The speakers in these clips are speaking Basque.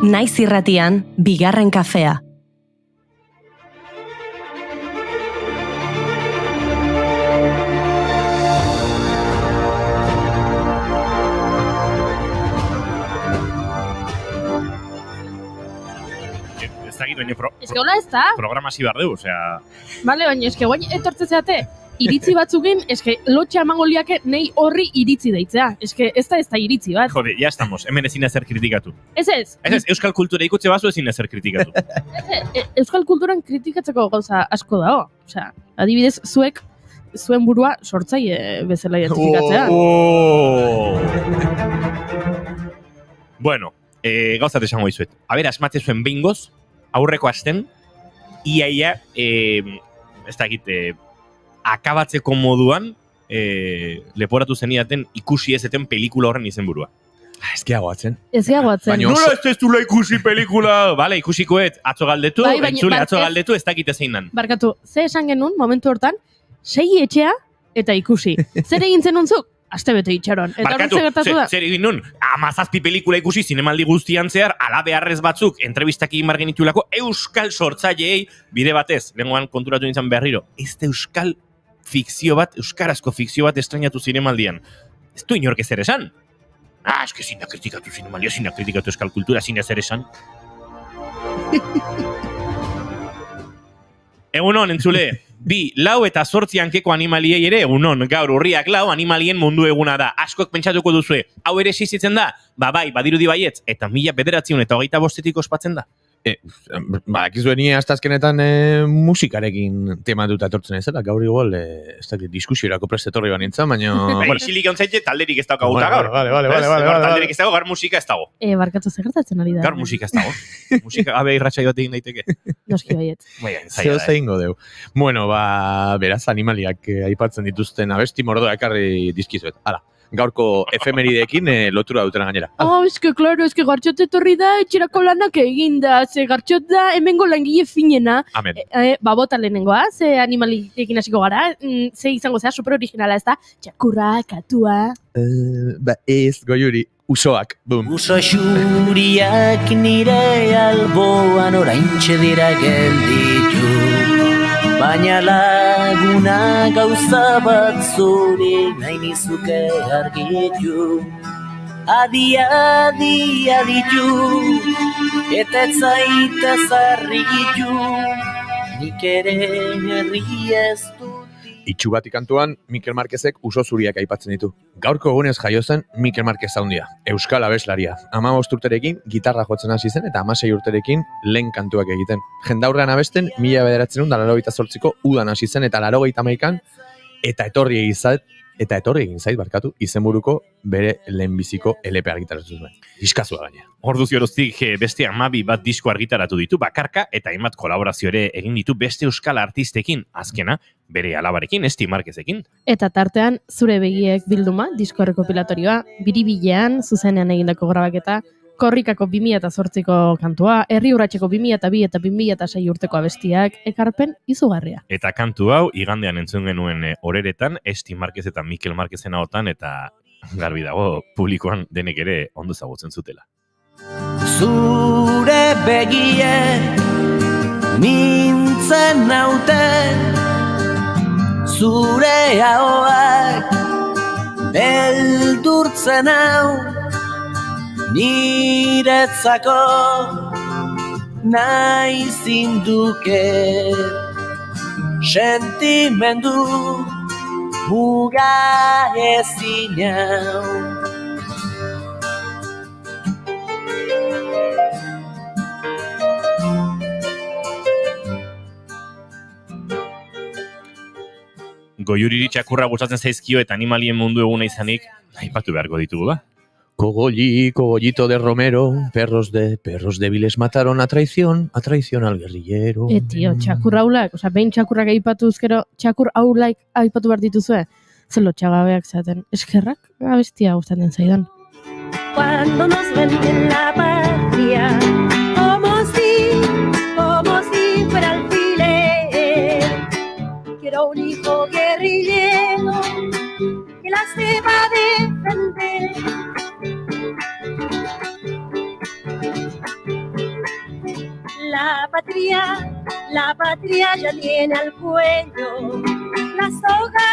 Naiz irratian, bigarren kafea. Ez que hola ez da. Programa hasi behar dugu, osea... Bale, baina ez que guain etortze zeate, iritzi batzukin, ez que lotxa emango liake nei horri iritzi deitzea. Ez que ez da iritzi bat. Jode, ya estamos, hemen ezin ezer kritikatu. Ez. Euskal kultura ikutze bazu ezin ezer kritikatu. Euskal kulturan kritikatzeko gauza asko dago. Osea, adibidez, zuen burua sortzaile bezala identifikatzea. Bueno, gauzat esango dizuet. A ber, asmatze zuen behingoz, aurreko asten, iaia, ez dakit, akabatzeko moduan, leporatu zenidaten ikusi ezeten pelikula horren izenburua. Ez geagoatzen. Nola ez dula ikusi pelikula? Bale, ikusikoet, atzo galdetu, entzule atzo galdetu, ez dakite zein nan. Barkatu, ze esan genuen, momentu hortan, 6 etxea eta ikusi. Zer egin zen untzuk? Aste bete itxaron. Barkatu, zer egin nun, 17 pelikula ikusi zinemaldi guztian zehar, ala beharrez batzuk, entrevistak egin margen itulako, euskal sortzaileei bide batez, lehengoan konturatu nintzen berriro, ez da euskal fikzio bat, euskarazko fikzio bat estrainatu zinemaldian. Ez du inork ezer esan. Ez zina kritikatu zinemaldia, zina kritikatu euskal kultura, zina ezer esan. Egunon, entzule, 2, 4 eta 8 hankeko animaliei ere, egunon, gaur urriak 4 animalien mundu eguna da. Askok pentsatuko duzue, hau ere existitzen da? Bai, badirudi baietz, eta 1925 ospatzen da. Bakizue ni astazkenetan musikarekin tematuta etortzen ez, gaur igual, ez dakit, diskusiorako prest etorri banintzen, baina... Isilik ontzaite talderik ez daukaguta gaur. Vale. Talderik ez dago, gaur musika ez dago. Barkatu segertatzen ari da. Gaur musika ez dago. Musika gabe irratxai bat egin daiteke. Noski baiet. Zeo zeingo deu. Bueno, beraz animaliak aipatzen dituzten abesti mordoa ekarri dizkizuet. Hala. Gaurko efemerideekin lotura dutena gainera. Eske, klaro, gartxot etorri da, etxerako lanak eginda, ze gartxot da, hemengo langile finena. Amen. Bota lehenengoa, ze animaliekin hasiko gara, ze izango zea, super originala ez da, txakurra, katua. Ez, goiuri, usoak, bum. Uso xuriak nire alboan oraintxe dira gelditu. Baina laguna gauza bat zuri nahi nizuke argitu. Adia ditu, eta ez zaita zarritu, nik ere herri ez dut. Itxu bat ikantuan, Mikel Marquezek uso zuriak aipatzen ditu. Gaurko egunez jaio zen Mikel Marquez haundia, euskal abeslaria. 15 urterekin gitarra jotzen hasi zen eta 16 urterekin lehen kantuak egiten. Jendaurrean abesten 1998ko udan hasi zen eta 91an eta etorri egin zait izenburuko bere lehenbiziko LP argitaratu zuen. Diskazua gaina. Orduz geroztik beste 12 bat disko argitaratu ditu bakarka eta hainbat kolaborazio ere egin ditu beste euskal artistekin, azkena bere alabarekin, Esti Marquezekin. Eta tartean zure begiek bilduma, disko errekopilatorioa, biribilean, zuzenean egindako grabaketa, Korrikako 2008ko kantua, Herri Urratseko 2002 eta 2006 urteko abestiak, ekarpen izugarria. Eta kantu hau, igandean entzun genuen horeretan, Esti Marquez eta Mikel Marquezen ahotan, eta garbi dago publikoan denek ere ondo ezagutzen zutela. Zure begie mintzen naute, zure ahoak beldurtzen hau, niretzako nahi zinduke sentimendu muga ezin hau. Goiuriri txakurra gustatzen zaizkio eta animalien mundu eguna izanik, aipatu beharko ditugu da. Cogollito de Romero, perros débiles mataron a traición al guerrillero. Tio, txakur haulak, behin txakurrak aipatuz gero, txakur haulak aipatu behar dituzue. Zer lotxagabeak zaten, eskerrak abestia gustatzen zaidan. Cuando nos ven en la patria, como si fuera alfiler, quiero un hijo guerrillero que la sepa defender. patria ya tiene al cuello la soga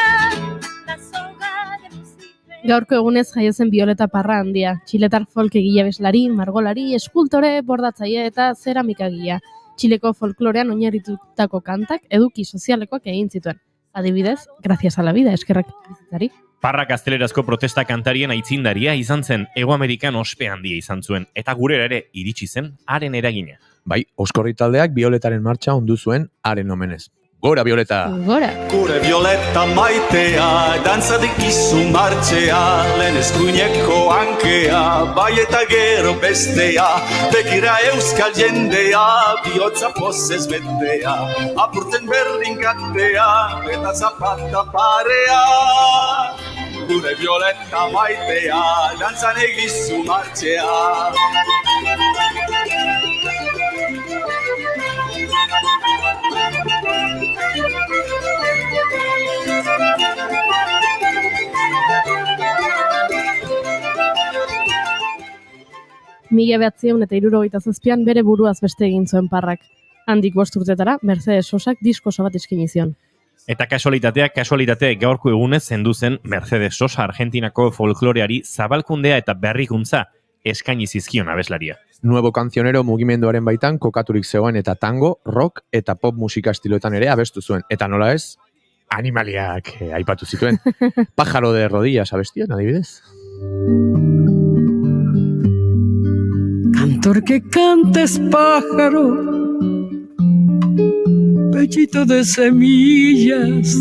de Lucifer. Gaurko egunez jaio zen Violeta Parra handia, txiletar folk egile abeslari, margolari, eskultore, bordatzaile eta zeramikagilea. Txileko folklorean oinarritutako kantak eduki sozialekoak egin zituen. Adibidez, gracias a la vida, eskerrak bizitzari. Parra gaztelerazko protesta kantarien aitzindaria izan zen, Hego Amerikan ospe handia izan zuen, eta gurera ere iritsi zen haren eragina. Bai, Oskorri taldeak Violetaren martxa ondu zuen haren omenez. Gora, Violeta! Gora! Gure Violeta maitea, dantzatik izu martxea, lehen eskuineko hankea, bai eta gero bestea, begira euskal jendea, bihotza pozez betea, apurten berdin katea, eta zapata parea. Gure Violeta maitea, dantzan egizu martxea. Mila 1967an bere buruaz beste egin zuen Parrak. Handik 5 urtetara, Mercedes Sosak disko oso bat eskaini zion. Eta kasualitate gaurko egunez zendu zen Mercedes Sosa Argentinako folkloreari zabalkundea eta berrikuntza eskaini zizkion abeslaria. Nuevo Cancionero mugimenduaren baitan kokaturik zegoen eta tango, rock eta pop musika estiloetan ere abestu zuen. Eta nola ez, animaliak aipatu zituen. Pájaro de rodillas abestian, adibidez. Cantor que cantes pájaro, pechito de semillas,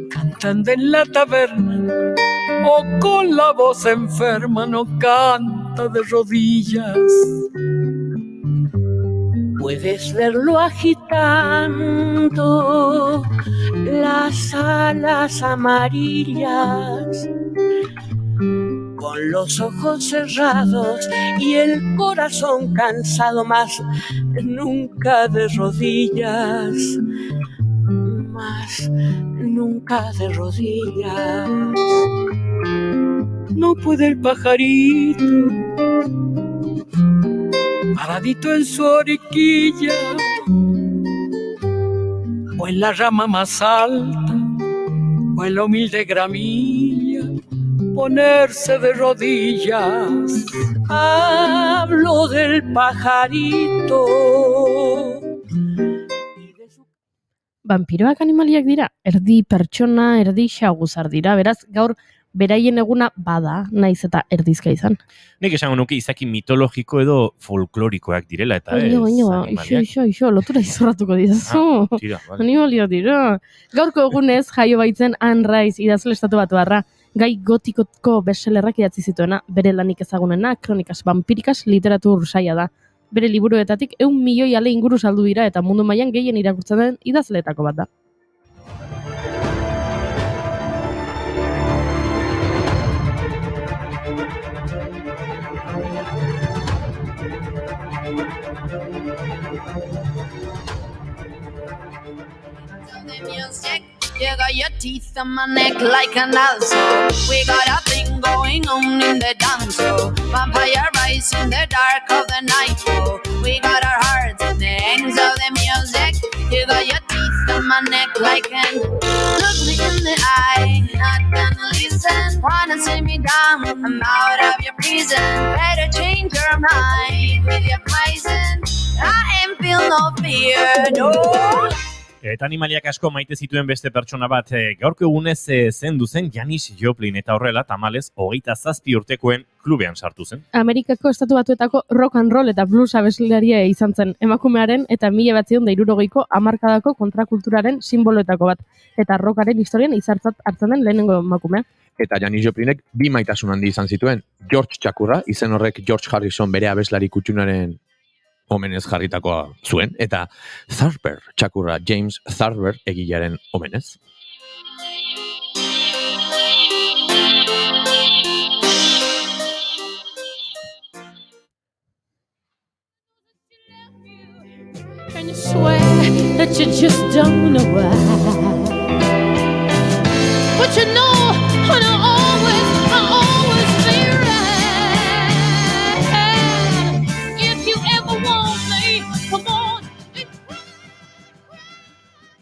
cantando en la taberna o con la voz enferma, no canta de rodillas. Puedes verlo agitando las alas amarillas, con los ojos cerrados y el corazón cansado, más nunca de rodillas, más nunca de rodillas. No puede el pajarito, paradito en su horquilla, o en la rama más alta, o en la humilde gramilla, ponerse de rodillas. Hablo del pajarito. Vampiroak animaliak dira, erdi pertsona, erdi xaguzar dira, beraz, gaur beraien eguna bada, naiz eta erdizka izan. Nik esango nuke izaki mitologiko edo folklorikoak direla, eta ez animaliak. Ixo, lotura izorratuko dizazu. Tira, vale. Animaliak dira. Gaurko egunez jaio baitzen Anne Rice idazle estatubatuarra, gai gotikoko bestsellerrak idatzi zituena, bere lanik ezagunena, kronikas vampirikas literatur saia da. Bere liburuetatik 100 milioi ale inguru saldu dira eta mundu mailan gehien irakurtzen den idazleetako bat da. You got your teeth on my neck like an also. We got a thing going on in the dance floor. Vampire rise in the dark of the night. Oh, we got our hearts in the hands of the music. You got your teeth on my neck like an. Look me in the eye, not gonna listen. Wanna see me down, I'm out of your prison. Better change your mind with your poison. I ain't feel no fear, no. Eta animaliak asko maite zituen beste pertsona bat gaurko egunez zendu zen Janis Joplin eta horrela tamalez 27 urtekoen klubean sartu zen. Amerikako estatu batuetako rock and roll eta blues abeslaria izan zen emakumearen eta 1960ko hamarkadako kontrakulturaren simboloetako bat eta rockaren historian izartzat hartzen den lehenengo emakumea. Eta Janis Joplinek 2 maitasun handi izan zituen. George txakurra, izen horrek George Harrison bere abeslari kutxunaren omenez jarritakoa zuen, eta Thurber txakurra James Thurber egilearen omenez. And you swear that you just don't know why. But you know, and I'll always be right. If you ever want me, come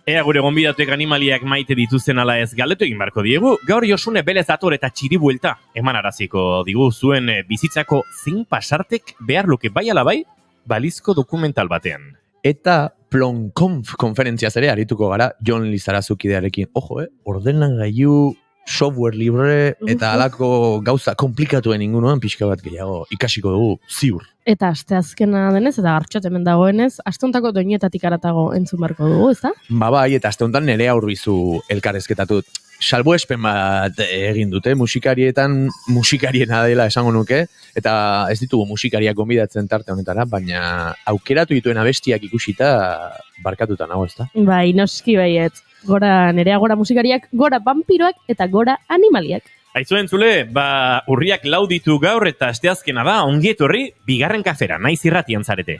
Ea gure gonbidatuek animaliak maite dituzten ala ez galdetu egin barko diegu. Gaur Josune belez dator eta txiri buelta eman araziko digu zuen bizitzako zein pasartek behar luke bai ala bai balizko dokumental batean. Eta Plonconf konferentziaz ere arituko gara Jon Lizarazukidearekin. Ojo, ordenagailu, software libre eta halako gauza komplikatuen inguruan pixka bat gehiago ikasiko dugu ziur. Eta asteazkena denez, eta gartxot hemen dagoenez, asteuntako doinetatik aratago entzun beharko dugu, ezta? Bai, eta asteuntan nerea urbizu elkarrezketatut. Salbuespen bat egin dute, musikariena dela esango nuke, eta ez ditugu musikariak gonbidatzen tarte honetara, baina aukeratu dituen abestiak ikusita barkatuta nago, ezta? Bai, noski baiet. Gora nerea, gora musikariak, gora vampiroak eta gora animaliak. Aizu entzule, urriak lauditu gaur eta asteazkena da, ongi etorri, bigarren kafera, naiz irratian zarete.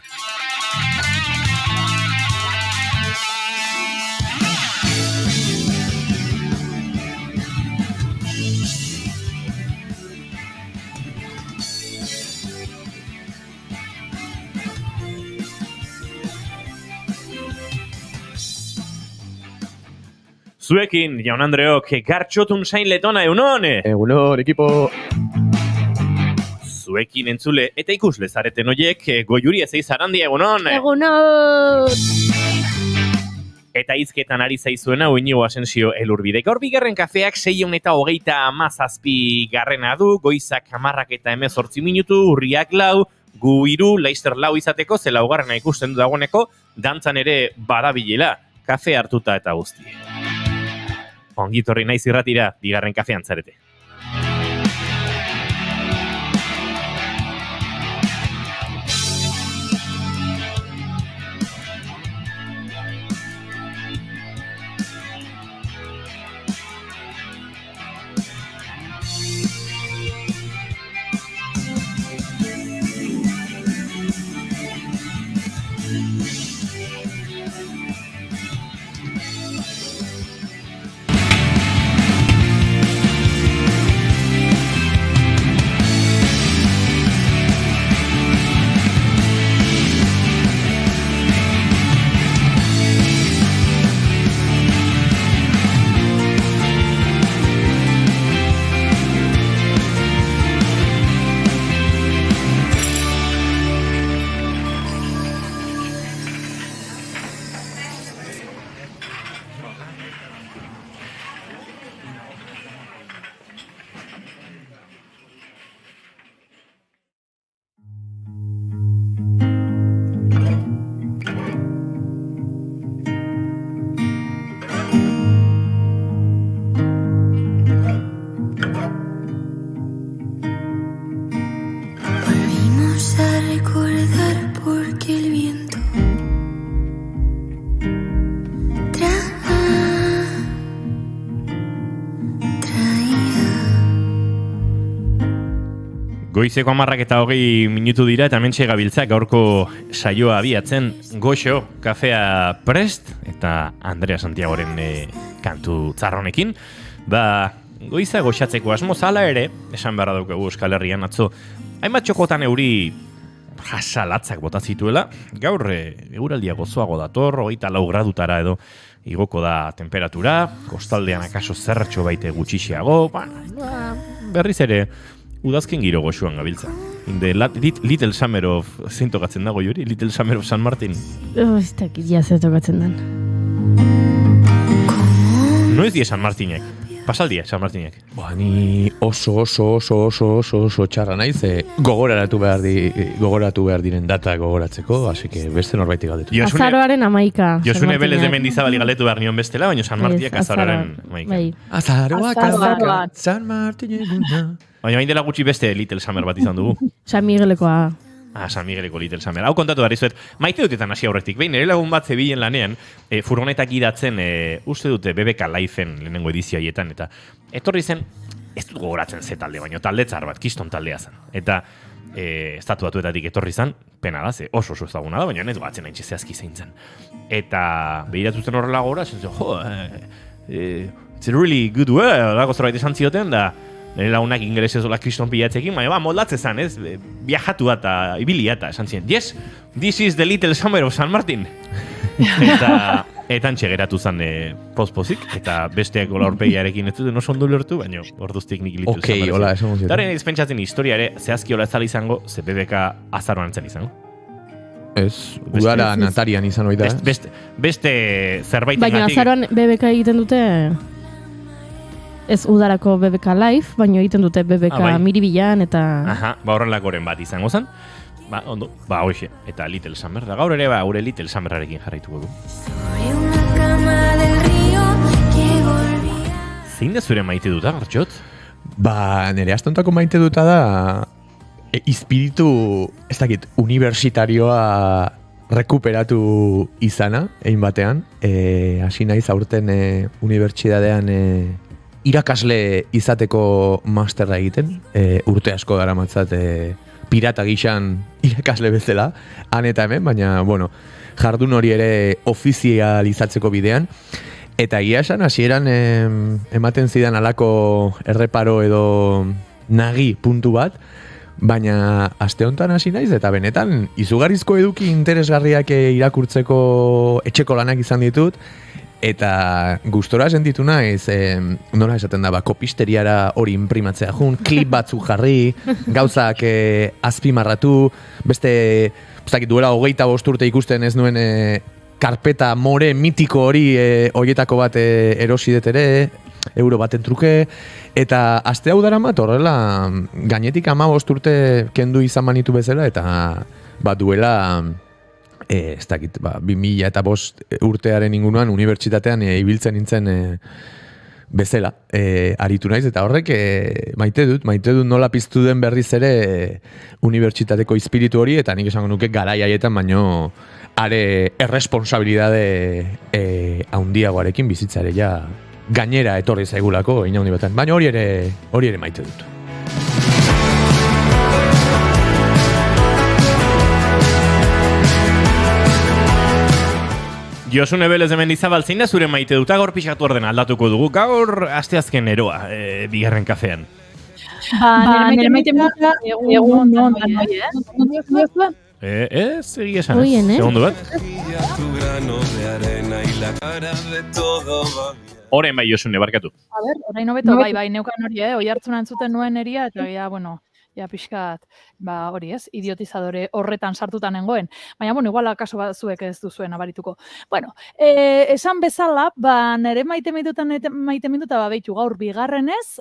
Zuekin, jaun Andreok, gartxotun sain letona egunon! Egunon, ekipo! Zuekin entzule eta ikusle zareten oiek, goiuri ezei zarandia egunon! Egunon! Eta hizketan ari zaizuena Iñigo Asensio Elurbide. Gaur bigarren kafeak 637 garrena du, goizak 10 eta 18 minutu, urriak 4, gu 3, Leister 4 izateko, ze laugarrena ikusten du dagoeneko, dantzan ere badabilela, kafe hartuta eta guzti. Ongitorri naiz irratira, bigarren kafean zarete. Goizeko 10 eta 20 minutu dira eta mentxe gabiltza gaurko saioa abiatzen goxo, kafea prest eta Andrea Santiagoren kantu txarronekin. Goiza goxatzeko asmoz hala ere, esan beharra daukagu Euskal Herrian atzo, hainbat txokotan euri jasalatzak bota zituela, gaur eguraldia gozoago dator, 24 gradutara edo igoko da temperatura, kostaldean akaso zertxo baite gutxixiago, berriz ere, udazken giro goxuan gabiltza. In the Little Summer of... Zein tokatzen dago juri? Little Summer of San Martin? Ez dakit jaze tokatzen den. Noiz die San Martinek? Pasaldia San Martinek? Ni oso txarra naiz, gogoratu behar diren data gogoratzeko, así que beste norbaitik galdetu. Azaroaren 11. Josune Belez de Mendizabali galdetu behar nion bestela, baina San Martiak azaroaren 11. Azaroak, San Martin. Baina bain dela gutxi beste Little Summer bat izan dugu. San Miguelekoa. San Migueleko Little Summer. Hau kontatu behar izuet, maite dutetan hasi aurretik. Behin, nire lagun bat zebilen lanean, furgonetak idatzen, uste dute BBK Live-en lehenengo edizioietan, eta etorri zen, ez dut gogoratzen ze talde, baina talde txar bat, kiston taldea zen. Eta estatu batuetatik etorri zen, pena da, ze oso ezaguna da, baina ez batzen hain zehazki zein zen. Eta behiratuzten horrela gora, zen it's a really good word, dago zerbait esan zioten, da, nire lagunak ingelesez ola kriston pilatzekin, baina moldatze zen, ez? Viajatu eta ibilia eta esan ziren. Yes, this is the Little Summer of San Martin. Eta Eta antxe geratu zen poz-pozik, eta besteak gola horpegiarekin ez dut oso ondo lertu, baina orduztik nik ilitu Ok, hola, esan guztiak. Daren izpentsatzen historia ere, zehazki hola ez zala izango, ze BBK azaroan zen izango. Ez, udara natarian izan oida. Beste zerbait Baina azaroan BBK egiten dute, ez udarako BBK Live, baina egiten dute BBK bai. Miribilan eta... Aha, horrelakoren bat izango zen. Ondo, hoxe, eta Little Summer, da gaur ere gure Little Summerrarekin jarraituko du. Zein da zure maite duta, Gartxot? Nire astontako maite duta da espiritu, ez dakit, universitarioa rekuperatu izana, egin batean. Hasi naiz aurten unibertsitatean irakasle izateko masterra egiten. Urte asko dara matzat pirata gixan irakasle bezala, han eta hemen, baina, bueno, jardun hori ere ofizializatzeko bidean. Eta ia esan, hasieran ematen zidan alako erreparo edo nagi puntu bat, baina aste honetan hasi naiz, eta benetan izugarrizko eduki interesgarriak irakurtzeko etxeko lanak izan ditut, eta gustora sentitu naiz, nola esaten da, kopisteriara hori imprimatzea jun, klip batzuk jarri, gauzak azpimarratu, beste, duela 25 urte ikusten ez nuen karpeta more mitiko hori horietako bat erosi dut ere, euro baten truke, eta aste hau daramat horrela gainetik 15 urte kendu izan manitu bezala, eta duela ez dakit, 2005 urtearen inguruan unibertsitatean ibiltzen nintzen bezala aritu naiz, eta horrek maite dut nola piztu den berriz ere unibertsitateko espiritu hori, eta nik esango nuke garai haietan baino are erresponsabilidade handiagoarekin bizitzare ja gainera etorri zaigulako inaundi batean, baina hori ere maite dut. Josu Nebelez de Mendizabal, zein da zure maite duta gaur pixatu orden aldatuko dugu, gaur asteazken eroa, bigarren kafean. Nire maite duta egun non, Egia esan ez, segundu bat. Horen bai Josune, barkatu. A ber, orain hobeto, bai, neukan hori, oi hartzuna entzuten nuen eria, eta bueno, pixkat, hori ez, idiotizadore horretan sartutan nengoen. Baina, igual akaso zuek ez duzuen abarituko. Bueno, esan bezala, nire maite minuta behitu gaur bigarrenez,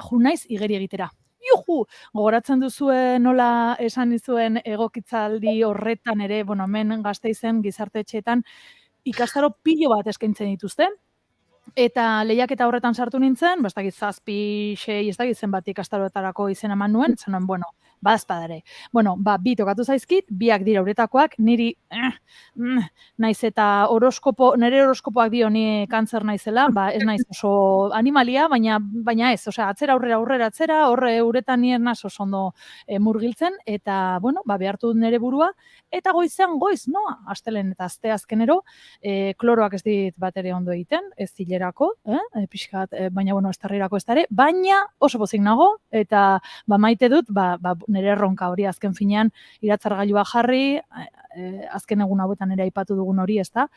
junaiz igeri egitera. Juhu! Gogoratzen duzue nola esan dizuen egokitzaldi horretan ere, hemen Gasteizen gizartetxeetan ikastaro pilo bat eskaintzen dituzte. Eta lehiaketa horretan sartu nintzen, ez dakit 7, 6, ez dakit zenbat ikastaroetarako izena eman nuen, zenuen, badazpadare. Bi tokatu zaizkit, biak dira uretakoak, niri, naiz eta nire horoskopoak dio ni kantzer naizela, ez naiz oso animalia, baina ez, atzera aurrera atzera, horre uretan nien naso ondo murgiltzen, eta, behartu dut nire burua, eta goizean goiz, astelen eta asteazkenero, kloroak ez dit bat ere ondo egiten, ez zilerako, pixkat, baina, ez tarrirako ez dara, baina oso pozik nago, eta maite dut, nire erronka hori azken finean iratzargailua jarri, azken egun hauetan ere aipatu dugun hori, ez da,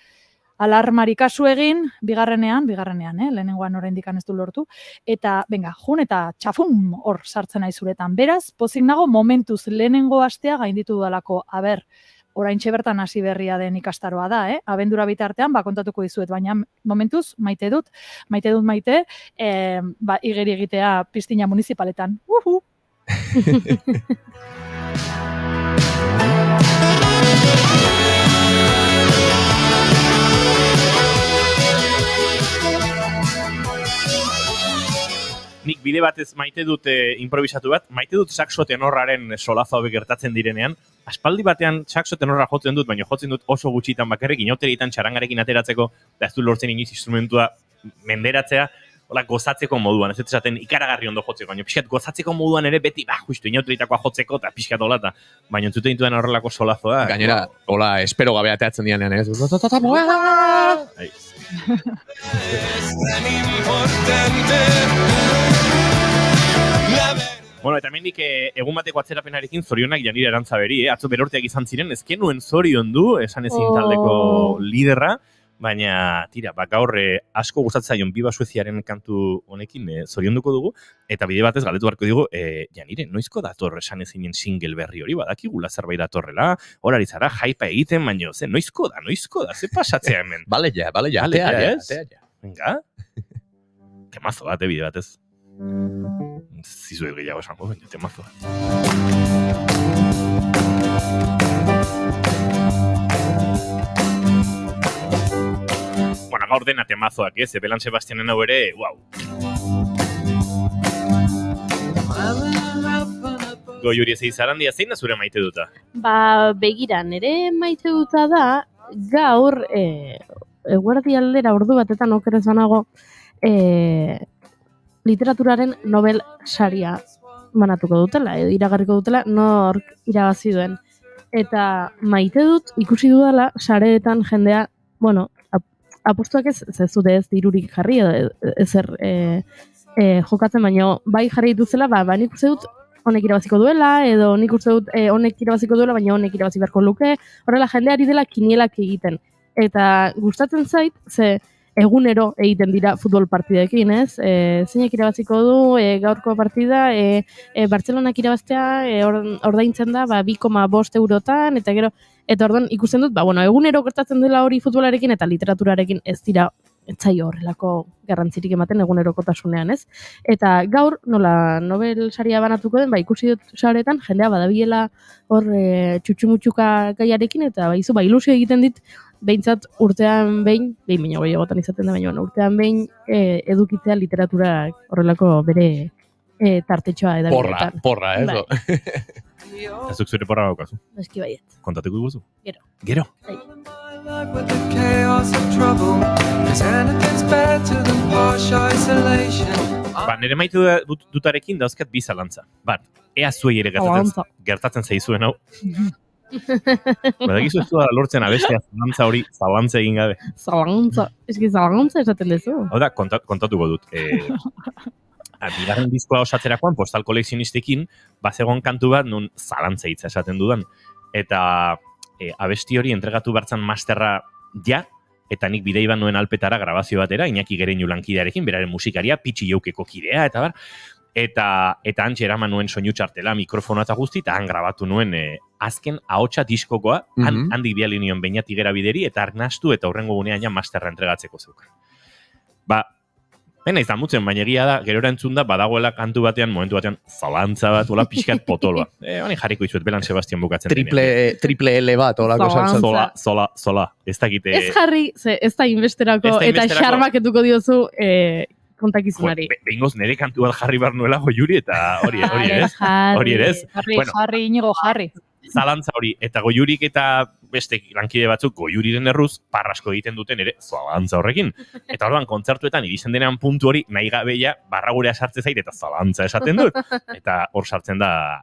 alarmari kasu egin, bigarrenean, lehenengoan oraindik ez du lortu, eta, jun eta txafun hor sartzen nahi zuretan. Beraz, pozik nago momentuz lehenengo astea gainditu dudalako, oraintxe bertan hasi berria den ikastaroa da, abendura bitartean, kontatuko dizuet, baina momentuz, maite dut, igeri egitea Piztina municipaletan. Uhu! Nik bide batez maite dut improvisatu bat, maite dut saxo tenorraren solazo hauek gertatzen direnean, aspaldi batean saxo tenorra jotzen dut, baina jotzen dut oso gutxitan bakarrik, inauteritan txarangarekin ateratzeko, eta ez du lortzen inoiz instrumentua menderatzea, gozatzeko moduan, ez esaten ikaragarri ondo jotzeko, baina pixkat gozatzeko moduan ere beti, justu inauteritakoa jotzeko, eta pixkat olata, baina entzute dintuen horrelako solazoa. Gainera, espero gabe ateatzen dianean, ez? Bueno, eta hemendik egun bateko atzerapenarekin zorionak Janire Arantzaberi, atzo berorteak izan ziren, ezkenuen zorion du, esan ezin taldeko liderra, baina, tira, gaur asko gustatzen Biba Sueziaren kantu honekin zorionduko dugu, eta bide batez galdetu beharko digu, Janire, noizko dator esan ezinen single berri hori, badakigula zerbait datorrela, horari zara, jaipa egiten, baino, noizko da, ze pasatzea hemen? Bale ja, atea ja. Venga, temazo bat, bide batez. Zizu gehiago esango, baina temazo bat. Bueno, gaur dena temazoak, Belan Sebastianen hau ere, guau. Goiuri ez Zarandia, zein da zure maite duta? Begira, nere maite duta da, gaur, eguerdi aldera ordu batetan okerez banago, literaturaren Nobel saria banatuko dutela, edo iragarriko dutela, nork irabazi duen. Eta maite dut, ikusi dudala, sareetan jendea, bueno, apostuak ez zute ez dirurik jarri, edo ezer jokatzen, baina bai jarri dituzela, nik uste dut honek irabaziko duela, edo nik uste dut honek irabaziko duela, baina honek irabazi beharko luke, horrela jendeari dela kinielak egiten. Eta gustatzen zait, ze egunero egiten dira futbol partidekin, ez? Zeinek irabaziko du gaurko partida, Bartzelonak irabaztea ordaintzen da 2,5 eurotan, eta gero, eta orduan ikusten dut, egunero gertatzen dela hori futbolarekin eta literaturarekin ez dira etzaio horrelako garrantzirik ematen egunerokotasunean, ez? Eta gaur, nola Nobel saria banatuko den, ikusi dut saretan, jendea badabilela hor txutxumutxuka gaiarekin, eta ilusio egiten dit, behintzat urtean behin baino gehiagotan izaten da, baina urtean behin edukitzea literaturak horrelako bere tartetxoa edabiletan. Porra, eso. Ezuk zure porra daukazu. Eski baiet. Kontatuko iguzu? Gero. Nire maitu dutarekin dauzkat bi zalantza. Ea zuei ere gertatzen zaizuen hau. Badakizu ez da lortzen abestea zalantza egin gabe. Zalantza, zalantza esaten dezu. Hau da, kontatuko dut. Bigarren diskoa osatzerakoan, postal koleksionistekin, bazegoen kantu bat nun zalantza hitza esaten dudan. Eta abesti hori entregatu bartzan masterra ja, eta nik bidei bat nuen alpetara grabazio batera, Iñaki Gereñu lankidearekin, beraren musikaria, pitxi jaukeko kidea, eta bar. Eta hantxe eraman nuen soinu txartela, mikrofonoa eta guzti, eta han grabatu nuen azken ahotsa diskokoa, handik biali nion Beñati gera bideri, eta arnastu eta horrengo gunean ja masterra entregatzeko zeukan. Baina izan mutzen, baina egia da, gero erantzun da, badagoela kantu batean, momentu batean, zalantza bat, hola pixkat potoloa. Honi jarriko izuet, Belan Sebastian bukatzen denean. Triple L bat, holako saltzen. Zola, ez dakite... Ez jarri, ez da inbesterako, eta xarmaketuko diozu kontakizunari. Behingoz nire kantu bat jarri bar nuela Goiuri, eta hori ere ez. Jarri, inigo, jarri. Zalantza hori, eta Goiurik eta beste lankide batzuk Goiuriren erruz parrasko egiten duten ere zalantza horrekin. Eta orduan kontzertuetan iristen denean puntu hori nahi gabeia barragurea sartze zait eta zalantza esaten dut. Eta hor sartzen da,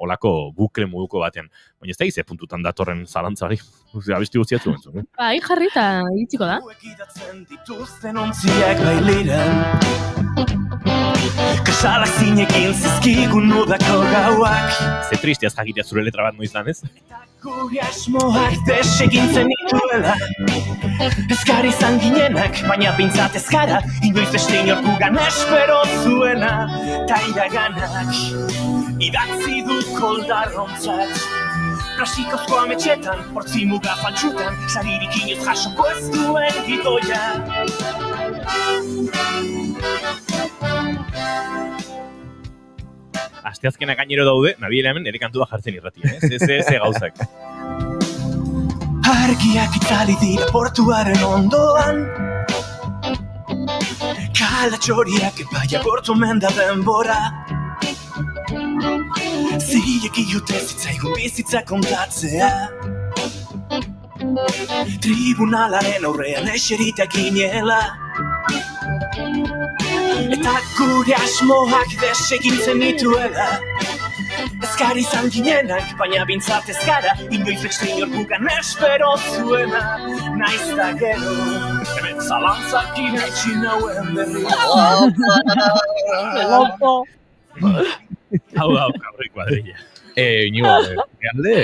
olako bukle moduko batean. Baina ez da ize puntutan datorren zalantza hori. Abesti guztiatzu entzun. Jarri eta iritsiko da. Ekidatzen dituzten ontziak bailiren Kasalak zinekin zizkigun udako gauak Ze tristeaz jakitea zure letra bat noiz lan, ez? Gure asmoak desegintzen dituela Ezkar izan ginenak, baina pintzat ezkara Inoiz beste inorkugan espero zuena Ta iraganak idatzi du koldarrontzat Plastikozko ametxetan, hortzi muga faltsutan Saririk inoz jasoko ez duen gidoia Asteazkenak gainero daude, nabiela hemen ere kantua jartzen irratia, ez gauzak. Argiak itzali dira portuaren ondoan Kalatxoriak epaia gortu menda denbora Zileki jute zitzaigun bizitza kontatzea Tribunalaren aurrean eserita ginela Eta gure asmoak desegintzen dituela Ezkar izan ginenak, baina bintzat ezkara Inoiz beste inorkugan espero zuena Naiz da gero Hemen zalantzak iretsi nauen berri Hau, gaurri kuadrilla. Inigo, alde,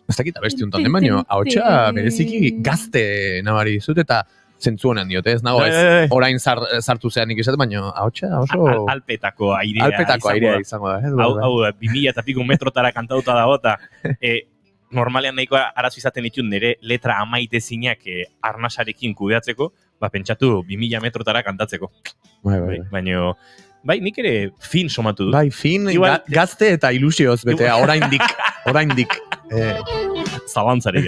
ez dakit abesti untan den, baino, hautsa bereziki gazte nabari dizut, eta zentzu honen diote, ez nago, ez orain sartu zean ikizat, baino, hautsa oso... Alpetako airea. Alpetako airea izango da. Hau, 2000 eta piku metrotara kantauta dago, eta normalean nahiko arazo izaten ditut nire letra amaitezinak arnasarekin kudeatzeko, pentsatu 2000 metrotara kantatzeko. Bai. Baina, bai, nik ere fin somatu dut. Bai, fin, gazte eta ilusioz, betea, oraindik. Zalantzarik.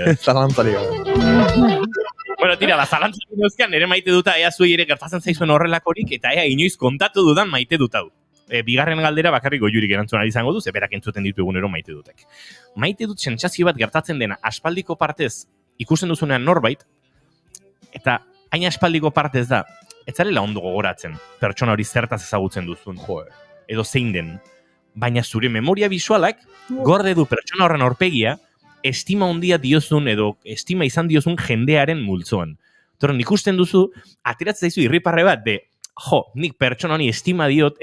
Bueno, tira, zalantzarik neuzkean, nire maite duta, ea zuei ere gertatzen zaizuen horrelakorik, eta ea inoiz kontatu dudan maite dut hau. Bigarren galdera bakarrik goiurik erantzuna izango du, berak entzuten ditu egunero maite dutek. Maite dut sentsazio bat gertatzen dena aspaldiko partez ikusten duzunean norbait, eta hain aspaldiko partez da, ez zarela ondo gogoratzen, pertsona hori zertaz ezagutzen duzun, edo zein den. Baina zure memoria bisualak gorde du pertsona horren aurpegia, estima handia diozun edo estima izan diozun jendearen multzoan. Torren, ikusten duzu, ateratzen zaizu irriparre bat, nik pertsona honi estima diot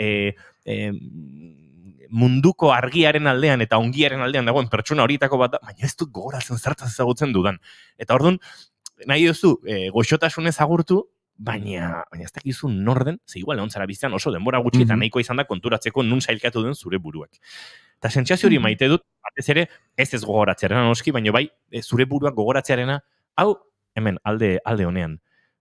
munduko argiaren aldean eta ongiaren aldean dagoen pertsona horietako bat da, baina ez dut gogoratzen zertaz ezagutzen dudan. Eta orduan, nahi duzu, goxotasunez agurtu, baina ez dakizu norden, ze igual egon zara biztean oso denbora gutxi eta nahiko izan da konturatzeko nun sailkatu den zure buruak. Eta sentsazio hori maite dut, batez ere, ez gogoratzearena noski, baina bai, zure buruak gogoratzearena, hau, hemen, alde honean.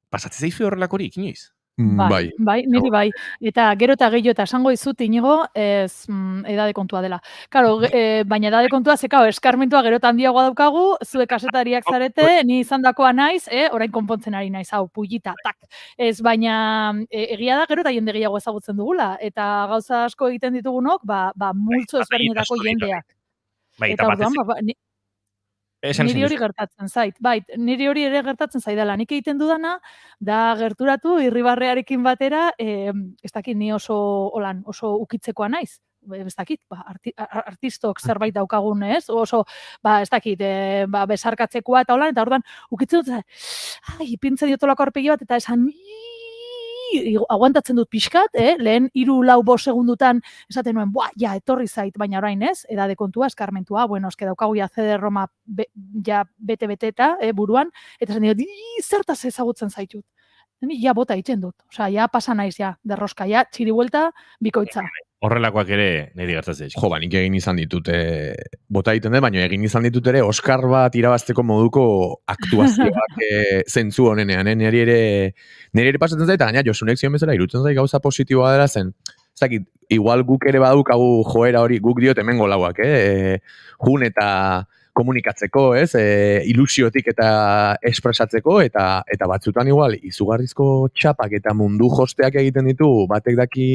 Pasatzen zaizu horrelakorik, inoiz? Bai, niri bai. Eta gero eta gehiago eta esango dizut inigo, edade kontua dela. Claro, baina edade kontua zekao, eskarmentua gero eta handiagoa daukagu, zuek kasetariak zarete, ni izandakoa naiz, orain konpontzen ari naiz, hau, pullita, tak. Ez, baina egia da gero eta jende gehiago ezagutzen dugula, eta gauza asko egiten ditugunok, multzo ezberdinetako jendeak. Eta orduan, niri hori gertatzen zait. Bai, niri hori ere gertatzen zaidala. Nik egiten dudana, da gerturatu irribarrearekin batera, ez dakit, ni oso ukitzekoa naiz. Ez dakit, artistok zerbait daukagun, ez? Oso, ez dakit, besarkatzekoa eta holan, eta orduan, ukitzen dut, ipintzen diotolako arpegi bat, eta esan, aguantatzen dut pixkat, lehen 3-4 segundutan esaten nuen, etorri zait, baina orain ez, edade kontua, eskarmentua, eske daukagu ja CD-ROMa bete-bete eta buruan, eta esan dut, zertaz ezagutzen zaitut. Ni bota egiten dut, osea, pasa naiz, derroska, txiri buelta, bikoitza. Horrelakoak ere niri gertatzen. Nik egin izan ditut, bota egiten dut, baina egin izan ditut ere Oscar bat irabazteko moduko aktuazioak zentzu honenean, niri ere pasatzen zait, eta gaina Josunek zion bezala irutzen zait gauza positiboa dela zen. Ez dakit, igual guk ere badukagu joera hori, guk diot hemen golauak, jun eta komunikatzeko, ilusiotik eta espresatzeko, eta batzutan igual, izugarrizko txapak eta mundu josteak egiten ditu, batek daki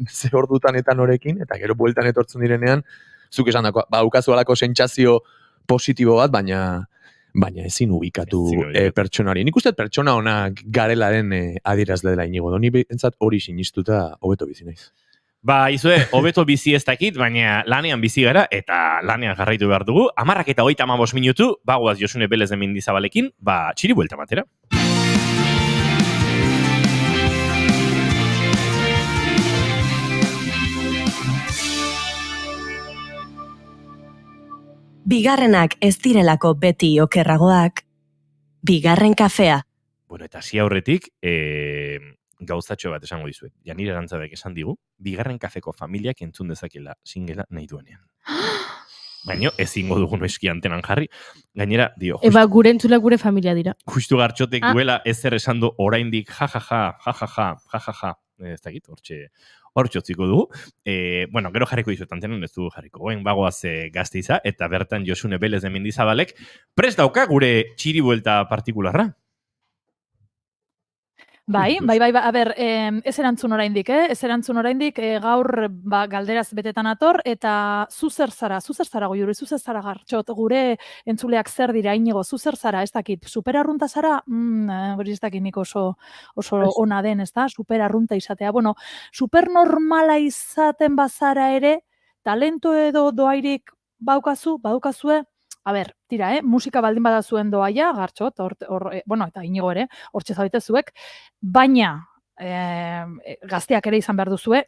ze ordutan eta norekin, eta gero bueltan etortzen direnean, zuk esan dako, daukazu alako sentsazio positibo bat, baina ezin ubikatu pertsonari. Nik uste pertsona honak garelaren adierazle dela inigo, doni entzat hori sinistuta hobeto bizi naiz. Izue, hobeto bizi ez dakit, baina lanean bizi gara, eta lanean jarraitu behar dugu. 10:35 minutu, bagoaz Josune Belez de Mendizabalekin, txiri buelta matera. Bigarrenak ez direlako beti okerragoak, bigarren kafea. Eta hasi aurretik, gauzatxo bat esango dizuet. Janire Arantzabek esan digu, bigarren kafeko familiak entzun dezakela singela nahi duenean. Baina ezingo dugu noizki antenan jarri. Gainera, dio... gure entzula gure familia dira. Justu gartxotek duela ezer esan du oraindik jajaja. Ez dakit, hortxe otziko dugu. Gero jarriko dizuet antenan, ez dugu jarriko. Goen bagoaz Gasteiza, eta bertan Josune Belez de Mendizabalek prest dauka gure txiri buelta partikularra. Bai, a ber, ez erantzun oraindik, gaur galderaz betetan ator, eta zuzer zara goiure, zuzer zara gartxot, gure entzuleak zer dira, inigo, zuzer zara, ez dakit, superarrunta zara, hori ez dakit nik oso ona den, ez da, superarrunta izatea, supernormala izaten bazara ere, talento edo doairik badukazue, a ber, tira, musika baldin badazuen doaia, gartxot, eta inigo ere, hortxe zabetezuek, baina gazteak ere izan behar duzue,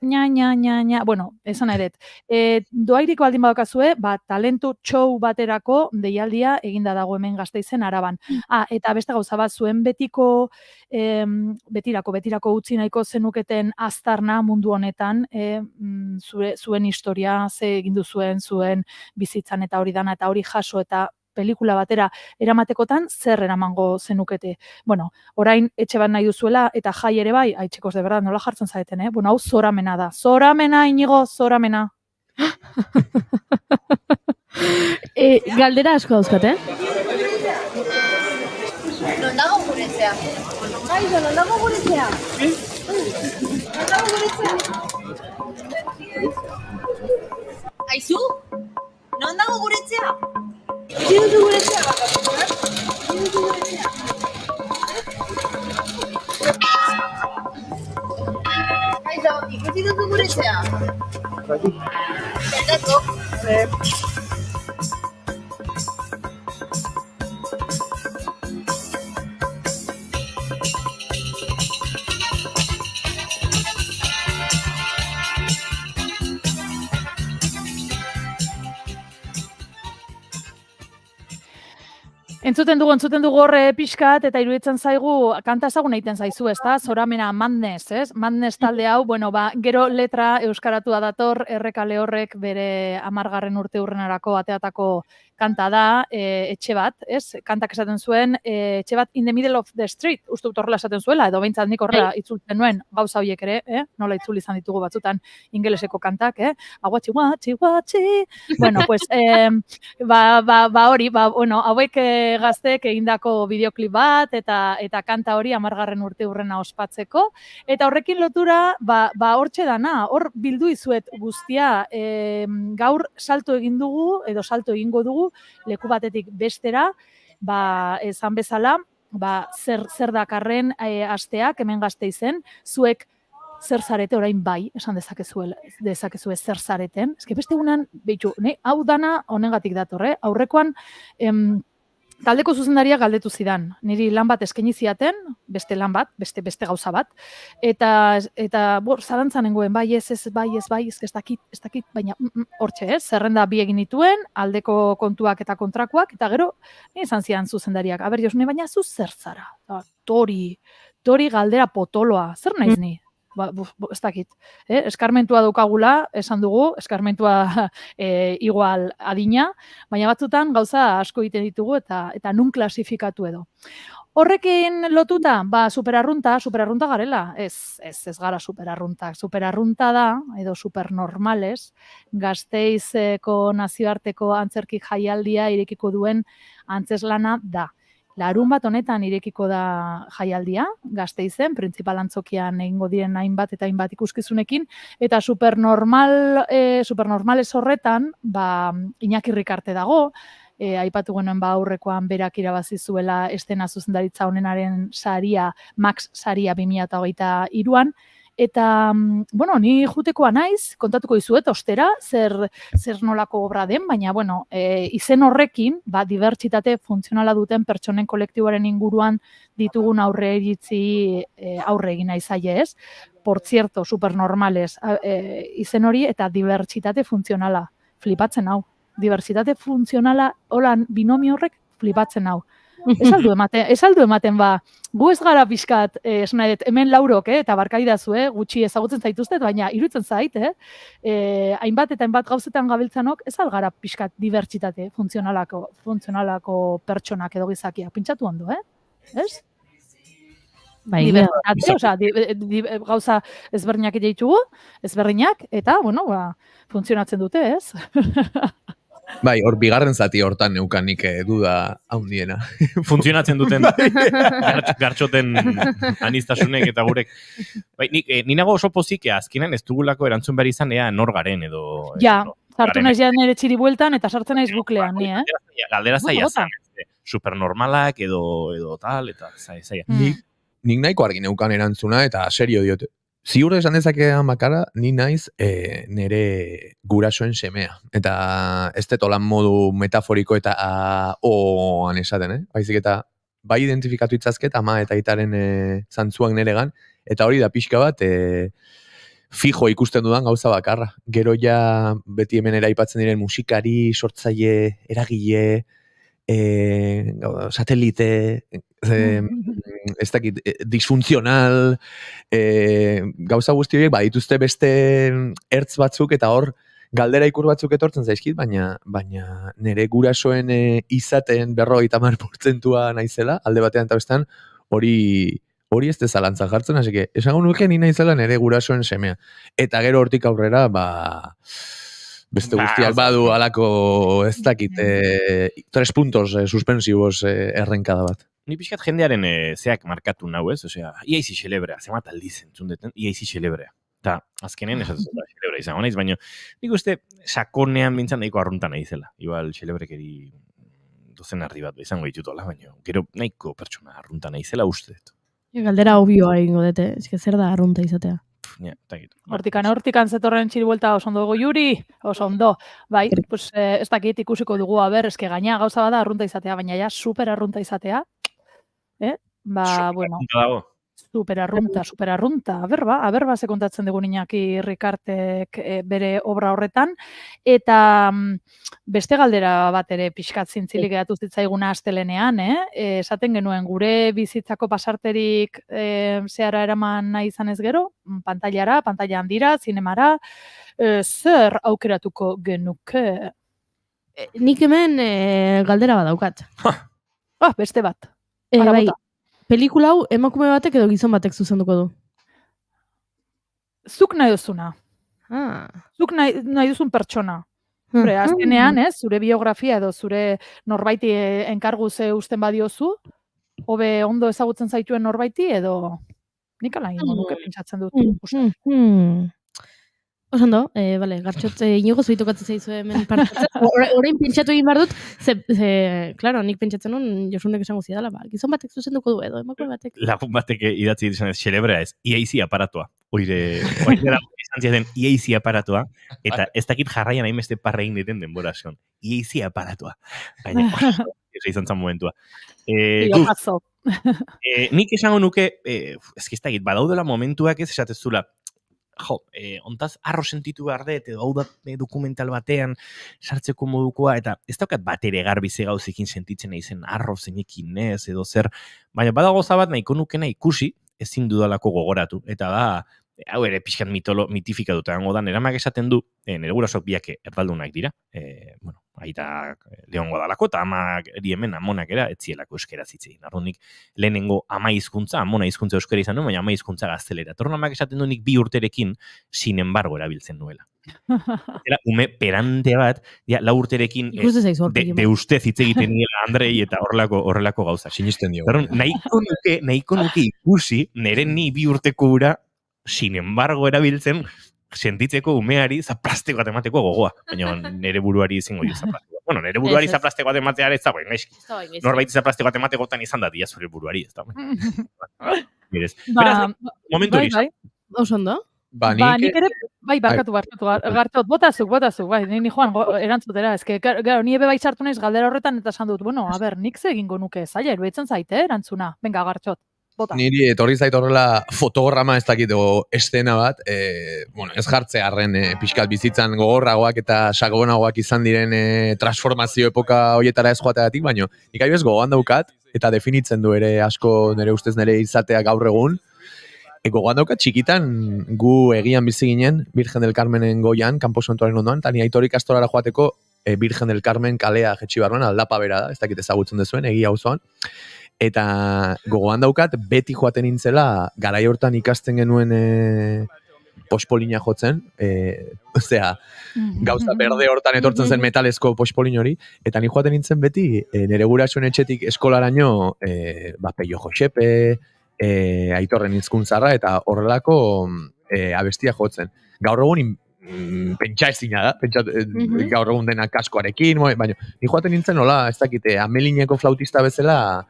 bueno, esan edet. Doairiko baldin badokazue, talentu show baterako deialdia eginda dago hemen Gasteizen Araban. Eta beste gauza bat, zuen betirako utzi nahiko zenuketen aztarna mundu honetan, zuen historia, ze egin duzuen zuen bizitzan eta hori dana, eta hori jaso eta pelikula batera eramatekotan zer eramango zenukete. Bueno, orain etxe bat nahi duzuela eta jai ere bai, txikos, de verdad, nola jartzen zaeten, Bueno, hau zoramena da. Zoramena, Inigo, zoramena. Galdera asko dauzkat, Non dago guretzea? Aizu, non dago guretzea? Non dago guretzea? Aizu? Non dago guretzea? Ikusi duzu guretzea? Ikusi duzu guretzea? Aizu, ikusi duzu guretzea? Zertako? Entzuten dugu horre pixkat, eta iruditzen zaigu, kanta ezagun egiten zaizu, ezta? Zoramena Madness, ez? Madness talde hau, bueno, gero letra euskaratua dator, errekale horrek bere 10. urte urrenarako ateatako kanta da, etxe bat, ez? Kantak esaten zuen, etxe bat in the middle of the street, uste dut horrela esaten zuela, edo behintzat nik horrela itzultzen nuen, gauza horiek ere, nola itzuli izan ditugu batzutan ingeleseko kantak, aguatxi, guatxi, guatxi. Bueno, pues, hori, bueno, hauek gazteek egindako bideoklip bat, eta kanta hori 10. urte urrena ospatzeko, eta horrekin lotura, hortxe dana, hor bildu izuet guztia, gaur salto egin dugu, edo salto egingo dugu, leku batetik bestera, esan bezala, zer dakarren asteak hemen Gasteizen, zuek zer zarete orain bai, esan dezakezue zer zareten. Ez que beste egunan, behitu, hau dana honengatik dator, aurrekoan, taldeko zuzendaria galdetu zidan. Niri lan bat eskaini ziaten, beste lan bat, beste gauza bat, eta zalantzan nengoen, bai, ez dakit, baina hortxe, zerrenda bi egin dituen, aldeko kontuak eta kontrakoak, eta gero, izan zidan zuzendariak, aber, Josune, baina zu zer zara? Tori galdera potoloa, zer naiz ni? Ez dakit. Eskarmentua daukagula, esan dugu, eskarmentua igual adina, baina batzutan gauza asko egiten ditugu eta nun klasifikatu edo. Horrekin lotuta, superarrunta garela. Ez gara superarruntak. Superarrunta da, edo supernormales, Gasteizeko nazioarteko antzerki jaialdia irekiko duen antzeslana da. Larun bat honetan irekiko da jaialdia, Gasteizen, printzipal antzokian egingo diren hainbat eta hainbat ikuskizunekin, eta supernormales horretan, Iñaki Rikarte dago, aipatu genuen aurrekoan berak irabazi zuela estena zuzendaritza honenaren saria, Max saria 2023an, eta, bueno, ni jutekoa naiz, kontatuko dizuet, ostera, zer nolako obra den, baina, bueno, izen horrekin, dibertsitate funtzionala duten pertsonen kolektiboaren inguruan ditugun aurre egin nahi zaie, ez? Por cierto, supernormales, izen hori eta dibertsitate funtzionala, flipatzen hau. Dibertsitate funtzionala, holan binomio horrek flipatzen hau. Ez aldu ematen gu ez gara pixkat, hemen laurok, eta barkaidazu, gutxi ezagutzen zaituztet, baina iruditzen zait, hainbat eta hainbat gauzetan gabiltzanok, ez algara pixkat dibertsitate funtzionalako pertsonak edo gizakiak, pintxatu ondo, ez? Gauza ezberdinak ditugu, ezberdinak, eta, bueno, funtzionatzen dute, ez? Bai, hor bigarren zati hortan neukanik duda handiena. Funtzionatzen duten gartxoten anistasunek eta gurek. Bai, ni nago oso pozik, azkenan ez dugulako erantzun behar izan ea nor garen edo... Ja, sartu naiz ja nire txiri bueltan eta sartzen naiz buklean, ni, Galdera zaila zan, supernormalak edo tal, eta zaila. Nik nahiko argi neukan erantzuna eta serio diote. Ziur esan dezakean bakara, ni naiz nire gurasoen semea. Eta ez detolan modu metaforiko eta oan esaten, Baizik eta bai identifikatu itzazket, ama eta aitaren zantzuak niregan, Eta hori da pixka bat, fijo ikusten dudan gauza bakarra. Gero ja beti hemen aipatzen diren musikari, sortzaile, eragile, satelite, ez dakit, disfuntzional, gauza guzti horiek badituzte beste ertz batzuk eta hor galdera ikur batzuk etortzen zaizkit, baina nire gurasoen izaten 50% naizela, alde batean eta bestean, hori ez dezalantza jartzen, hasi que, esango nuke ni naizela nire gurasoen semea. Eta gero hortik aurrera, beste guztiak badu alako, ez dakit, 3 puntos suspensivos errenkada bat. Ni pixkat jendearen zeak markatu nau, ez? Osea, iaizi xelebrea, zemat aldiz entzun deten, iaizi xelebrea. Eta azkenen esatzen da xelebrea izango naiz, baina nik uste sakonean bintzan nahiko arrunta naizela. Igual xelebrekeri dozen ardi bat izango ditutola, baina gero nahiko pertsona arrunta naizela uste dut. Galdera obioa egingo dute, eske zer da arrunta izatea. Hortikan zetorren txiribuelta oso ondo Yuri, oso ondo. Bai, pues, ez dakit ikusiko dugu, eske gaina gauza bada arrunta izatea, baina ja super arrunta izatea. Bueno, super arrunta. Aber ze kontatzen dugu Iñaki Rikartek bere obra horretan. Eta beste galdera bat ere pixkat zintzilik geratu zitzaiguna astelenean, esaten genuen gure bizitzako pasarterik zehara eraman nahi izan ez gero, pantaila handira, zinemara, zer aukeratuko genuke? Nik hemen galdera bat daukat. Beste bat. Bai, pelikula hau emakume batek edo gizon batek zuzenduko du? Zuk nahi duzuna. Zuk nahi duzun pertsona. Azkenean, zure biografia edo zure norbaiti enkargu ze usten badiozu, hobe ondo ezagutzen zaituen norbaiti edo nik ala ingo nuke pentsatzen dut. Osondo, bale, Gartxot, inigo zuitukatzen zaizu hemen partatzen. Orain pentsatu egin behar dut, claro, nik pentsatzen nun Josunek esango zidala, gizon batek zuzenduko du edo, emakume batek. Lagun batek idatzi izan ez, xelebrea ez, iaizi aparatua. Oire izan ziaten iaizi aparatua, eta ez dakit jarraian hainbeste parra egin diten denbora zion. Iaizi aparatua. Baina, izan zan momentua. Nik esango nuke, ez dakit, badaudela momentuak ez esatezula, ontaz arro sentitu behar dut, edo hau da dokumental batean sartzeko modukoa, eta ez daukat bat ere garbi ze gauzekin sentitzen naizen arro zeinekin ez, edo zer, baina badago bat nahiko nukena ikusi, ezin dudalako gogoratu, eta da, hau ere pixkat mitifikatuta gango da, neramak esaten du, nire gurasok biak erdaldunak dira, aita Leongo dalako, eta amak hemen amonak era, etzielako euskera zitzein. Arrunik, lehenengo ama hizkuntza, amona hizkuntza euskera izan nuen, baina ama hizkuntza gaztelera. Torren amak esaten du nik 2 urterekin, sin embargo, erabiltzen nuela. Era, ume perante bat, 4 urterekin deustez hitz egiten niela Andrei eta horrelako gauza. Sinisten dio. Nahiko nuke ikusi, nire ni 2 urteko ura, sin embargo, erabiltzen, sentitzeko umeari zaplasteko atemateko gogoa. Baina nire buruari izango dio zaplasteko. Bueno, nire buruari zaplasteko atematea ez da, norbait zaplasteko atematekotan izan da dia zure buruari, ez da. Beraz, momentu hori. Osondo? Nik ere, barkatu, Gartxot, botazuk, ni joan erantzutera, gero, ni ebe bai sartu naiz galdera horretan eta esan dut, nik ze egingo nuke zaila, eruetzen zaite, erantzuna, venga, Gartxot. Niri etorri zait horrela fotograma ez dakit estena bat, ez jartze harren pixkat bizitzan gogorragoak eta sakonagoak izan diren transformazio epoka horietara ez joateagatik, baina nik ez gogoan daukat eta definitzen du ere asko nire ustez nire izatea gaur egun. Gogoan daukat txikitan gu egian bizi ginen Virgen del Carmenen goian, kanpo santuaren ondoan, eta ni Aitor ikastorara joateko Virgen del Carmen kalea jetxi barruan, aldapa bera da, ez dakit ezagutzen dezuen, egia auzoan. Eta gogoan daukat, beti joaten nintzela, garai hortan ikasten genuen pospolina jotzen, gauza berde hortan etortzen zen metalezko pospolin hori, eta ni joaten nintzen beti, nire gurasoen etxetik eskolaraino, Peio Josepe, Aitorren hizkuntzarra, eta horrelako abestia jotzen. Gaur egun pentsa ezina da, gaur egun dena kaskoarekin, baina ni joaten nintzen nola, ez dakite, Amelineko flautista bezala,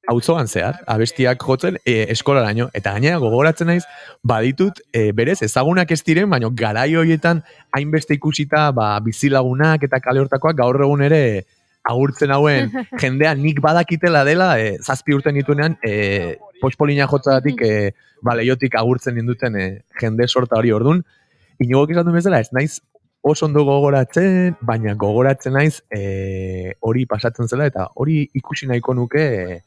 auzoan zehar, abestiak jotzen eskolaraino, eta gainera gogoratzen naiz, baditut berez ezagunak ez diren, baina garai horietan hainbeste ikusita bizilagunak eta kale hortakoak gaur egun ere agurtzen hauen jendea nik badakitela dela, 7 urte nituenean, pospolina jotzadatik, leiotik agurtzen ninduten jende sorta hori ordun. Inogok esan duen bezala, ez naiz oso ondo gogoratzen, baina gogoratzen naiz hori pasatzen zela, eta hori ikusi nahiko nuke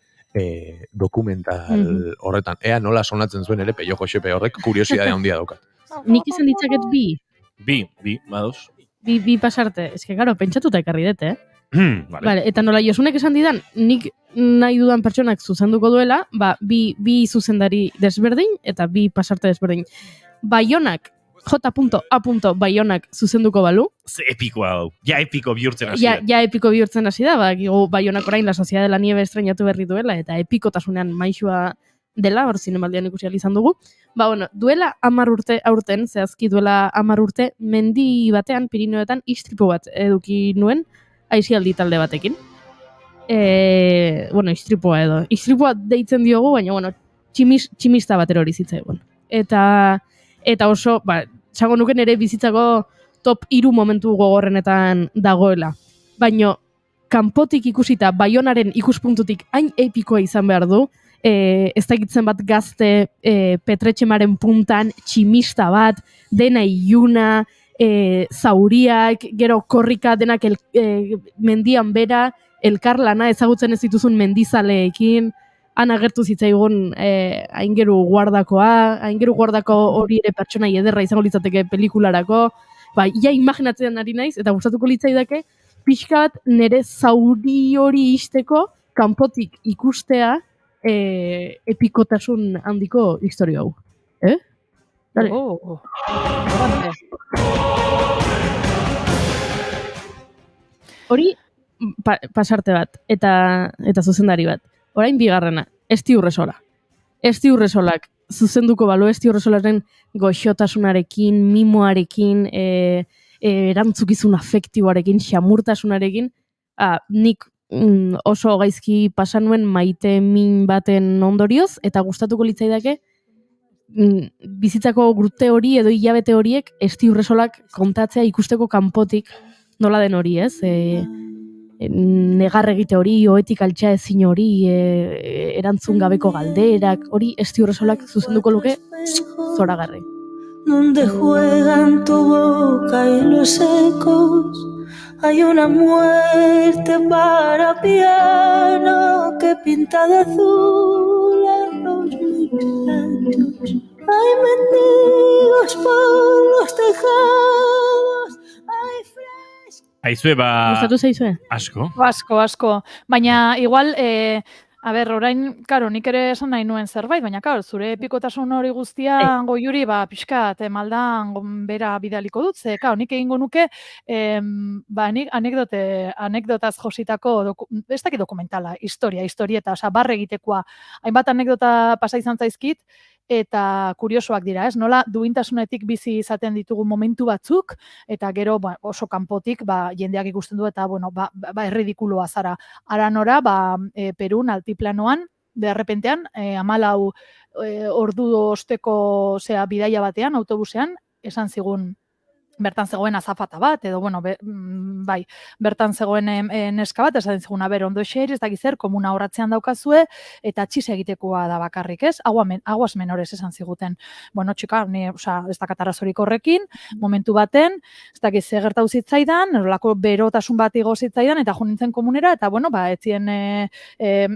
dokumental horretan. Ea nola sonatzen zuen ere Peio Josepe horrek kuriosidade handia daukat. Nik izan ditzaket bi. Bi, badoz. Bi pasarte. Ez que, garo, pentsatuta ekarri dute, Vale. Eta nola Josunek esan didan, nik nahi dudan pertsonak zuzenduko duela, bi zuzendari desberdin eta bi pasarte desberdin. Baionak, J.A. Baionak zuzenduko balu. Ze epikoa hau. Ja epiko bihurtzen hasi. Ja epiko bihurtzen hasi da, Baionak orain La Sociedad de la Nieve estrenatu berri duela, eta epikotasunean maixua dela, hor zinemaldian ikusi izan dugu. Duela 10 urte aurten, zehazki duela 10 urte, mendi batean, Pirineoetan, istripu bat eduki nuen, aisialdi talde batekin. Istripua edo. Istripua deitzen diogu, baina, tximista batero hori zitzaigun. Eta oso, txago nuken ere bizitzako top 3 momentu gogorrenetan dagoela. Baina, kanpotik ikusita, Baionaren ikuspuntutik hain epikoa izan behar du, ez dakitzen bat gazte Petretxemaren puntan, tximista bat, dena iluna, zauriak, gero korrika denak mendian bera, elkarlana ezagutzen ez dituzun mendizaleekin, han agertu zitzaigun aingeru guardako hori ere pertsonai ederra izango litzateke pelikularako, ia imaginatzen ari naiz, eta gustatuko litzaidake, pixka bat nire zauri hori isteko kanpotik ikustea epikotasun handiko historia hau. Dale. Hori pasarte bat, eta zuzendari bat. Orain bigarrena, Esti Urresola. Esti Urresolak zuzenduko balu, Esti Urresolaren goxotasunarekin, mimoarekin, erantzukizun afektiboarekin, xamurtasunarekin, nik oso gaizki pasan nuen maite min baten ondorioz, eta gustatuko litzaidake bizitzako urte hori edo hilabete horiek Esti Urresolak kontatzea ikusteko kanpotik nola den hori, ez? Negar egite hori, oetik altxa ezin hori, erantzun gabeko galderak, hori Esti Urresolak zuzenduko luke zoragarri. Donde juegan tu boca y los ecos, hay una muerte para piano que pinta de azul a los muchachos. Hay mendigos por los tejados, hay frescos. Aizue, Gustatu zaizue? Asko. Asko. Baina, igual, orain, karo, nik ere esan nahi nuen zerbait, baina, karo, zure epikotasun hori guztia goiuri, pixkat, maldan bera bidaliko dut, ze, karo, nik egingo nuke, nik anekdotaz jositako, ez dakit dokumentala, historieta, barre egitekoa, hainbat anekdota pasa izan zaizkit, eta kuriosoak dira, ez? Nola duintasunetik bizi izaten ditugu momentu batzuk, eta gero oso kanpotik jendeak ikusten du, eta erridikuloa zara. Ara nora, Perun altiplanoan, derrepentean, 14 ordu osteko bidaia batean, autobusean, esan zigun, bertan zegoen azafata bat, edo, bertan zegoen neska bat, esaten zigun, ondo xer, ez dakizer, komuna horratzean daukazue, eta txise egitekoa da bakarrik, ez? Aguas menores esan ziguten. Txika, ez dakat arazorik horrekin, momentu baten, ez dakize gertau zitzaidan, erolako berotasun bat igo zitzaidan, eta jo nintzen komunera, eta,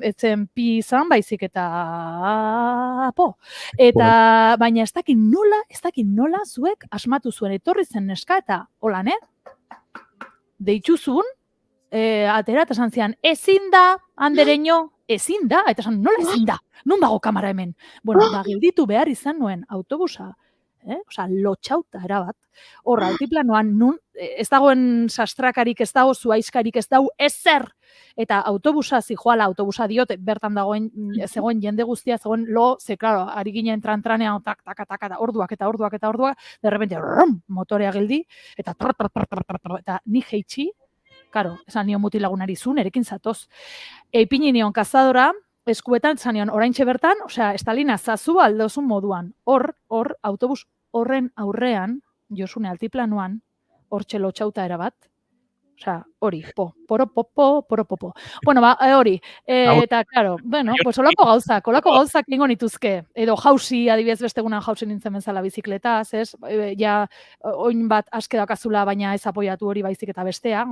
etzen pi izan, baizik eta Eta, baina ez dakit nola zuek asmatu zuen, etorri zen neska eta holan, deituzun, atera eta esan zian, ezin da, andereño, ezin da, eta esan, nola ezin da, nun dago kamara hemen. Gelditu behar izan nuen autobusa, lotxauta erabat, horra, altiplanoan, nun, ez dagoen sastrakarik, ez dago zuaizkarik, ez dago ezer, eta autobusa zijoala, autobusa diote, bertan dagoen, zegoen jende guztia, zegoen ze, klaro, ari ginen trantranean, orduak, de repente, motorea geldi, eta eta ni jeitsi, klaro, esan nion mutilagunari zuen, erekin zatoz. Ipini nion kazadora, eskuetan, esan nion, oraintxe bertan, estalina zazu aldozun moduan, hor, autobus horren aurrean, Josune altiplanoan, hor txelotxauta erabat, Osea, hori, poropopo. Bueno, hori, eta, claro, bueno, pues olako gauzak ingo nituzke. Edo jausi, adibidez beste egunan jausi nintzen bezala bizikletaz, ez? Ja, oin bat aske dakazula, baina ez apoiatu hori baizik eta bestea.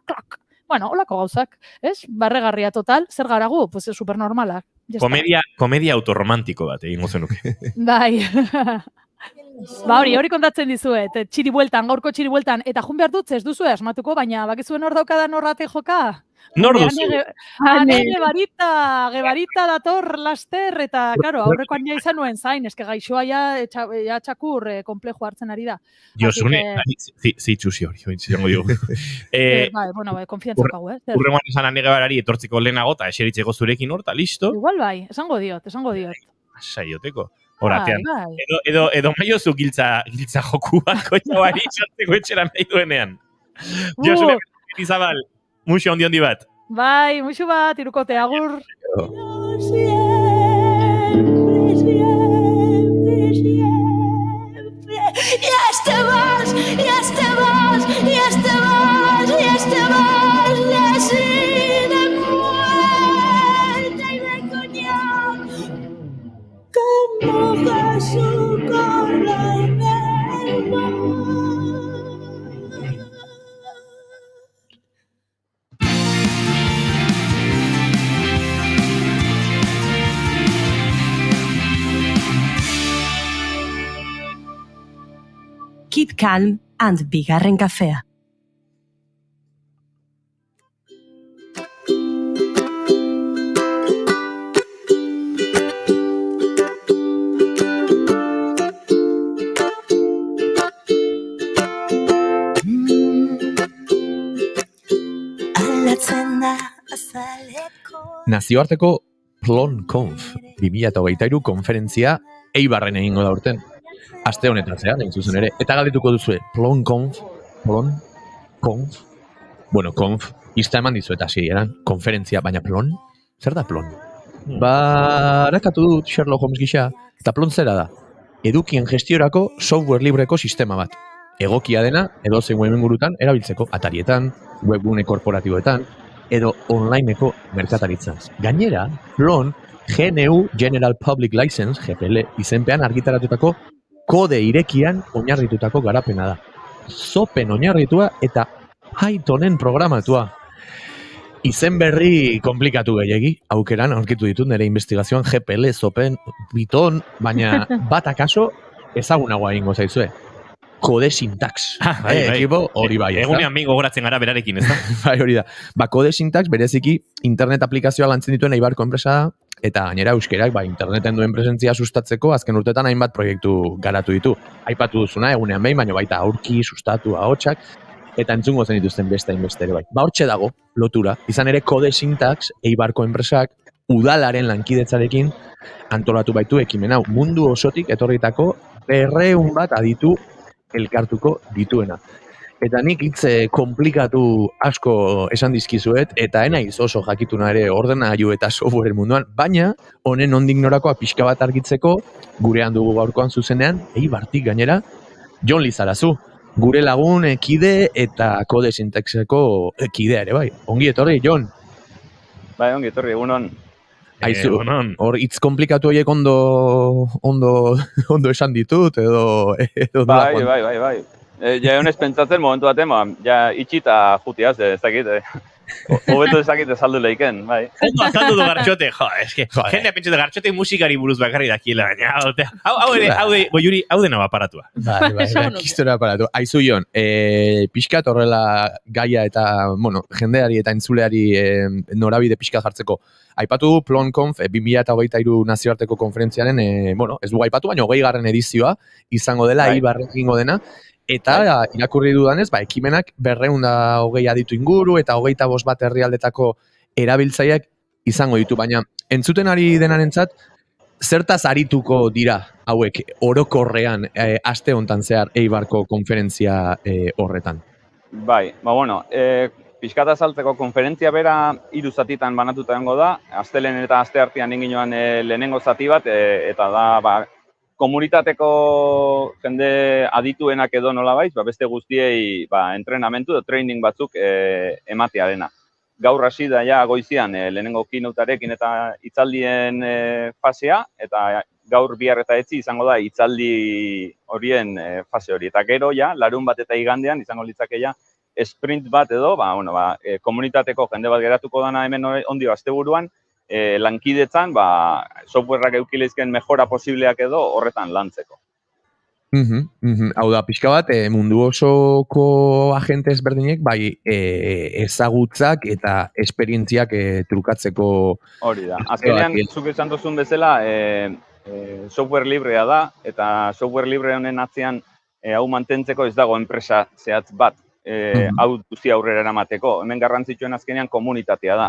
Klak. Bueno, olako gauzak, ez? Barregarria total, zer garagu? Pues supernormalak. Komedia autorromantiko bat egingo zenuke. Bai. Hori kontatzen dizuet, gaurko txiri bueltan, eta jun behar dut, ez duzu asmatuko, baina bakizuen hor daukadan horrate joka? Nor duzu? Gebarita dator laster, eta, karo, aurrekoan ja izan nuen zain, eske gaixoa ja txakur komplejo hartzen ari da. Josune, zitsuzi hori, izango digu. Bai, konfiantzak hau, Urrengoan esan anegebarari etortziko lehenago, eta eseritzeko zurekin hor, eta listo. Igual bai, esango diot. Saioteko. Horatean. Edo maiozu giltza joku bat koitxabari sartzeko etxera nahi duenean. Josune, Izabal, muxo handi bat. Bai, muxo bat, irukote, agur. Keep calm and bigarren kafea. Nazioarteko PLONCONF 2023 konferentzia Eibarren egingo da urten. Aste honetan zehar, egin zuzen ere. Eta galdetuko duzue, PLONCONF. Bueno, konf, izta eman dizuet hasieran, konferentzia, baina plon? Zer da plon? Harakatu dut Sherlock Holmes gisa, eta plon zera da. Edukien gestiorako software libreko sistema bat. Egokia dena, edo zein web ingurutan erabiltzeko atarietan, webgune korporatiboetan, edo onlineko merkataritzan. Gainera, plon, GNU General Public License, GPL, izenpean argitaratutako kode irekian oinarritutako garapena da. Zopen oinarritua eta Pythonen programatua. Izen berri komplikatu gehiagi, aukeran aurkitu ditut nire investigazioan GPL, Zopen, Python, baina bat akaso ezagunagoa egingo zaizue. Kode syntax. Ekipo, hori bai. Egunean bingo goratzen gara berarekin, ez da? Bai, hori da. Kode syntax bereziki internet aplikazioa lantzen dituen Eibarko enpresa da, eta gainera euskerak interneten duen presentzia sustatzeko azken urtetan hainbat proiektu garatu ditu. Aipatu duzuna egunean behin, baina baita aurki, sustatu, ahotsak, eta entzungo zen dituzten beste hainbestere bai. Hortxe dago, lotura. Izan ere kode syntax Eibarko enpresak udalaren lankidetzarekin antolatu baitu ekimen hau. Mundu osotik etorritako 200 bat aditu elkartuko dituena. Eta nik hitz komplikatu asko esan dizkizuet, eta enaiz oso jakituna ere ordenagailu eta software munduan, baina honen ondik norakoa pixka bat argitzeko, gurean dugu gaurkoan zuzenean, Eibartik gainera, Jon Lizarazu, gure lagun kide eta kode sintaxeko kidea ere bai. Ongi etorri, Jon? Bai, ongi etorri, egunon. Aizu, hor hitz komplikatu horiek ondo esan ditut, edo... Bai. Ja honez pentsatzen momentu batean, ja itxita jutiaz, ez dakit, hobeto ez dakit ezaldu lehiken, bai. Ondo azaldu du Gartxote, eske, jendea pentsatu Gartxote musikari buruz bakarri dakiela, baina, hau dena aparatua. Bai, kistora aparatua. Aizu Jon, pixkat horrela gaia eta, jendeari eta entzuleari norabide pixkat jartzeko. Aipatu du PLONCONF 2023 nazioarteko konferentziaren, ez dugu aipatu, baina 20. edizioa izango dela, Eibarren egingo dena, eta irakurri dudanez, ekimenak 220 aditu inguru eta 25 bat herrialdetako erabiltzaileak izango ditu, baina entzuten ari denarentzat, zertaz arituko dira hauek orokorrean aste hontan zehar Eibarko konferentzia horretan? Bai, pixkata azaltzeko konferentzia bera 3 zatitan banatuta egongo da, astelehen eta asteartean egin ginoan lehenengo zati bat, eta da komunitateko jende adituenak edo nolabait, beste guztiei entrenamentu edo training batzuk ematearena. Gaur hasi da ja goizian lehenengo keynotearekin eta hitzaldien fasea, eta gaur bihar eta etzi izango da hitzaldi horien fase hori. Eta gero ja, larun bat eta igandean izango litzake ja sprint bat edo, komunitateko jende bat geratuko dana hemen ondio asteburuan, lankidetzan, softwareak eukileizken mejora posibleak edo horretan lantzeko. Hau da, pixka bat, mundu osoko agente ezberdinek, ezagutzak eta esperientziak trukatzeko... Hori da. Azkenean, zuk esan duzun bezala, software librea da, eta software libre honen atzean hau mantentzeko ez dago enpresa zehatz bat, hau guzti aurrera eramateko. Hemen garrantzitsuen azkenean komunitatea da,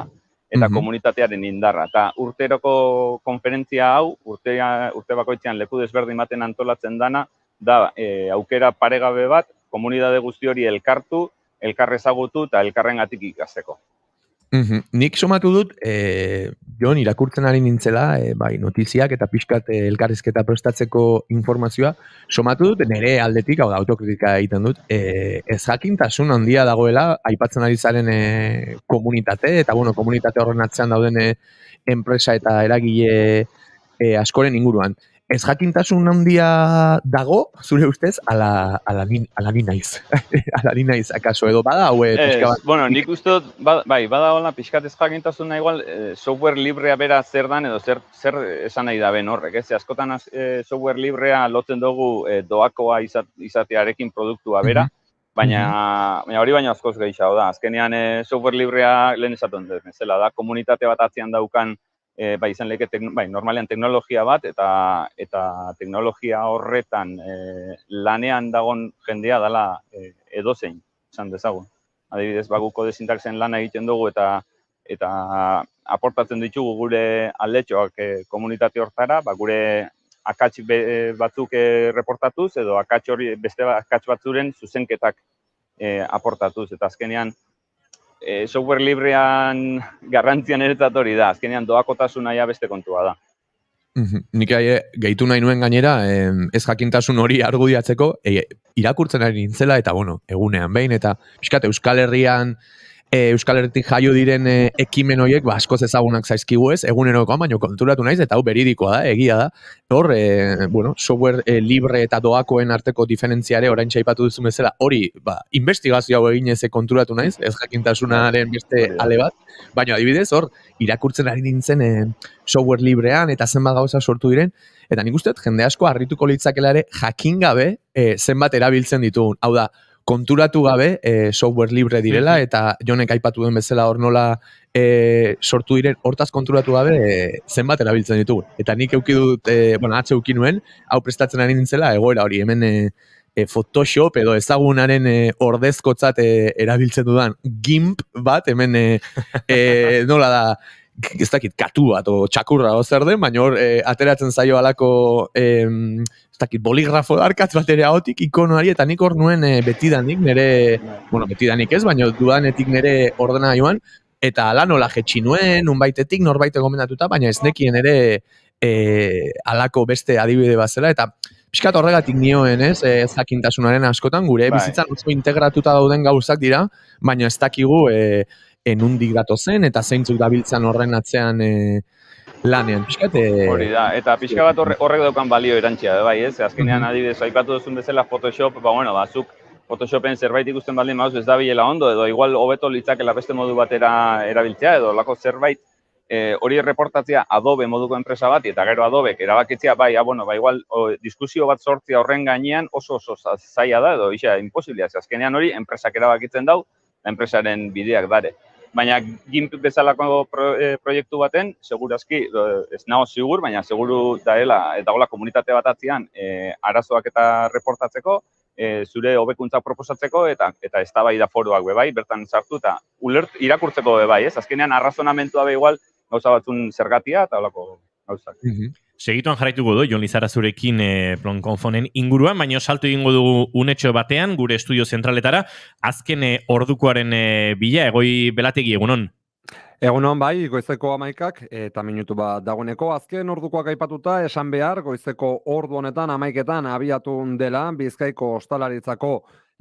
eta komunitatearen indarra. Eta urteroko konferentzia hau, urte bakoitzean leku desberdin baten antolatzen dana, da aukera paregabe bat, komunitate guzti hori elkartu, elkar ezagutu eta elkarrengatik ikasteko. Nik somatu dut, Jon, irakurtzen ari nintzela, notiziak eta pixkat elkarrizketa prestatzeko informazioa, somatu dut, nire aldetik, hau da, autokritika egiten dut, ez jakintasun handia dagoela, aipatzen ari zaren komunitate, eta komunitate horren atzean dauden enpresa eta eragile askoren inguruan. Ez jakintasun handia dago, zure ustez, ala ni naiz. Ala ni naiz, akaso, edo bada, haue pixka bat? Bueno, nik uste dut, bada hola, pixkat ez jakintasuna igual, software librea bera zer dan, edo zer esan nahi da ben horrek, ez? Askotan software librea lotzen dugu doakoa izatearekin produktua bera, baina hori baina askoz gehiago da. Azkenean software librea lehen esaten dut, zela da, komunitate bat atzean daukan, izan leke, normalean teknologia bat, eta teknologia horretan lanean dagon jendea dela edozein, esan dezagun. Adibidez, gu kode sintaxen lana egiten dugu eta aportatzen ditugu gure aldetxoak komunitate hortara, gure akats batzuk reportatuz, edo beste akats batzuren zuzenketak aportatuz, eta azkenean software librean garrantzian eretzat hori da, azkenean doakotasuna ja beste kontua da. Nik gehitu nahi nuen gainera, ez jakintasun hori argudiatzeko, irakurtzen ari nintzela, eta egunean behin, eta pixkat Euskal Herrian, Euskal Herritik jaio diren ekimen horiek, askoz ezagunak zaizkigu ez, egunerokoan, baina konturatu naiz, eta hau beridikoa da, egia da. Hor, software libre eta doakoen arteko diferentziare, orain txaipatu duzu bezala, hori, investigazio hau egin ez konturatu naiz, ez jakintasunaren beste ale bat, baina adibidez, hor, irakurtzen ari nintzen software librean, eta zenbat gauza sortu diren, eta nik uste, jende asko harrituko litzakela ere, jakin gabe zenbat erabiltzen ditugun. Hau da, konturatu gabe software libre direla, eta Jonek aipatu den bezala hor nola sortu diren, hortaz konturatu gabe zenbat erabiltzen ditugu. Eta nik euki dut, atxe euki nuen, hau prestatzen ari nintzela, egoera hori, hemen Photoshop edo ezagunaren ordezkotzat erabiltzen dudan GIMP bat, hemen nola da, ez dakit, katu bat, o txakurra, o zer den, baina hor ateratzen zaio alako boligrafo darkatz bat ere ahotik ikonoari, eta nik hor nuen betidanik nire, betidanik ez, baina dudanetik nire ordena joan, eta ala nola jetxi nuen, unbaitetik norbaite gomendatuta, baina ez nekien ere alako beste adibide bat zela, eta pixkat horregatik nioen ez jakintasunaren askotan, gure bizitzan oso integratuta dauden gauzak dira, baina ez dakigu nundik datozen, eta zeintzuk dabiltzan horren atzean lanean, pixkat... Hori da, eta pixka bat horrek daukan balio erantzia, bai, ez? Azkenean adibidez, aipatu duzun bezala Photoshop, zuk Photoshopen zerbait ikusten baldin mauz ez da bilela ondo, edo igual hobeto litzakela beste modu batera erabiltzea, edo lako zerbait hori reportatzea Adobe moduko enpresa bat, eta gero Adobek erabakitzea, igual diskusio bat sortzea horren gainean oso zaila da, edo imposiblea, azkenean hori enpresak erabakitzen dau, enpresaren bideak dare. Baina GIMP bezalako proiektu baten, segurazki, ez nago zigur, baina seguru dagoela komunitate bat atzian arazoak eta reportatzeko, zure hobekuntzak proposatzeko eta eztabaida foroak bebai, bertan sartu eta irakurtzeko bebai, ez? Azkenean arrazonamentua be igual gauza batzun zergatia eta holako gauzak. Segituan jarraituko du, Jon Lizarazurekin Plonkonfonen inguruan, baina salto egingo dugu unetxo batean, gure estudio zentraletara, azken ordukoaren bila, Egoi Belategi, egunon? Egunon bai, goizeko 11ak eta minutu bat dagoeneko azken ordukoak aipatuta esan behar goizeko ordu honetan 11etan abiatu dela Bizkaiko ostalaritzako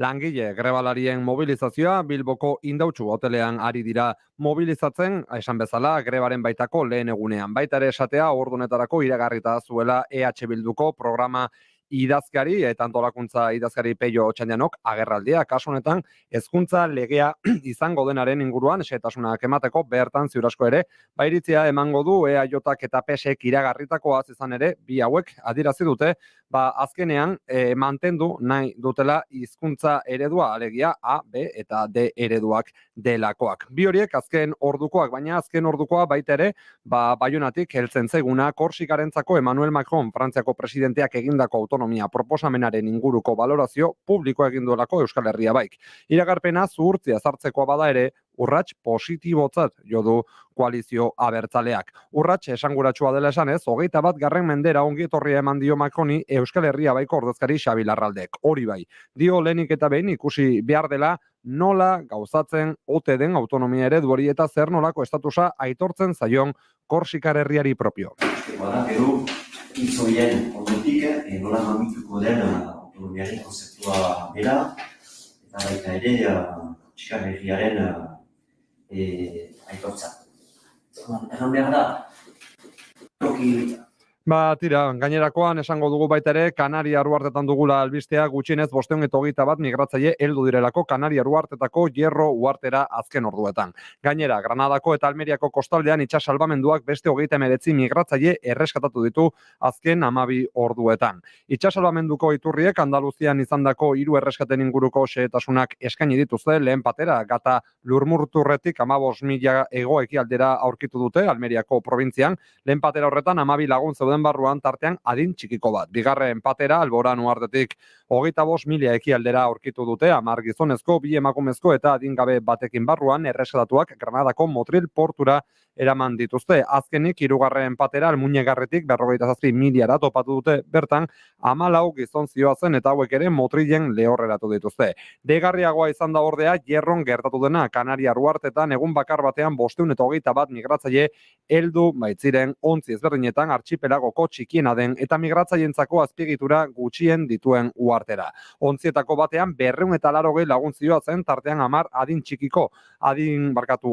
langile grebalarien mobilizazioa Bilboko Indautxu hotelean ari dira mobilizatzen, esan bezala grebaren baitako lehen egunean. Baita ere esatea ordu honetarako iragarrita zuela EH Bilduko programa idazkari eta antolakuntza idazkari Peio Otxandianok agerraldia. Kasu honetan hezkuntza legea izango denaren inguruan xehetasunak emateko bertan ziur asko ere bairitzia emango du EAJak eta PSek iragarritakoaz izan ere bi hauek adierazi dute azkenean mantendu nahi dutela hizkuntza eredua alegia A, B eta D ereduak delakoak. Bi horiek azken ordukoak, baina azken ordukoa baita ere Baionatik heltzen zaiguna Korsikarentzako Emmanuel Macron Frantziako presidenteak egindako autonomia proposamenaren inguruko balorazio publikoa egin duelako Euskal Herria baik. Iragarpena zuhurtzia sartzekoa bada ere urrats positibotzat jo du koalizio abertzaleak. Urrats esanguratsua dela esanez, 21. mendera ongi etorria eman dio Macroni Euskal Herria baiko ordezkari Xabi Larraldek. Hori bai, dio lehenik eta behin ikusi behar dela nola gauzatzen ote den autonomia eredu hori eta zer nolako estatusa aitortzen zaion Korsikar herriari propio. Bada, gero, hitzoien ondotik, nola mamituko den autonomiaren konzeptua dela, eta baita ere, Korsikar herriaren aitortza. Eran behar da, toki Tira, gainerakoan esango dugu baita ere, Kanaria Uhartetan dugula albistea gutxienez 521 migratzaile heldu direlako Kanaria Uhartetako Hierro uhartera azken orduetan. Gainera, Granadako eta Almeriako kostaldean itsas salbamenduak beste 39 migratzaile erreskatatu ditu azken 12 orduetan. Itsas salbamenduko iturriek Andaluzian izandako 3 erreskaten inguruko xehetasunak eskaini dituzte lehen patera Gata Lurmurturretik 15.000 hego-ekialdera aurkitu dute Almeriako probintzian, lehen patera horretan 12 lagun zeuden barruan tartean adin txikiko bat. Bigarren patera Alboran uhartetik 25.000 ekialdera aurkitu dute 10 gizonezko, 2 emakumezko eta adingabe batekin barruan erreskatatuak Granadako Motril portura eraman dituzte. Azkenik, 3. patera Almuñegarretik 57.000 topatu dute bertan 14 gizon zioazen eta hauek ere Motrilen lehorreratu dituzte. Deigarriagoa izan da ordea Hierron gertatu dena Kanaria Uhartetan egun bakar batean 521 migratzaile heldu baitziren ontzi ezberdinetan archipelagoko txikiena den eta migratzaileentzako azpiegitura gutxien dituen uhartera. Ontzietako batean 280 lagun zioazen tartean 10 adin txikiko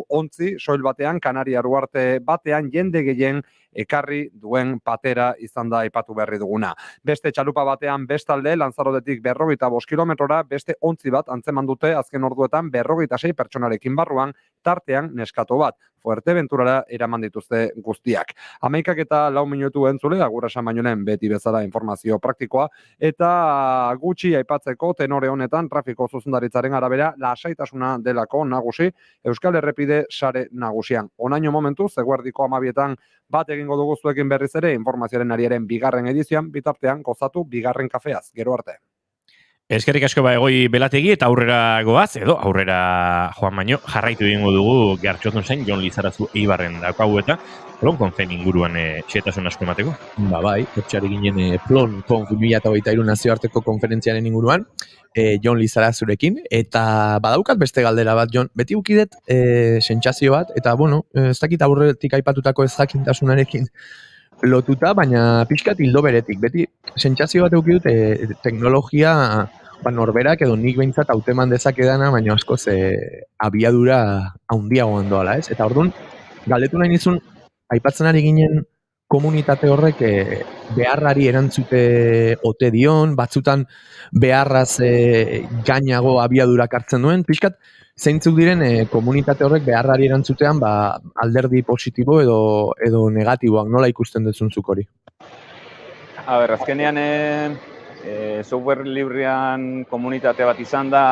ontzi soil batean Kanaria Uarte batean jende gehien ekarri duen patera izan da aipatu berri duguna. Beste txalupa batean bestalde Lanzarotetik 45 kilometrora beste ontzi bat antzeman dute azken orduetan 46 pertsonarekin barruan tartean neskato bat. Fuerteventurara eraman dituzte guztiak. 11 eta 4 minutu entzule, agur esan bainoen beti bezala informazio praktikoa, eta gutxi aipatzeko tenore honetan trafiko zuzendaritzaren arabera lasaitasuna delako nagusi Euskal Errepide sare nagusian. Onaino momentu, eguerdiko 12etan bat egingo dugu zuekin berriz ere informazioaren ariaren bigarren edizioan, bitartean gozatu bigarren kafeaz. Gero arte. Eskerrik asko Egoi Belategi eta aurrera goaz, edo aurrera joan baino, jarraitu egingo dugu Gertxotun zain, Jon Lizarazu Eibarren daukagu eta Plon-Konfen inguruan xehetasun asko emateko. Bai, hortxari ginen Plon-Konf 2023 nazioarteko konferentziaren inguruan, Jon Lizarazurekin, eta badaukat beste galdera bat, Jon, beti ukidet sentsazio bat, eta ez dakit aurretik aipatutako ez jakintasunarekin lotuta, baina pixkat hildo beretik. Beti sentsazio bat eukidut teknologia norberak edo nik behintzat hauteman dezakedana, baina askoz abiadura handiagoan doala, ez? Eta orduan, galdetu nahi nizun, aipatzen ari ginen komunitate horrek beharrari erantzute ote dion, batzutan beharraz gainago abiadurak hartzen duen, pixkat, zeintzuk diren komunitate horrek beharrari erantzutean alderdi positibo edo negatiboak, nola ikusten dezuntzuk hori? Azkenean software librean komunitate bat izan da,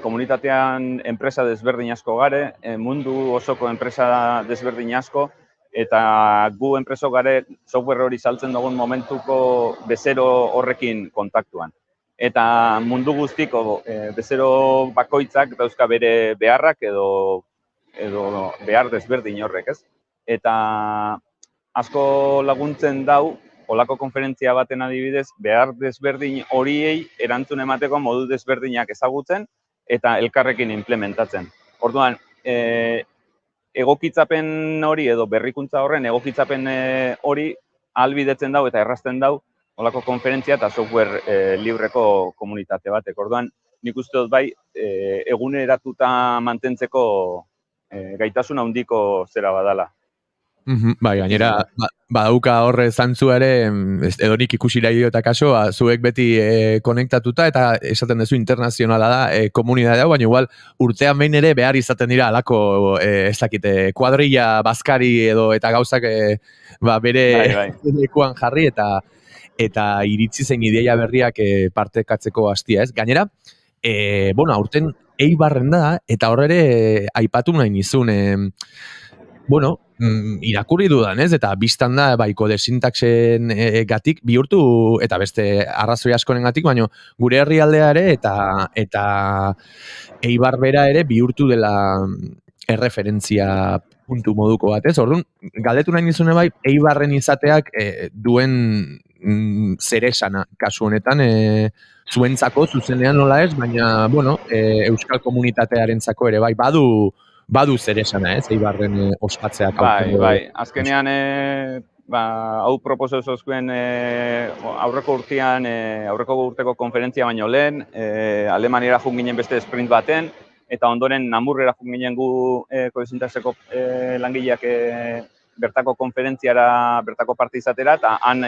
komunitatean enpresa desberdin asko gare, mundu osoko enpresa desberdin asko, eta gu enpreso gare software hori saltzen dugun momentuko bezero horrekin kontaktuan. Eta mundu guztiko bezero bakoitzak dauzka bere beharrak edo behar desberdin horrek, ez? Eta asko laguntzen dau, olako konferentzia baten adibidez, behar desberdin horiei erantzun emateko modu desberdinak ezagutzen eta elkarrekin implementatzen. Orduan, egokitzapen hori edo berrikuntza horren egokitzapen hori ahalbidetzen dau eta errazten dau holako konferentzia eta software libreko komunitate batek. Orduan, nik uste dut bai, eguneratuta mantentzeko gaitasun handiko zera badala. Bai, gainera, badauka horre zantzu ere, edo nik ikusira idiota kaso, zuek beti konektatuta eta esaten duzu internazionala da komunitatea, baina igual urtean behin ere behar izaten dira alako, ez dakite, kuadrilla, bazkari edo eta gauzak bere lekuan jarri eta iritzi zein ideia berriak partekatzeko hastia, ez? Gainera, aurten Eibarren da, eta hor ere aipatu nahi nizun, irakurri dudan, ez? Eta biztan da, kode sintaxen gatik bihurtu, eta beste arrazoi askoren gatik, baina gure herrialdea ere, eta Eibar bera ere bihurtu dela erreferentzia puntu moduko bat, ez? Orduan, galdetu nahi nizune bai, Eibarren izateak duen zeresana, kasu honetan, zuentzako, zuzenean nola ez, baina, euskal komunitatearentzako ere bai, badu zeresana, ez, Eibarren ospatzeak. Bai, azkenean, hau proposatu zuzkuen aurreko urteko konferentzia baino lehen, Alemaniara jun ginen beste sprint baten, eta ondoren Namurrera jun ginen gu kodesintaxeko langileak bertako konferentziara, bertako parte izatera, eta han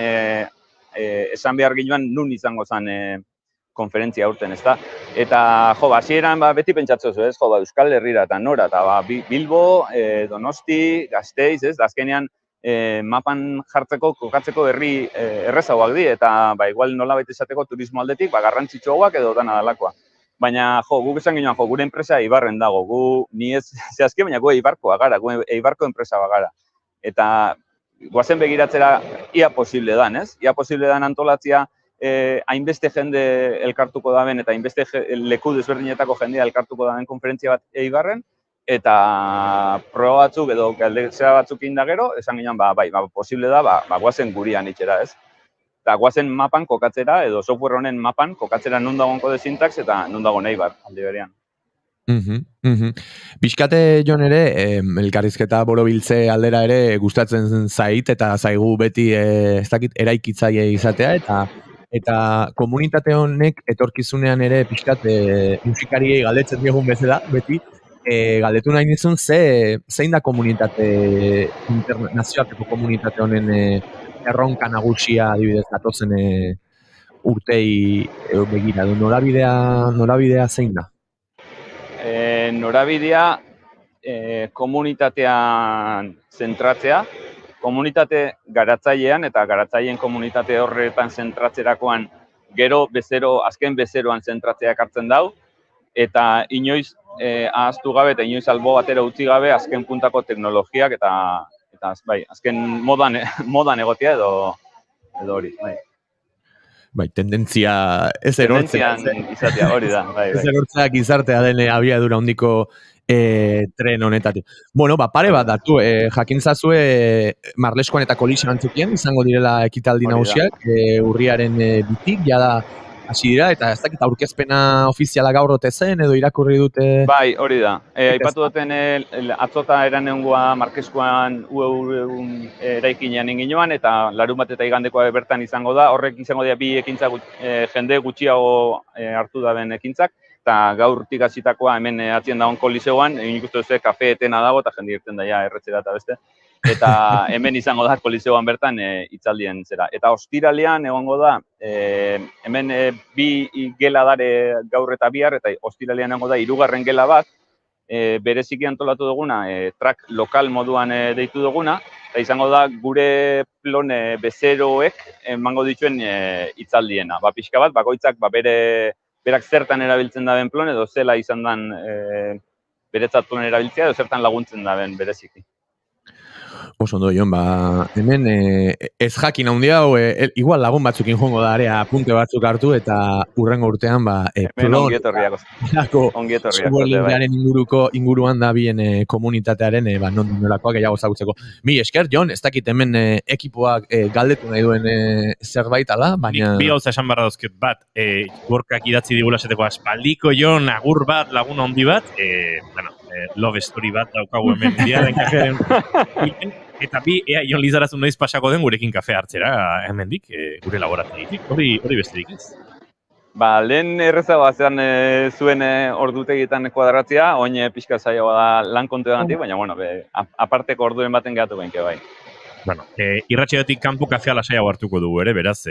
esan behar ginoan nun izango zen konferentzia urten, ezta? Eta, hasieran beti pentsatzen zu, ez? Euskal Herrira eta nora, eta Bilbo, Donosti, Gasteiz, ez? Azkenean mapan jartzeko, kokatzeko herri errezagoak di, eta igual nolabait esateko turismo aldetik, garrantzitsuagoak edo dana dalakoa. Baina, guk esan ginoan, gure enpresa Eibarren dago, ni ez zehazki, baina gu Eibarkoa gara, gu Eibarko enpresa bagara. Eta guazen begiratzera ia posible dan, ez? Ia posible dan antolatzia hainbeste jende elkartuko daben eta hainbeste leku desberdinetako jendea elkartuko daben konferentzia bat Eibarren, eta proba batzuk edo galdezera batzuk indagero, esan ginoan, posible da, guazen gurian itxera, ez? Eta guazen mapan kokatzera, edo software honen mapan kokatzera non dagoen kode syntax eta non dagoen Eibar, alde berean. Bizkate Jon ere, elkarrizketa borobiltze aldera ere gustatzen zait eta zaigu beti eraikitzaile izatea eta komunitate honek etorkizunean ere pixkat musikariei galdetzen diegun bezala, beti galdetu nahi nizun zein da komunitate, nazioarteko komunitate honen erronka nagusia adibidez datozen urtei begira du, norabidea zein da? Norabidea komunitatean zentratzea, komunitate garatzailean eta garatzaileen komunitate horretan zentratzerakoan gero azken bezeroan zentratzea ekartzen dau, eta inoiz ahaztu gabe eta inoiz albo batera utzi gabe azken puntako teknologiak eta azken modan egotea edo hori. Tendentzia ez erortzea. Tendentzian izatea, hori da. Ez erortzea gizartea den abiadura handiko tren honetatik. Pare bat datu, jakintzazue Marleskoan eta Kolixan antzukien izango direla ekitaldi nagusiak, urriaren bitik, jada hasi dira, eta ez dakit aurkezpena ofiziala gaur ote zen, edo irakurri dute... Bai, hori da. Aipatu duten atzota eran egungoa Markeskoan eraikinean inginoan, eta larun bat eta igandekoa bertan izango da. Horrek izango dira bi ekintza jende gutxiago hartu daben ekintzak, eta gaurtik hasitakoa hemen atzien dagoen Koliseoan, nik uste duzu kafe etena dago, eta jende irten daia erretzera eta beste. Eta hemen izango da Koliseoan bertan hitzaldien zera. Eta ostiralean egongo da, hemen bi gela dare gaur eta bihar, eta ostiralean egongo da 3. gela bat, bereziki antolatu duguna, track lokal moduan deitu duguna, eta izango da gure plone bezeroek emango dituen hitzaldiena. Pixka bat, bakoitzak berak zertan erabiltzen daben plone, edo zela izan den beretzat plone erabiltzea, edo zertan laguntzen daben bereziki. Oso ondo, Jon, hemen ez jakin handia, igual lagun batzukin joango da area punte batzuk hartu, eta urrengo urtean, softwarearen inguruan da bien komunitatearen, non nolakoak gehiago zagutzeko. Mi esker, Jon, ez dakit hemen ekipoak galdetu nahi duen zerbait ala, baina... Bi gauza esan barra dozket bat, gorkak idatzi digula esateko aspaldiko Jon, agur bat, lagun handi bat, love story bat daukagu hemen Bigarren kafearen eta bi, ea Jon Lizarazu noiz pasako den gurekin kafe hartzera hemendik, gure laborategitik, hori besterik ez. Ba, lehen errezagoa zean zuen ordutegietan kuadratzia, oin pixka zailagoa da lan kontuegatik, baina, bueno, aparteko orduen baten gehatu benke bai. Bueno, irratsaiotik kanpo kafea lasaiago hartuko dugu ere, beraz.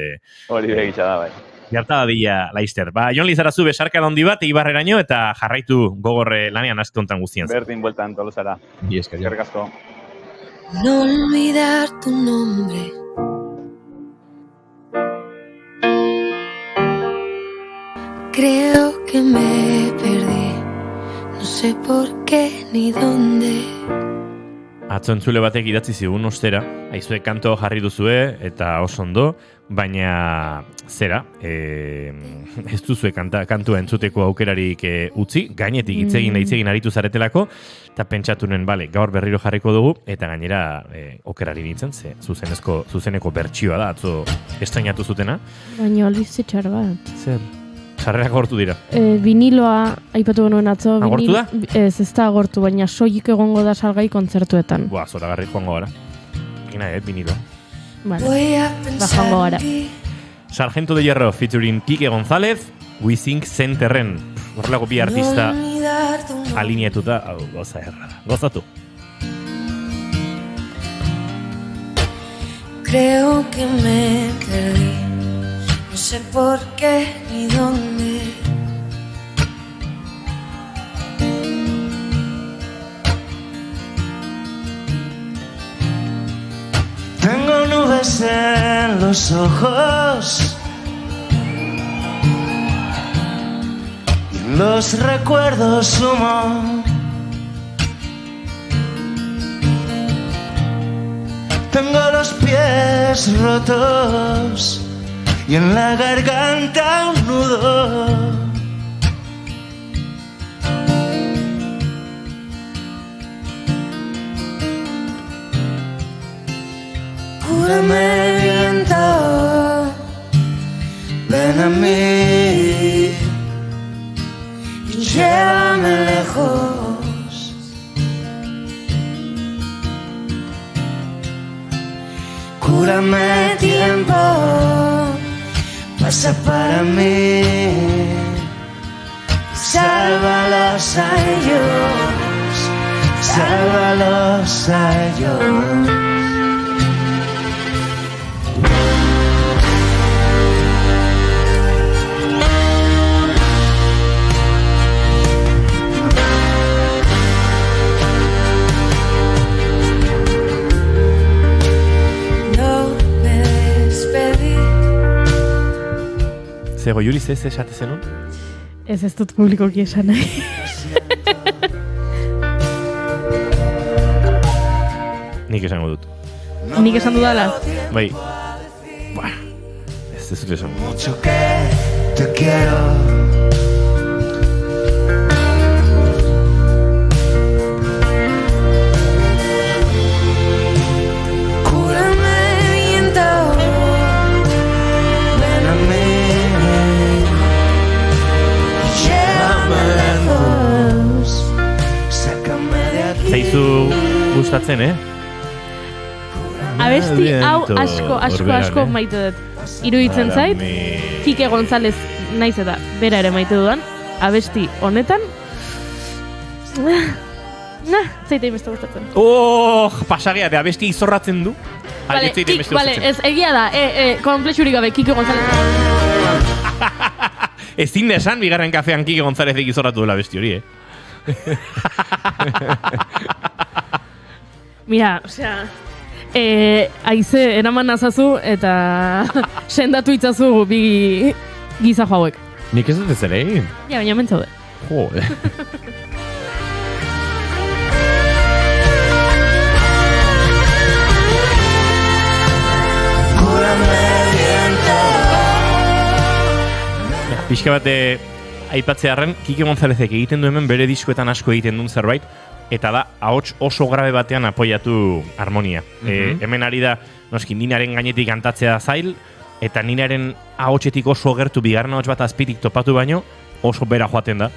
Hori begitza da, bai. Gerta dadila, Laister. Ba, Jon Lizarazu besarka handi bat, Eibarreraino, eta jarraitu gogorre lanean aste honetan guztien. Berdin bueltan Tolosara. Eskerrik asko. No olvidar tu nombre. Creo que me perdí. No sé por qué ni dónde. Atzo entzule batek idatzi zigun ostera, aizue kanto jarri duzue eta oso ondo, baina zera, ez duzue kantua entzuteko aukerarik utzi, gainetik hitzegin aritu zaretelako, eta pentsatunen, bale, gaur berriro jarriko dugu, eta gainera okerari nintzen, ze zuzeneko bertsioa da, atzo estrainatu zutena. Baina albizte txar bat. Zer? Sarrerak agortu dira. Viniloa aipatu genuen atzo. Agortu da? Ez da agortu, baina soilik egongo da salgai kontzertuetan. Boa, zoragarri joango gara. Gina, viniloa. Vale, joango gara. Sargento de Hierro featuring Kike González, We Think Centerren. Horrelako bi artista alineatuta, goza errada. Gozatu. Creo que me perdí. No sé por qué ni dónde. Tengo nubes en los ojos y en los recuerdos humo. Tengo los pies rotos y en la garganta un nudo. Cúrame, viento, ven a mí y llévame lejos. Cúrame, tiempo, pasa para mí, sálvalos a ellos, sálvalos a ellos. Zego, Juli, ez esate zenun? Ez dut publikoki esan nahi. Nik esango dut. Nik esan dudala? Bai. Ez dut esango. Mucho que te quiero. Zaizu gustatzen, Abesti hau asko maite dut. Iruditzen zait, Kike González naiz eta bera ere maite dudan, abesti honetan, zaite inbeste gustatzen. Pasagea, abesti izorratzen du. Vale, ez, egia da, konplexurik gabe, Kike González. Ezin da esan, bigarren kafean Kike Gonzálezek izorratu dela abesti hori, Mira, osea, aize eraman nazazu eta sendatu itzazu bi giza hauek. Nik ez dut ez ere egin? Ja, baina mentzaude. Jode. Pixka bate aipatzearren, Kike Gonzálezek egiten du hemen bere diskoetan asko egiten duen zerbait, eta da, ahots oso grabe batean apoiatu harmonia. Hemen ari da, noski, Ninaren gainetik kantatzea zail, eta Ninaren ahotsetik oso gertu bigarren ahots bat azpitik topatu baino, oso bera joaten da.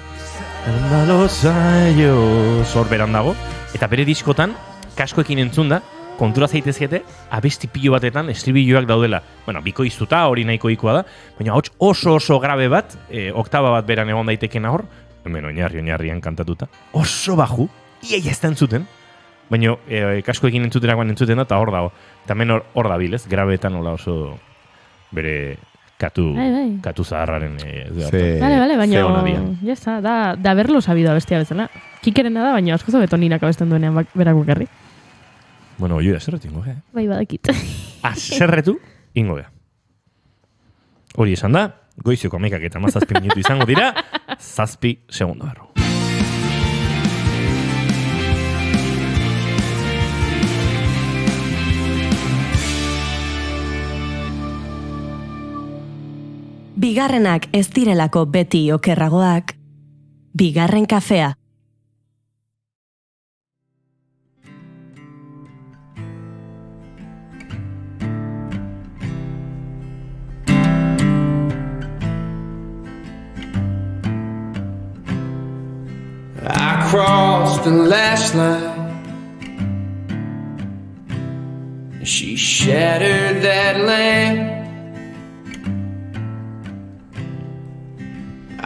Sorberan dago. Eta bere diskotan, kaskoekin entzun da, kontura zaitezkete, abesti pilo batetan estribilloak daudela. Bueno, bikoiztuta, hori nahiko ikua da, baina hots oso grabe bat, oktaba bat beran egon daitekena hor, hemen oinarrian kantatuta, oso baju, ia ez da entzuten, baina kaskoekin entzuterakoan entzuten da, eta hor dago. Eta hemen hor da bilez, grabeetan hola oso bere katu zaharraren Vale, baina ya está, da haberlo sabido abestia bezala. Kikerena da, baina asko zabeto ninak abesten duenean berak bukarri. Bueno, oio, zerretu ingo, Bai, badakit. Zerretu ingo, Hori esan da, goizeko 11 eta 17 minutu izango dira, 7 segundo barru. Bigarrenak ez direlako beti okerragoak, bigarren kafea. I crossed the last line. She shattered that lamp.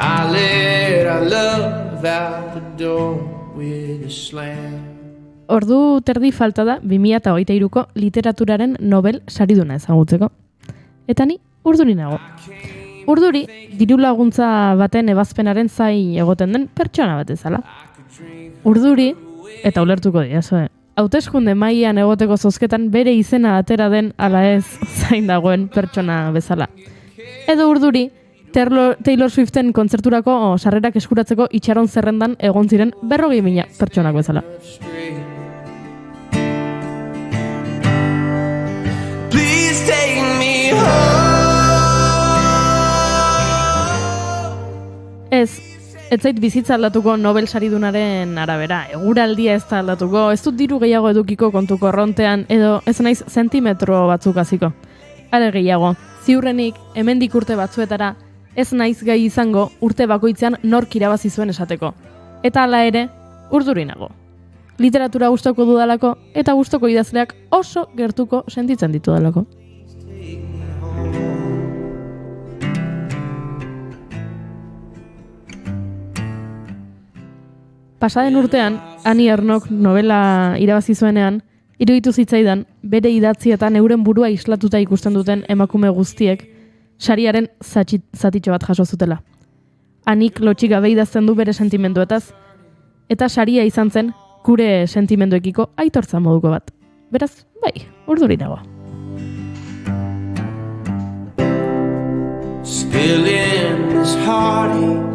I let our love out the door with a slam. Ordu terdi falta da 2023ko literaturaren Nobel sariduna ezagutzeko. Eta ni urduri nago. Urduri, diru laguntza baten ebazpenaren zain egoten den pertsona bat ezala. Urduri, eta ulertuko diazue, hauteskunde mailan egoteko zozketan bere izena atera den ala ez zain dagoen pertsona bezala. Edo urduri, Taylor Swiften kontzerturako sarrerak eskuratzeko itxaron zerrendan egon ziren 40.000 pertsonak bezala. Please take me home. Ez zait bizitza aldatuko Nobel saridunaren arabera. Eguraldia ez da aldatuko, ez dut diru gehiago edukiko kontu korrontean, edo ez naiz zentimetro batzuk hasiko. Are gehiago, ziurrenik hemendik urte batzuetara, ez naiz gai izango urte bakoitzean nork irabazi zuen esateko. Eta hala ere, urduri nago. Literatura gustoko dudalako eta gustoko idazleak oso gertuko sentitzen ditudalako. Pasaden urtean, Annie Ernaux novela irabazi zuenean, iruditu zitzaidan bere idatzietan euren burua islatuta ikusten duten emakume guztiek sariaren zatitxo bat jaso zutela. Anik lotxik gabe idazten du bere sentimenduetaz, eta saria izan zen gure sentimenduekiko aitortza moduko bat. Beraz, bai, urduri dago. Still in this heartache.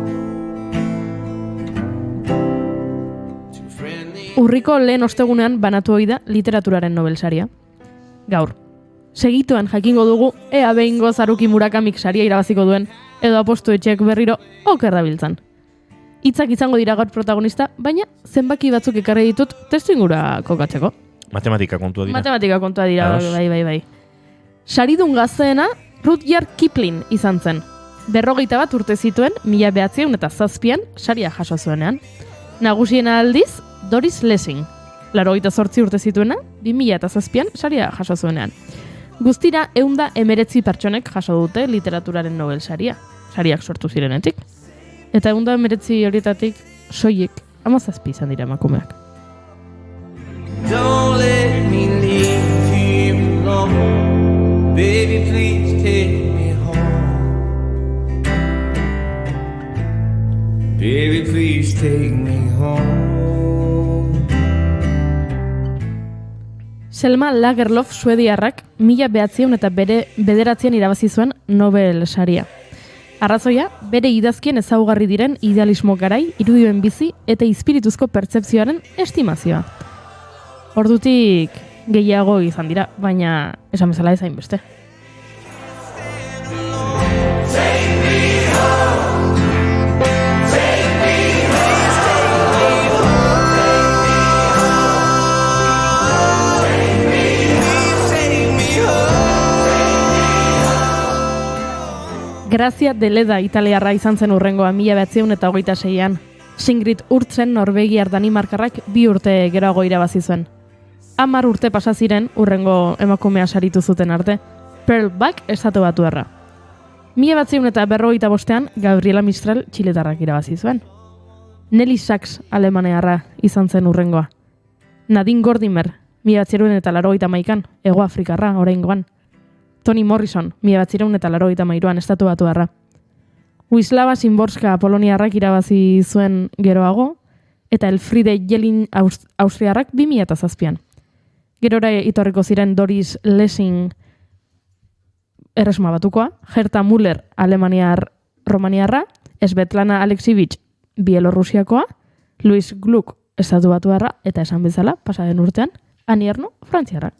Urriko lehen ostegunean banatu ohi da literaturaren Nobel saria. Gaur, segituan jakingo dugu ea behingoz Haruki Murakamik saria irabaziko duen edo Apostu Etxeek berriro oker dabiltzan. Hitzak izango dira gaur protagonista, baina zenbaki batzuk ekarri ditut testu ingura kokatzeko. Matematika kontua dira. Matematika kontua dira, bai. Saridun gazteena Rudyard Kipling izan zen. 41 urte zituen 1907an saria jaso zuenean. Nagusiena aldiz Doris Lessing, 88 urte zituena, 2007an saria jaso zuenean. Guztira 119 pertsonek jaso dute literaturaren Nobel saria, sariak sortu zirenetik. Eta 119 horietatik soilik 17 izan dira emakumeak. Don't let me leave here alone. Baby, please take me home. Baby, please take me home. Selma Lagerlöf suediarrak 1909 irabazi zuen Nobel saria. Arrazoia, bere idazkien ezaugarri diren idealismo garai, irudioen bizi eta izpirituzko pertzepzioaren estimazioa. Ordutik gehiago izan dira, baina esan bezala ez hainbeste. Grazia Deleda italiarra izan zen urrengoa 1926an. Sigrid Urtzen Norvegiar Danimarkarrak 2 urte geroago irabazi zuen. 10 urte pasa ziren urrengo emakumea saritu zuten arte. Pearl Buck estatu batuarra. 1945an Gabriela Mistral txiletarrak irabazi zuen. Nelly Sachs alemanearra izan zen urrengoa. Nadine Gordimer 1981an Hego Afrikarra oraingoan. Toni Morrison 1983an estatu batuarra. Wisława Szymborska poloniarrak irabazi zuen geroago, eta Elfriede Jellin austriarrak 2007an. Gerora itorriko ziren Doris Lessing Erresuma Batukoa, Herta Müller alemaniar romaniarra, Svetlana Alexievich Bielorrusiakoa, Louis Gluck estatu batuarra, eta esan bezala, pasaden urtean, Annie Ernaux frantziarra.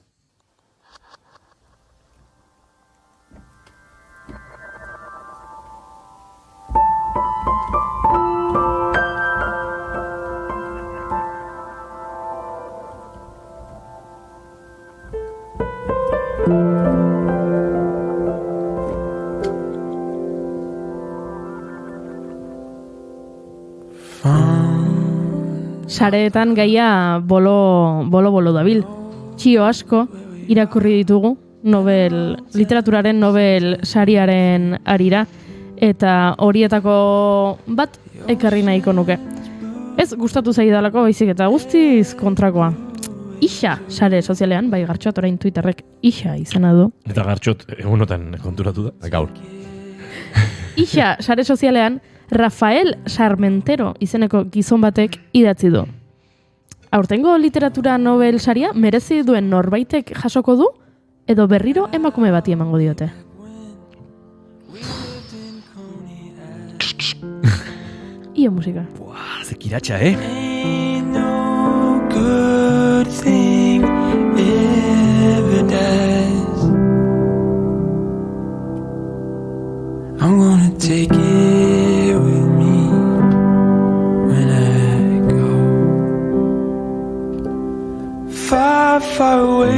Sareetan gaia bolo dabil. Txio asko irakurri ditugu literaturaren Nobel sariaren arira, eta horietako bat ekarri nahiko nuke. Ez gustatu zaidalako baizik eta guztiz kontrakoa. Ixa sare sozialean, bai Gartxot orain Twitterrek Ixa izena du. Eta Gartxot egunotan konturatu da. Gaur. Ixa sare sozialean Rafael Sarmentero izeneko gizon batek idatzi du. Aurtengo literatura Nobel saria merezi duen norbaitek jasoko du, edo berriro emakume bati emango diote. Io musika. Ze kiratxa, Good thing ever does. I'm gonna take it with me when I go far, far away.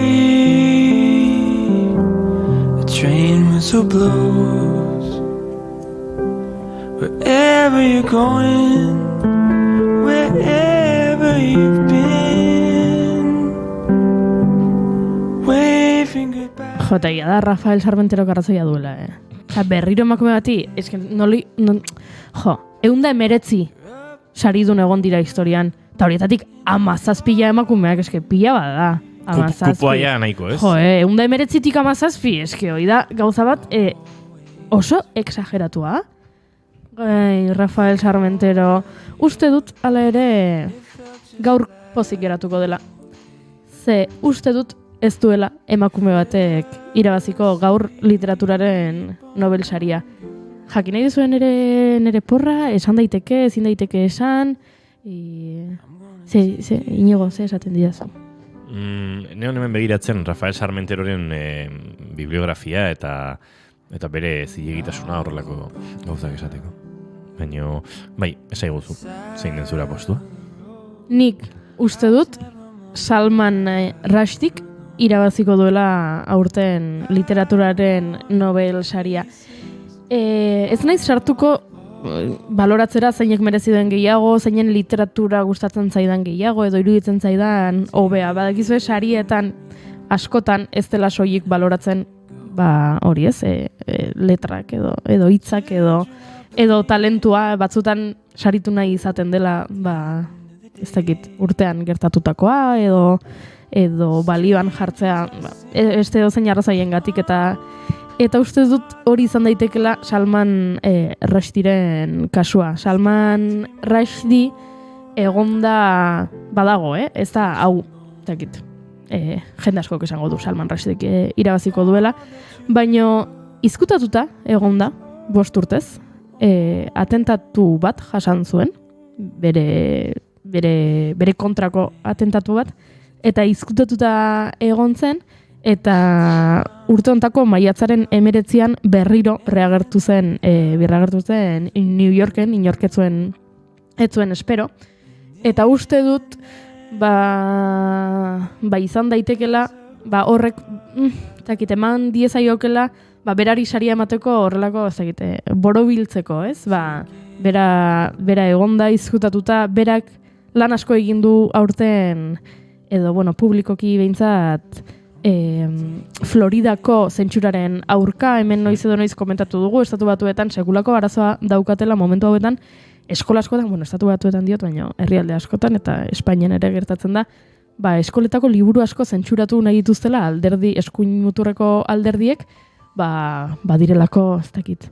A train whistle blows. Wherever you're going, wherever you've been. Jota, da Rafael Sarmentero karrazoia duela, berriro emakume bati, eunda emeretzi saridun egon dira historian, eta horietatik 17 emakumeak, pila bada. Kupoa ja nahiko, ez? Eunda emeretzitik 17, hori da gauza bat oso exageratua. Rafael Sarmentero, uste dut, ala ere, gaur pozik geratuko dela. Ze, uste dut, ez duela emakume batek irabaziko gaur literaturaren Nobel saria. Jakin nahi duzuen nere porra, esan daiteke, ezin daiteke esan, Inigo, ze esaten didazu? Neon hemen begiratzen Rafael Sarmenteroren bibliografia eta bere zilegitasuna horrelako gauzak esateko. Baina, bai, esaiguzu, zein den zura postua? Nik uste dut Salman Rushdie irabaziko duela aurten literaturaren Nobel saria. Ez naiz sartuko baloratzera zeinek merezi duen gehiago, zeinen literatura gustatzen zaidan gehiago, edo iruditzen zaidan hobea. Badakizue sarietan askotan ez dela soilik baloratzen hori ez, letrak edo hitzak edo talentua, batzutan saritu nahi izaten dela, ez dakit, urtean gertatutakoa edo balioan jartzea, beste dozein arrazoiengatik eta uste dut hori izan daitekela Salman Rushdieren kasua. Salman Rushdie egonda badago, ez da hau, ez dakit, jende askok esango du Salman Rushdie irabaziko duela, baino izkutatuta egonda 5 urtez, atentatu bat jasan zuen, bere kontrako atentatu bat, eta izkutatuta egon zen, eta urte hontako maiatzaren 19an berriro birragertu zen New Yorken, inork ez zuen espero. Eta uste dut, izan daitekela, horrek, eman diezaiokela, berari saria emateko horrelako, ez egite, borobiltzeko, ez? Bera egonda izkutatuta, berak lan asko egin du aurten, edo, publikoki behintzat, Floridako zentsuraren aurka, hemen noiz edo noiz komentatu dugu, Estatu Batuetan sekulako arazoa daukatela momentu hauetan, eskola askotan, Estatu Batuetan diot, baina herrialde askotan, eta Espainian ere gertatzen da, eskoletako liburu asko zentzuratu nahi dituztela alderdi, eskuin muturreko alderdiek, badirelako, ez dakit,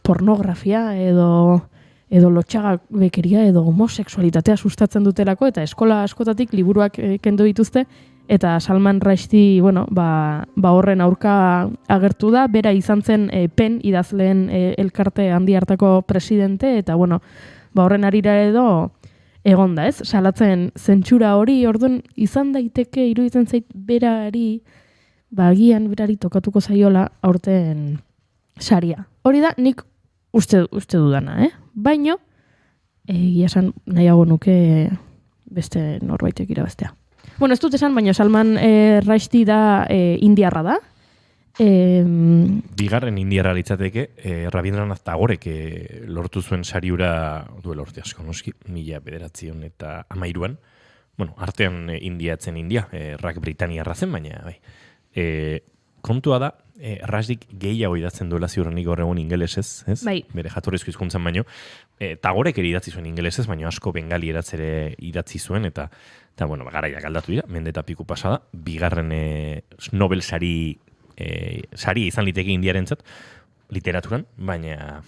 pornografia edo lotxaga bekeria edo homosexualitatea sustatzen dutelako, eta eskola askotatik liburuak kendu dituzte, eta Salman Rushdie, horren aurka agertu da, bera izan zen PEN idazleen elkarte handi hartako presidente, eta horren arira edo egon da, ez? Salatzen zentsura hori, orduan izan daiteke iruditzen zait berari, agian berari tokatuko zaiola aurten saria. Hori da, nik uste dudana, Baino, egia esan nahiago nuke beste norbaitek irabaztea. Ez dut esan, baina Salman Rushdie da indiarra da. Bigarren indiarra litzateke, Rabindranath Tagorek lortu zuen sariura duela urte asko noski, 1913. Artean indiatzen India, Rak Britaniarra zen, baina kontua da, Rushdie gehiago idatzen duela ziurrenik gaur egun ingelesez, ez? Bai. Bere jatorrizko hizkuntzan baino. Tagorek ere idatzi zuen ingelesez, baina asko bengali ere idatzi zuen, eta garaiak aldatu dira, mende eta piku pasada, bigarren Nobel sari izan liteke indiarentzat, literaturan, baina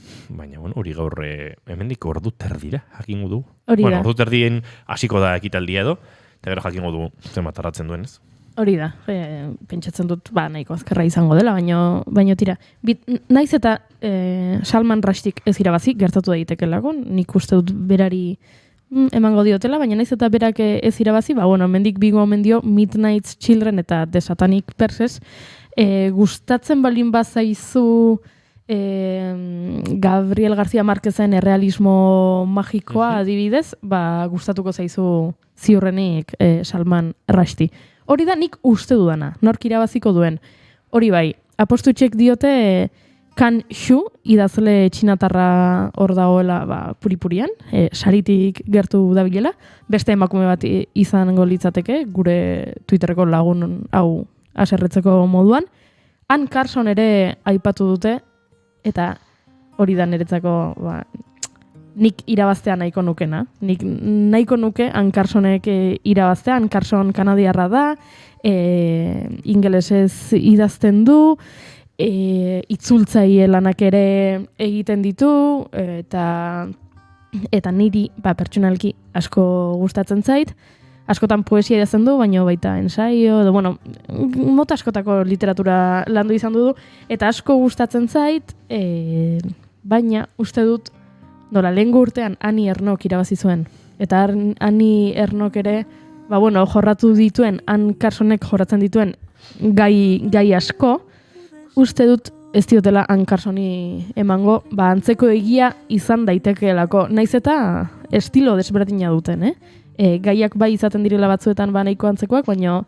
hori gaur hemendik ordu terdira, jakingo du. Ordu terdien hasiko da ekitaldia edo, eta gero jakingo du zenbat tardatzen duen, ez? Hori da, pentsatzen dut, nahiko azkarra izango dela, baino tira. Naiz eta Salman Rushdie ez irabazi, gertatu daitekelako, nik uste dut berari emango diotela, baina naiz eta berak ez irabazi, mendik bigo omen dio Midnight Children eta The Satanic Purses, gustatzen balin bazaizu Gabriel García Márquezen errealismo magikoa adibidez, gustatuko zaizu ziurrenik Salman Rushdie. Hori da nik uste dudana, nork irabaziko duen. Hori bai, apostutxek diote Kan Xu, idazle txinatarra hor dagoela puripurian, saritik gertu dabilela, beste emakume bat izango litzateke, gure Twitterreko lagun hau aserretzeko moduan. Ann Carson ere aipatu dute, eta hori da niretzako nik irabaztea nahiko nukena. Nik nahiko nuke Ann Carsonek irabaztea. Ann Carson kanadiarra da, ingelesez idazten du, itzultzaile lanak ere egiten ditu, eta niri pertsonalki asko gustatzen zait. Askotan poesia idazten du, baina baita ensaio, edo, mota askotako literatura landu izan du, eta asko gustatzen zait, baina uste dut, lehengo urtean Annie Ernaux irabazi zuen. Eta Annie Ernaux ere, jorratu dituen, Ann Carsonek jorratzen dituen gai asko, uste dut ez diotela Ann Carsoni emango, antzeko egia izan daitekeelako. Naiz eta estilo desberdina duten, gaiak bai izaten direla batzuetan nahiko antzekoak, baina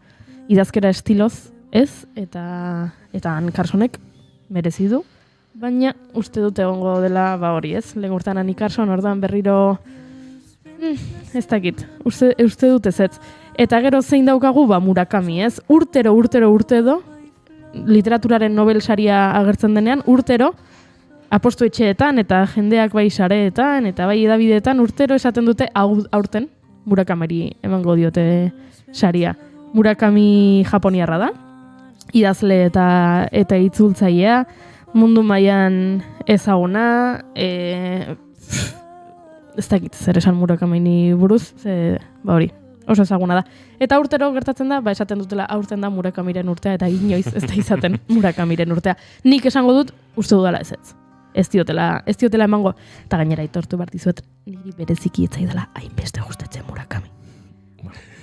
idazkera estiloz ez, eta Ann Carsonek merezi du. Baina uste dut egongo dela hori ez. Lehen urtean Annie Carson, ordan berriro ez dakit, uste dut ez. Eta gero zein daukagu Murakami ez. Urtero edo, literaturaren Nobel saria agertzen denean, urtero, apostu etxeetan eta jendeak bai sareetan eta bai edabideetan urtero esaten dute aurten Murakamiri emango diote saria. Murakami japoniarra da, idazle eta itzultzailea, mundu mailan ezaguna, ez dakit zer esan Murakamini buruz, hori, oso ezaguna da. Eta urtero gertatzen da, esaten dutela aurten da Murakamiren urtea, eta inoiz ez da izaten Murakamiren urtea. Nik esango dut, uste dudala ez. Ez diotela emango, eta gainera aitortu behar dizuet, niri bereziki etzaidala hainbeste gustatzen Murakami.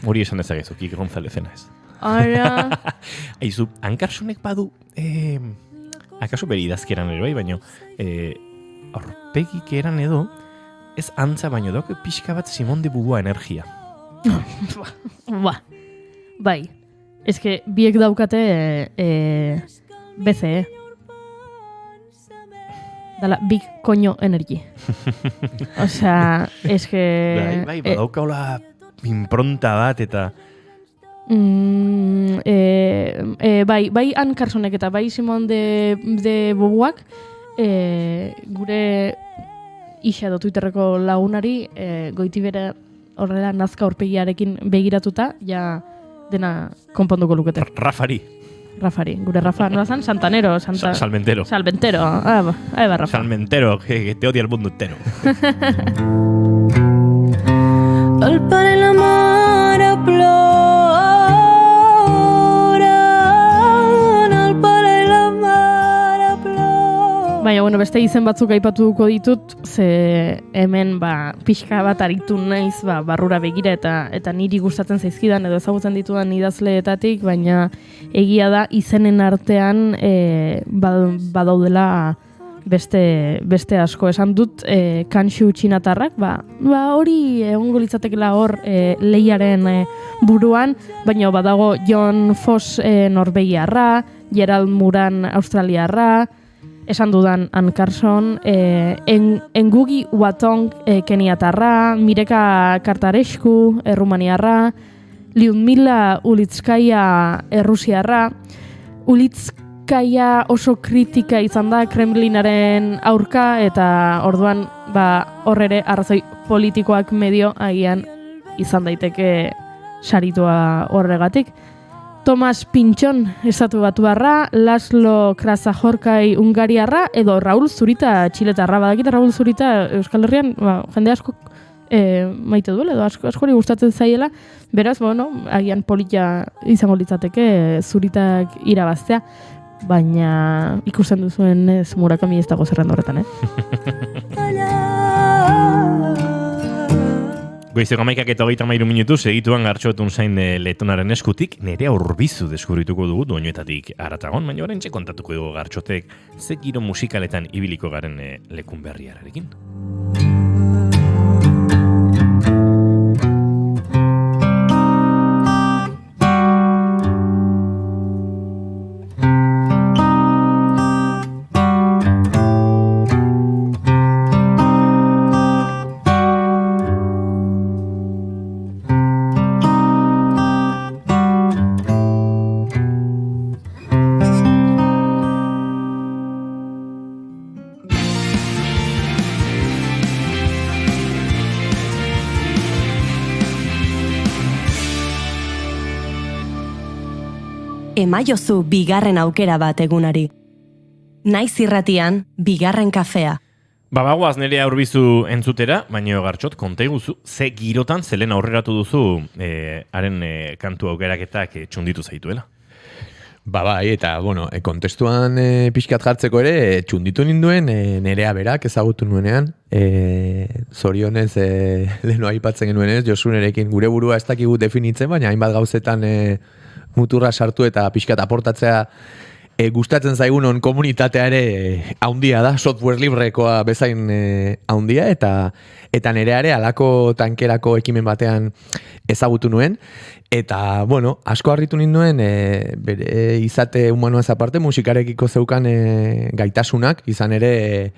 Hori esan dezakezu, Kike Gonzalezena ez. Ara. Aizu, Ann Carsonek badu, akaso beri idazkeran ere bai, baina aurpegik eran edo, ez antza baino dauk pixka bat Simone de Beauvoir energia. Bai, eske biek daukate BCE, dala Big Coño Energy. Osea, es que... Bai, badaukaula impronta bat eta... bai Ann Carsonek eta bai Simon de Beauvoirak gure ixa edo Twitterreko lagunari goitibera horrela nazka aurpegiarekin begiratuta ja dena konponduko lukete. Rafari, gure Rafa, nola zan? Santanero, Salmentero. Salmentero, ahí va Rafa. Salmentero, que te odia el mundo entero. El para el amor aploran, el para el amor aploran. Baina, bueno, beste izen batzuk aipatuko ditut, ze hemen pixka bat aritu naiz barrura begira eta niri gustatzen zaizkidan edo ezagutzen ditudan idazleetatik, baina egia da izenen artean badaudela beste asko. Esan dut Kanxu txinatarrak, hori egongo litzatekela hor Leiaren buruan, baina badago John Foss norvegiarra, Gerald Moran australiarra, esan dudan Ann Carson, Ngugi Watong keniatarra, Mireka Kartarescu rumaniarra, Lyudmila Ulitskaya errusiarra. Ulitskaya oso kritika izan da Kremlinaren aurka eta orduan hor ere arrazoi politikoak medio agian izan daiteke saritua horregatik. Tomas Pintxon estatu batuarra, Laszlo Krasahorkai Ungariarra, edo Raul Zurita txiletarra. Badakit Raul Zurita Euskal Herrian jende asko maite duela, edo askori gustatzen zaiela. Beraz, agian polita izango litzateke Zuritak irabaztea, baina ikusten duzuen ez Murakami ez dago zerrenda horretan, Goizeko 11:33 minutu segituan Gartxotun zain Letonaren eskutik Nerea Urbizu deskubrituko dugu doinuetatik aratagon, baina oraintxe kontatuko dugu Gartxotek ze giro musikaletan ibiliko garen lekun berriarekin. Emaiozu bigarren aukera bat egunari. Naiz irratian, bigarren kafea. Bagoaz Nerea Urbizu entzutera, baina Gartxot, konta iguzu, ze girotan zelen aurreratu duzu haren kantu aukeraketak txunditu zaituela? Bai, eta, kontestuan pixkat jartzeko ere, txunditu ninduen Nerea berak ezagutu nuenean, zorionez lehenu aipatzen genuenez, Josunerekin gure burua ez dakigu definitzen, baina hainbat gauzetan muturra sartu eta pixkat aportatzea gustatzen zaigunon komunitatea ere haundia da, software librekoa bezain haundia, eta Nerea ere alako tankerako ekimen batean ezagutu nuen, eta, asko harritu ninduen, bere izate humanoaz aparte, musikarekiko zeukan gaitasunak, izan ere,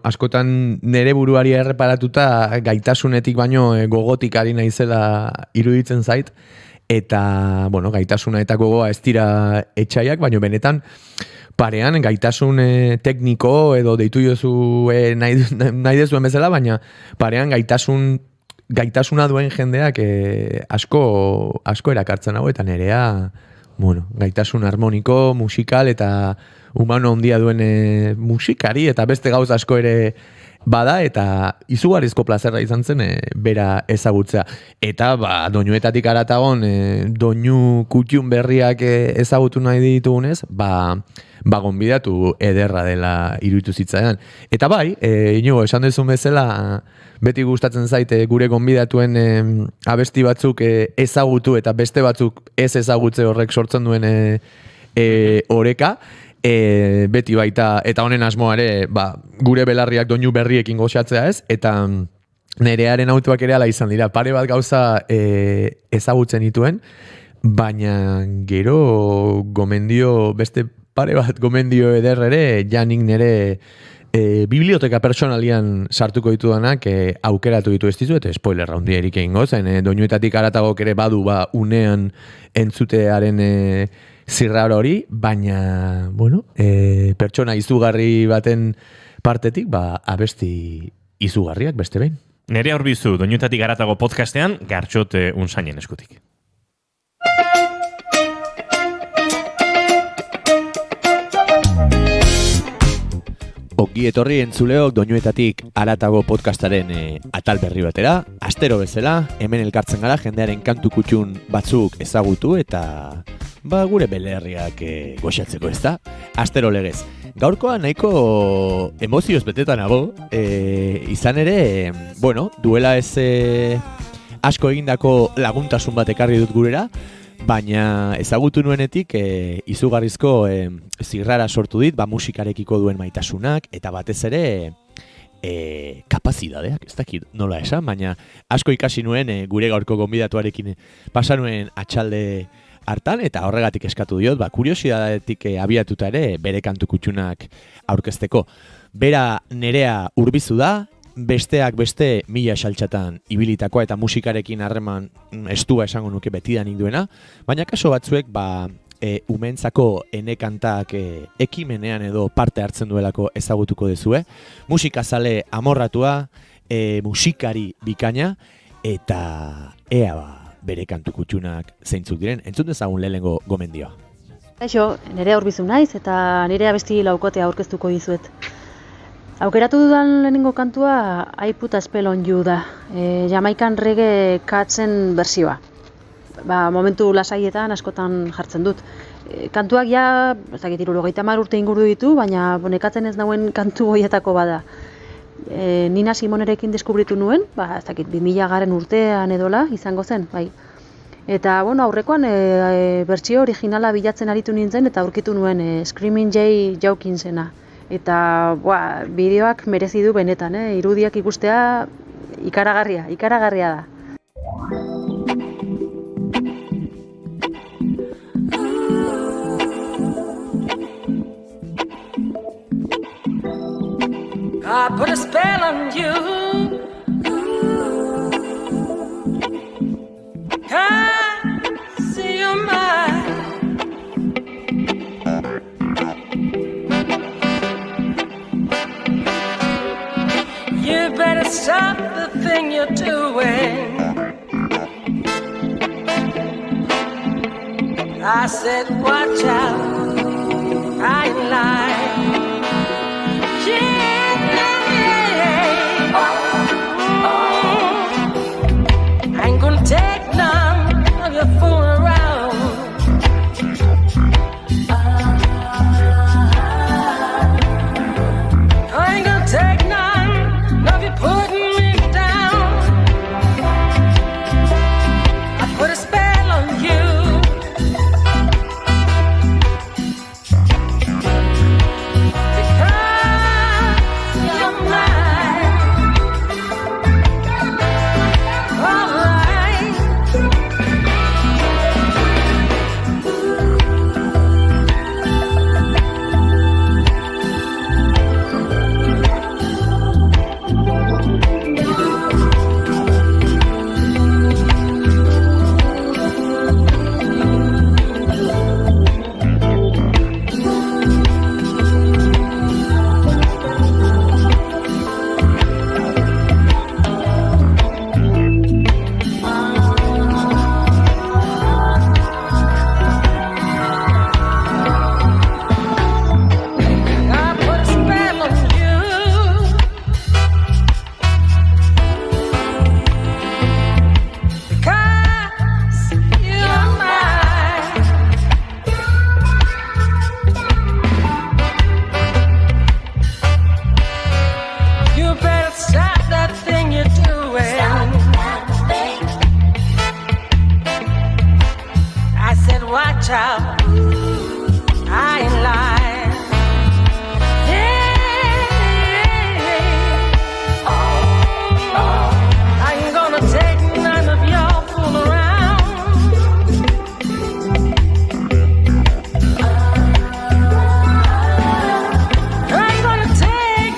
askotan nere buruari erreparatuta gaitasunetik baino gogotik ari naizela iruditzen zait, eta, gaitasuna eta gogoa ez dira etxaiak, baina benetan parean gaitasun tekniko edo deitu jozu nahi dezuen bezala, baina parean gaitasuna duen jendeak asko erakartzen hau, eta Nerea, gaitasun harmoniko, musikal eta humano handia duen musikari, eta beste gauz asko ere bada, eta izugarrizko plazerra izan zen bera ezagutzea. Eta, doinuetatik aratagon, doinu kutxun berriak ezagutu nahi ditugunez, gonbidatu ederra dela iruditu zitzaidan. Eta bai, Inigo, esan duzun bezala, beti gustatzen zaite gure gonbidatuen abesti batzuk ezagutu eta beste batzuk ez ezagutze horrek sortzen duen oreka, beti baita, eta honen asmoare, gure belarriak doinu berriekin goxatzea ez, eta Nerearen autoak ere ala izan dira. Pare bat gauza ezagutzen dituen, baina gero beste pare bat gomendio eder ere, janik nere biblioteka personalian sartuko ditudanak aukeratu ditu ez dizu, eta spoiler handia erik egingo, zen doinuetatik haratagok ere badu unean entzutearen zirrara hori, baina, bueno, pertsona izugarri baten partetik, abesti izugarriak beste behin. Nerea Urbizu, doinuetatik haratago podcastean, Gartxot Unzainen eskutik. Ongi etorri entzuleok doinuetatik haratago podcastaren atal berri batera. Astero bezala, hemen elkartzen gara jendearen kantu kutxun batzuk ezagutu eta gure belerriak goxatzeko, ez da? Astero legez. Gaurkoa nahiko emozioz betetan nago, izan ere, duela ez asko egindako laguntasun bat ekarri dut gurera, baina ezagutu nuenetik izugarrizko zirrara sortu dit, musikarekiko duen maitasunak, eta batez ere kapazidadeak, ez dakit nola esan, baina asko ikasi nuen gure gaurko gonbidatuarekin pasa nuen atxalde hartan, eta horregatik eskatu diot, kuriosidadetik abiatuta ere bere kantu kutxunak aurkezteko. Bera Nerea Urbizu da, besteak beste mila saltxatan ibilitakoa eta musikarekin harreman estua esango nuke betidanik duena, baina kaso batzuek umentzako enekantak ekimenean edo parte hartzen duelako ezagutuko dezue. Musikazale amorratua, musikari bikaina, eta bere kantu kutxunak zeintzuk diren. Entzun dezagun lehenengo gomendioa. Kaixo, Nerea Urbizu naiz eta nire abesti laukotea aurkeztuko dizuet. Aukeratu dudan lehenengo kantua I Put a Spell on You da, Jamaikan reggae katzen bersioa. Momentu lasaietan askotan jartzen dut. Kantuak ez dakit 70 urte inguru ditu, baina nekatzen ez nauen kantu horietako bada. Nina Simonerekin deskubritu nuen, ez dakit 2000 urtean edola izango zen, bai. Eta aurrekoan bertsio originala bilatzen aritu nintzen eta aurkitu nuen Screaming Jay Jawkinsena. Eta bideoak merezi du benetan, irudiak ikustea ikaragarria da. I put a spell on you. Cause you're mine. You better stop the thing you're doing. I said, watch out, I ain't lying. I ain't gonna take none of your fooling around. I ain't gonna take none of you putting me down. I put a spell on you. Take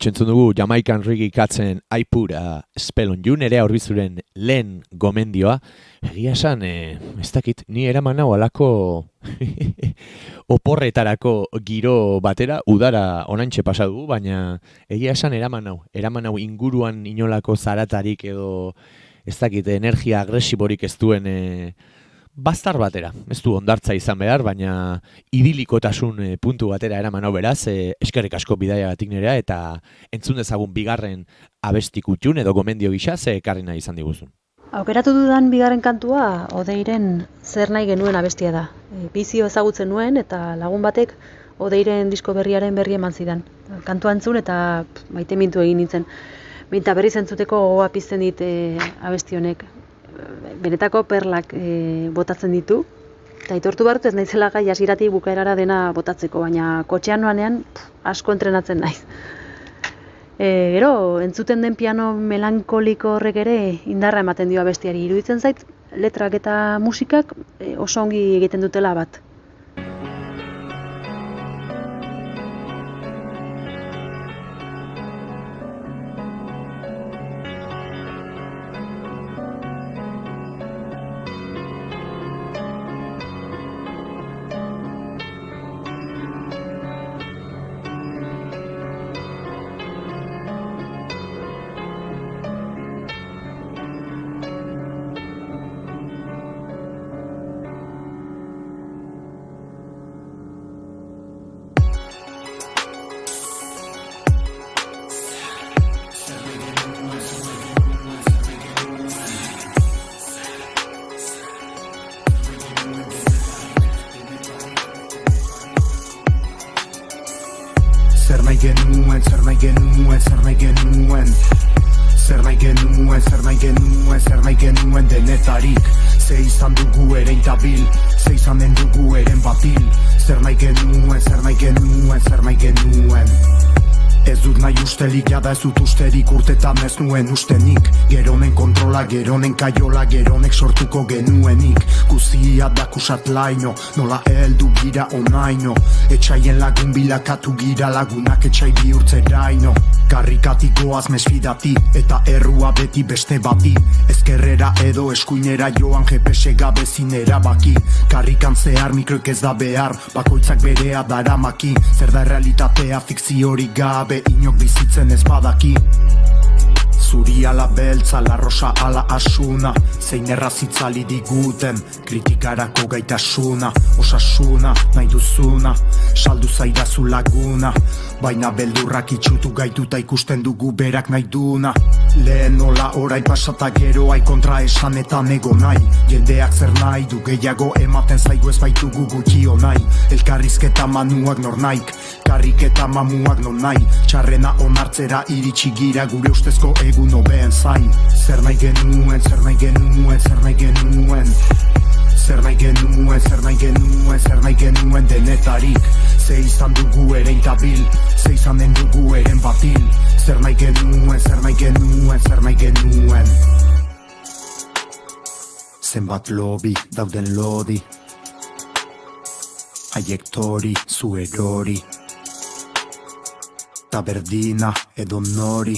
entzun dugu Jamaican Reggae katzen I Put a Spell on You, nerea horbizuren lehen gomendioa. Egia esan, ez dakit, ni eraman hau alako oporretarako giro batera, udara oraintxe pasa dugu, baina egia esan eraman hau inguruan inolako zaratarik edo ez dakit, energia agresiborik ez duen bastar batera. Ez du ondartza izan behar, baina idilikotasun puntu batera eraman hau beraz, eskerrik asko bidaiagatik nerea, eta entzun dezagun bigarren abestikutxun edo gomendio gisa, ze ekarri nahi izan diguzun. Aukeratu dudan bigarren kantua Odeiren zer nahi genuen abestia da. Bizio ezagutzen nuen eta lagun batek Odeiren disko berriaren berri eman zidan. Kantua entzun eta maite mintu egin nintzen. Binta berriz entzuteko gogoa pizten dit abesti honek. Benetako perlak botatzen ditu. Eta aitortu behar dut ez naizela gai hasieratik bukaerara dena botatzeko, baina kotxean noanean asko entrenatzen naiz. Gero, entzuten den piano melankoliko horrek ere indarra ematen dio abestiari. Iruditzen zait, letrak eta musikak oso ongi egiten dutela bat. Zer nahi genuen denetarik. Ze izan dugu ere intabil, ze izan den dugu eren batil. Zer nahi genuen. Ez dut nahi ustelik, jada ez dut usterik, urtetan ez nuen ustenik. Geronen kontrola, geronen kaiola, geronek sortuko genuenik. Guzia dakusat laino, nola heldu gira onaino. Etxaien lagun bilakatu gira lagunak etxai bihurtzeraino. Karrikatik goaz mesfidati, eta errua beti beste bati. Ezkerrera edo eskuinera joan GPS gabe zinera baki. Karrikan zehar mikroek ez da behar, bakoitzak berea daramaki. Zer da realitatea fikziorik gabe, inok bizitzen ez badaki. Zuri ala beltza, la rosa ala asuna. Zein errazitzali diguten, kritikarako gaitasuna. Osasuna, nahi duzuna, saldu zaidazu laguna. Baina beldurrak itxutu gaituta ikusten dugu berak nahi duna. Lehen nola orain pasata geroai kontra esanetan ego nahi. Jendeak zer nahi du gehiago ematen zaigu ez baitugu gutxio nahi. Elkarrizketa manuak nor naik, karriketa mamuak non nahi. Txarrena onartzera iritsi gira gure ustezko egun hobeen zain. Zer nahi genuen, zer nahi genuen, zer nahi genuen. Zer nahi genuen, zer nahi genuen, zer nahi genuen denetarik. Ze izan dugu ere intabil, ze izan den dugu eren batil. Zer nahi genuen, zer nahi genuen, zer nahi genuen. Zenbat lobi dauden lodi, haiek tori, zu erori. Ta berdina edo nori.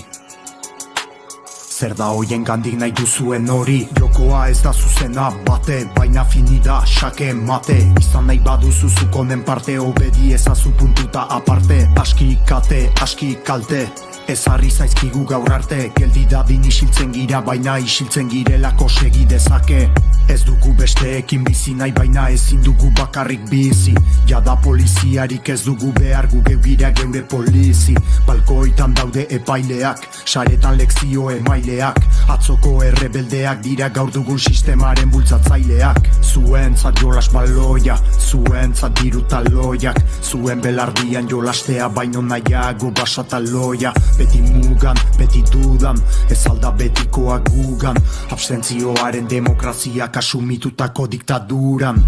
Zer da hoien gandik nahi duzuen hori. Jokoa ez da zuzena bate, baina finida xake mate. Izan nahi baduzu zukonen parte, obedi ezazu puntuta aparte. Aski kate, aski kalte, ez harri zaizkigu gaur arte. Geldi dadin isiltzen gira, baina isiltzen girelako segi dezake. Ez dugu besteekin bizi nahi, baina ezin dugu bakarrik bizi. Jada poliziarik ez dugu behar, gu gira geure polizi. Balkoitan daude epaileak, saretan lekzio emaileak. Atzoko errebeldeak dira gaur dugun sistemaren bultzatzaileak. Zuentzat jolas baloia, zuentzat diru taloiak. Zuen belardian jolastea baino nahiago basataloia. Beti mugan, beti dudan, ez alda betikoa gugan. Abstentzioaren demokraziak asumitutako diktaduran.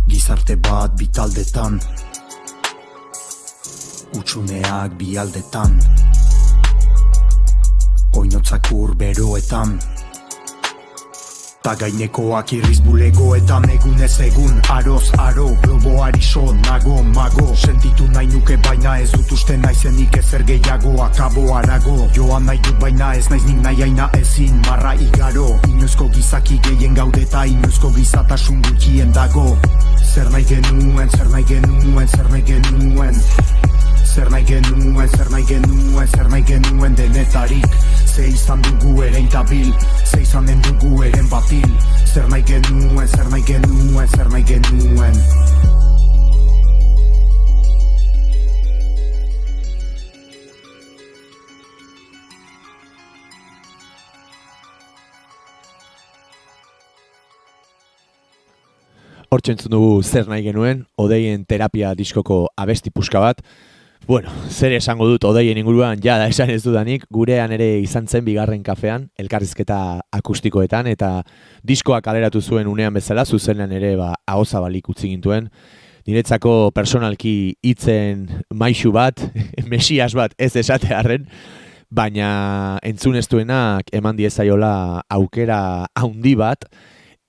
Gizarte bat bitaldetan, utxuneak bialdetan. Oinotzak urberoetan, Ta gainekoak irriz bulegoetan egunez egun Aroz aro, globoari so, nago, mago Sentitu nahi nuke baina ez dut uste naizenik ezer gehiago Akabo arago, joan nahi dut baina ez naiz nik nahi aina ezin Marra igaro, inoizko gizaki gehien gaudeta Inoizko gizatasun gutxien dago Zer nahi genuen, zer nahi genuen, zer nahi genuen Zer nahi genuen, zer nahi genuen, zer nahi genuen denetarik Ze izan dugu eren tabil, ze izan den dugu eren batil Zer nahi genuen, zer nahi genuen, zer nahi genuen Hortxe entzun dugu zer nahi genuen, Odeien terapia diskoko abesti puska bat. Bueno, zer esango dut Odeien inguruan, jada esan ez dudanik, gurean ere izan zen bigarren kafean, elkarrizketa akustikoetan, eta diskoa kaleratu zuen unean bezala, zuzenean ere ahozabalik utzi gintuen. Niretzako personalki hitzen maixu bat, mesias bat ez esatearren, baina entzun ez duenak eman diezaiola aukera haundi bat,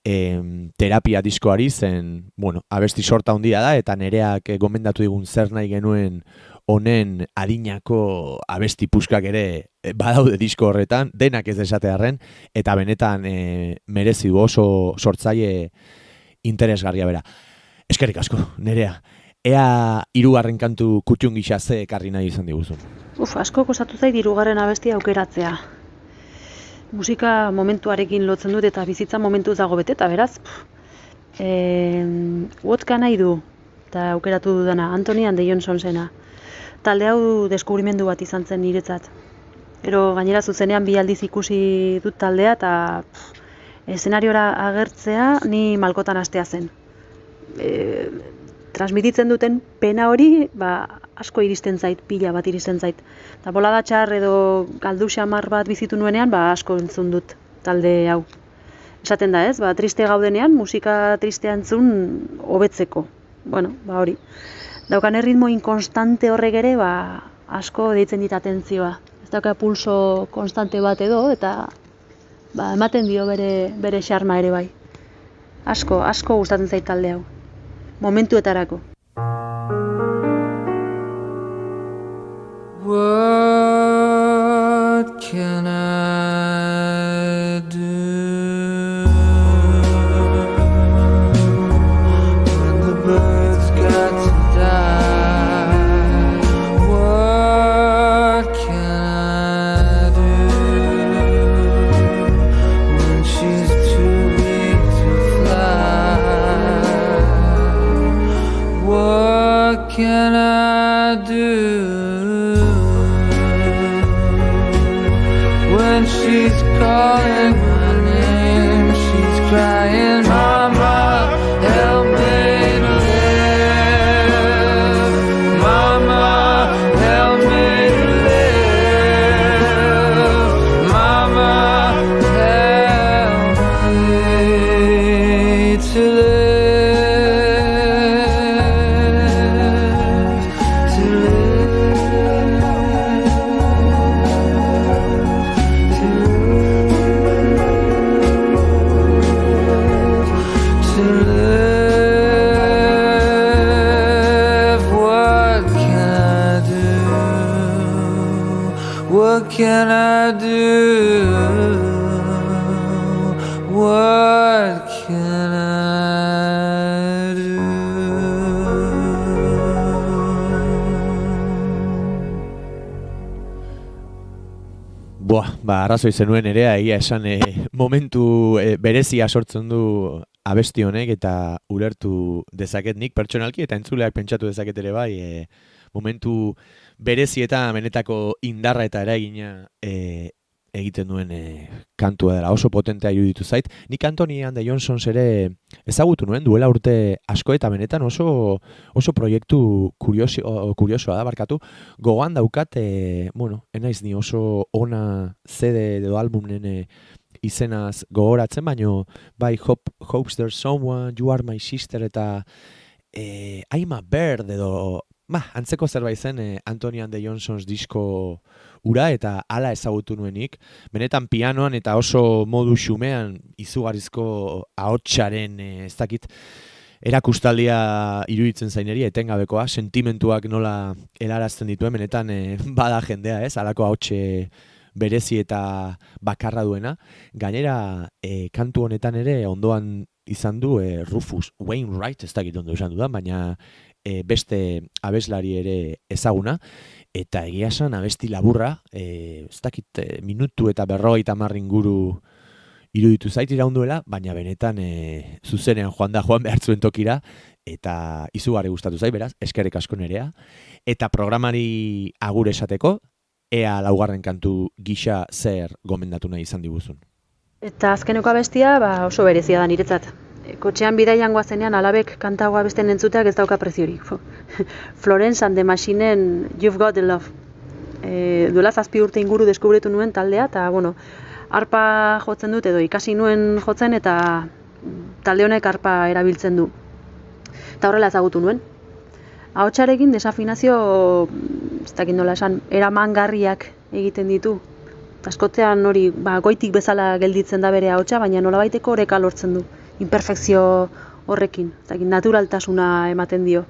terapia diskoari zen, abesti sorta handia da, eta nereak gomendatu digun zer nahi genuen honen adinako abesti puskak ere badaude disko horretan, denak ez esatearren, eta benetan merezi du oso sortzaile interesgarria bera. Eskerrik asko, Nerea. Ea hirugarren kantu kutxun gisa ze ekarri nahi izan diguzun. Asko kostatu zait hirugarren abestia aukeratzea. Musika momentuarekin lotzen dut eta bizitza momentuz dago beteta, beraz. Wotka nahi du, eta aukeratu dudana, Anthony and the Johnsonsena. Talde hau deskubrimendu bat izan zen niretzat. Ero gainera zuzenean bi aldiz ikusi dut taldea eta eszenariora agertzea ni malkotan hastea zen. Transmititzen duten pena hori asko iristen zait, pila bat iristen zait. Eta bolada txar edo galdu xamar bat bizitu nuenean, asko entzun dut talde hau. Esaten da ez, triste gaudenean, musika tristea entzun hobetzeko. Hori. Daukan erritmo inkonstante horrek ere, asko deitzen dit atentzioa. Ez dauka pulso konstante bat edo, eta ematen dio bere xarma ere bai. Asko gustatzen zait talde hau. Momentuetarako. What can I do when the birds got to die? What can I do when she's too weak to fly? What can I do when she's calling my name? She's crying, Mama, help me to live. Mama, help me to live. Mama, help me to live. What can I do? What can I do? Arrazoi zenuen ere, egia esan momentu berezia sortzen du abesti honek eta ulertu dezaket nik pertsonalki eta entzuleak pentsatu dezaket ere bai momentu berezi eta benetako indarra eta eragina egiten duen kantua dela, oso potentea iruditu zait. Nik Anthony and the Johnsons ere ezagutu nuen duela urte asko eta benetan oso proiektu kuriosoa da, barkatu. Gogoan daukat, enaiz ni oso ona CD edo albumen izenaz gogoratzen, baino bai Hopes There's Someone, You Are My Sister eta I'm a Bird edo antzeko zerbait zen Anthony and the Johnsons disko ura eta hala ezagutu nuenik, benetan pianoan eta oso modu xumean izugarrizko ahotsaren ez dakit, erakustaldia iruditzen zaineri, etengabekoa, sentimentuak nola helarazten dituen, benetan bada jendea, ez? Halako ahotse berezi eta bakarra duena. Gainera, kantu honetan ere ondoan izan du Rufus Wainwright, ez dakit ondo esan dudan, baina beste abeslari ere ezaguna, eta egia esan abesti laburra, ez dakit minutu eta 50 inguru iruditu zait iraunduela, baina benetan zuzenean joan behar zuen tokira, eta izugarri gustatu zait, beraz, eskerrik asko nerea. Eta programari agur esateko, ea laugarren kantu gisa zer gomendatu nahi izan diguzun. Eta azkeneko abestia oso berezia da niretzat. Kotxean bidaian goazenean alabek kantagoa besten entzuteak ez dauka preziorik. Florence and the Machineen You've Got the Love. Duela 7 urte inguru deskubritu nuen taldea, eta arpa jotzen dut edo ikasi nuen jotzen, eta talde honek arpa erabiltzen du. Eta horrela ezagutu nuen. Ahotsarekin desafinazio, ez dakit nola esan, eramangarriak egiten ditu. Askotzean hori goitik bezala gelditzen da bere ahotsa, baina nolabaiteko oreka lortzen du. Imperfekzio horrekin, ez dakit, naturaltasuna ematen dio.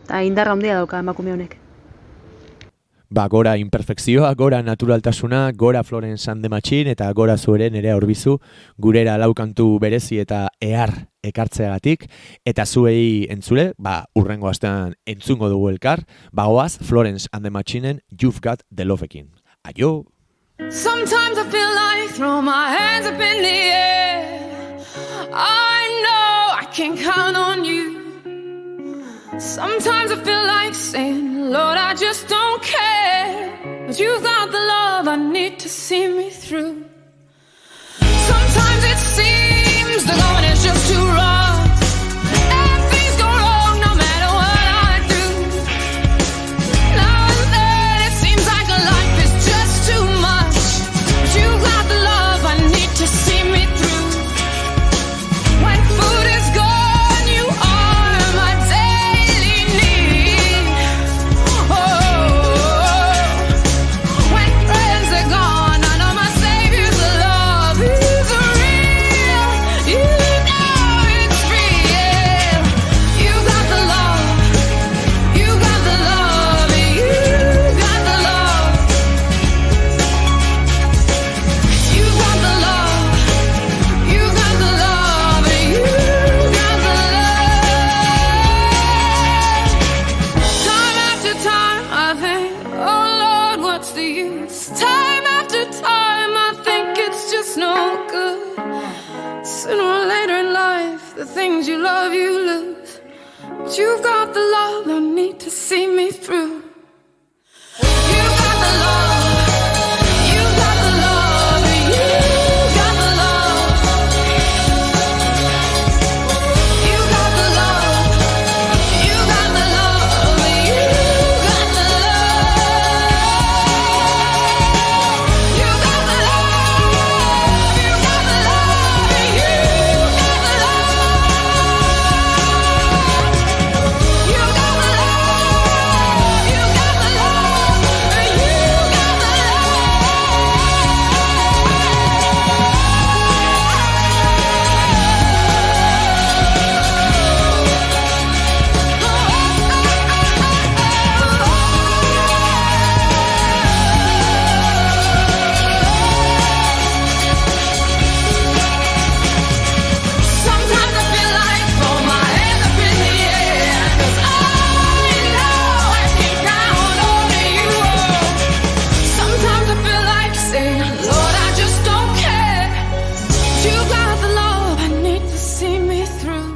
Eta indarra handia dauka emakume honek. Gora imperfekzioa, gora naturaltasuna, gora Florence and the Machine, eta gora zuere Nerea Orbizu, gurera laukantu berezi eta ehar ekartzeagatik, eta zuei entzule, urrengo astean entzungo dugu elkar, goaz Florence and the Machineen You've Got the Loveekin. Aio! Sometimes I feel like throw my hands up in the air. I know I can count on you. Sometimes I feel like saying, Lord, I just don't care. But you've got the love I need to see me through. Sometimes it seems the going is just too rough. And things go wrong no matter what I do. Now and then it seems like life is just too much. But you've got the love I need to see me through. When food is gone, you are my daily need. Oh, when friends are gone, I know my Savior's love is real. You know it's real. You got the love. You got the love. You got the love. You got the love. You got the love. You got the love. Time after time I think, oh Lord, what's the use? Time after time I think it's just no good. Sooner or later in life, the things you love you lose. But you've got the love I need to see me through. You got the love. You got the love. You got the love. You got the love. You got the love. You got the love. You got the love. You got the love. You got the love. You got the love. You got the Sometimes I feel like throw my hands up in the air, 'cause I know I can count on you. Sometimes I feel like saying, Lord, I just don't care. You got the love I need to see me through.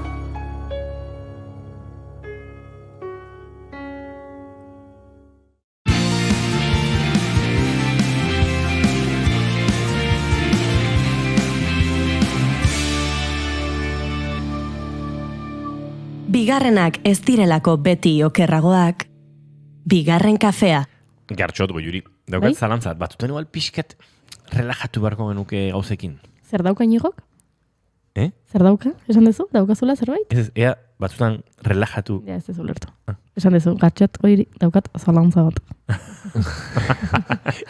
Bigarrenak ez direlako beti okerragoak, bigarren kafea. Gartxot goiuri. Daukat Bai? zalantzat, batuten igual pixkat relajatu beharko genuke gauzekin. Zer dauka Inigok? Eh? Zer dauka? Esan duzu? Daukazula zerbait? Ez, ea batzutan relajatu. Ja, ez ez ulertu. esan dezu, gatxot goiri daukat zalantza bat.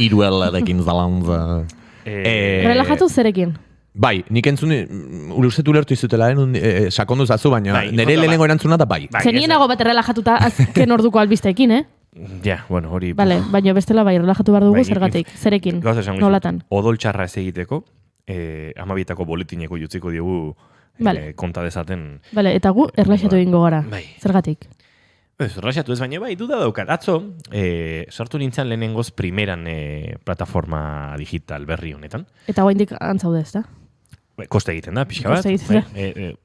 Iruelarekin zalantza. Relajatu zerekin? Bai, nik entzun, ulertu lertu izutela, sakondu zazu, baina nire lehenengo erantzuna da bai. Zenienago bat relajatuta azken orduko albisteekin, Ja, bueno, hori... Vale, baina bestela bai, relajatu behar dugu zergatik, zerekin, nolatan. Odol txarra ez egiteko, amabietako boletineko jutziko diogu konta dezaten... Vale, eta gu erlaxatu egingo gara, zergatik. Erlaxatu ez baina bai, duda daukat. Atzo, sartu nintzen lehenengoz primeran plataforma digital berri honetan. Eta guaindik antzaude ez da? Koste egiten da, pixka bat. Koste egiten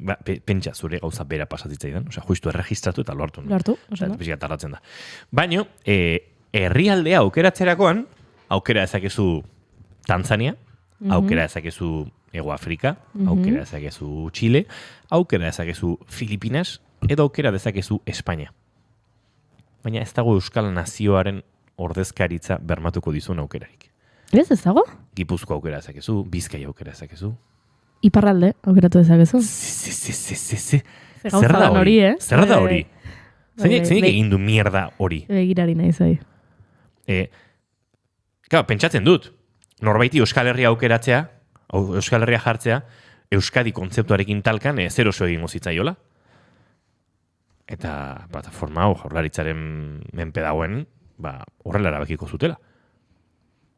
da. Pentsa zure gauza bera pasatzaidan, osea, justu erregistratu eta loartu. Loartu, oso da. Pixka tardatzen da. Baina, herrialdea aukeratzerakoan, aukera ezakezu Tanzania, aukera ezakezu Ego Afrika, aukera ezakezu Chile, aukera ezakezu Filipinas, edo aukera dezakezu Espainia. Baina ez dago Euskal Nazioaren ordezkaritza bermatuko dizun aukerarik. Ez dago? Gipuzko aukera ezakezu, Bizkaia aukera ezakezu. Iparralde aukeratu dezakezu. Zer da hori? Zer da hori? Zeinek egin du mierda hori? Begirari nahi zai. Pentsatzen dut, norbaiti Euskal Herria aukeratzea, Euskal Herria jartzea, Euskadi kontzeptuarekin talkan zer oso egingo zitzaiola. Eta plataforma hau jaurlaritzaren menpe dagoen, horrela erabakiko zutela.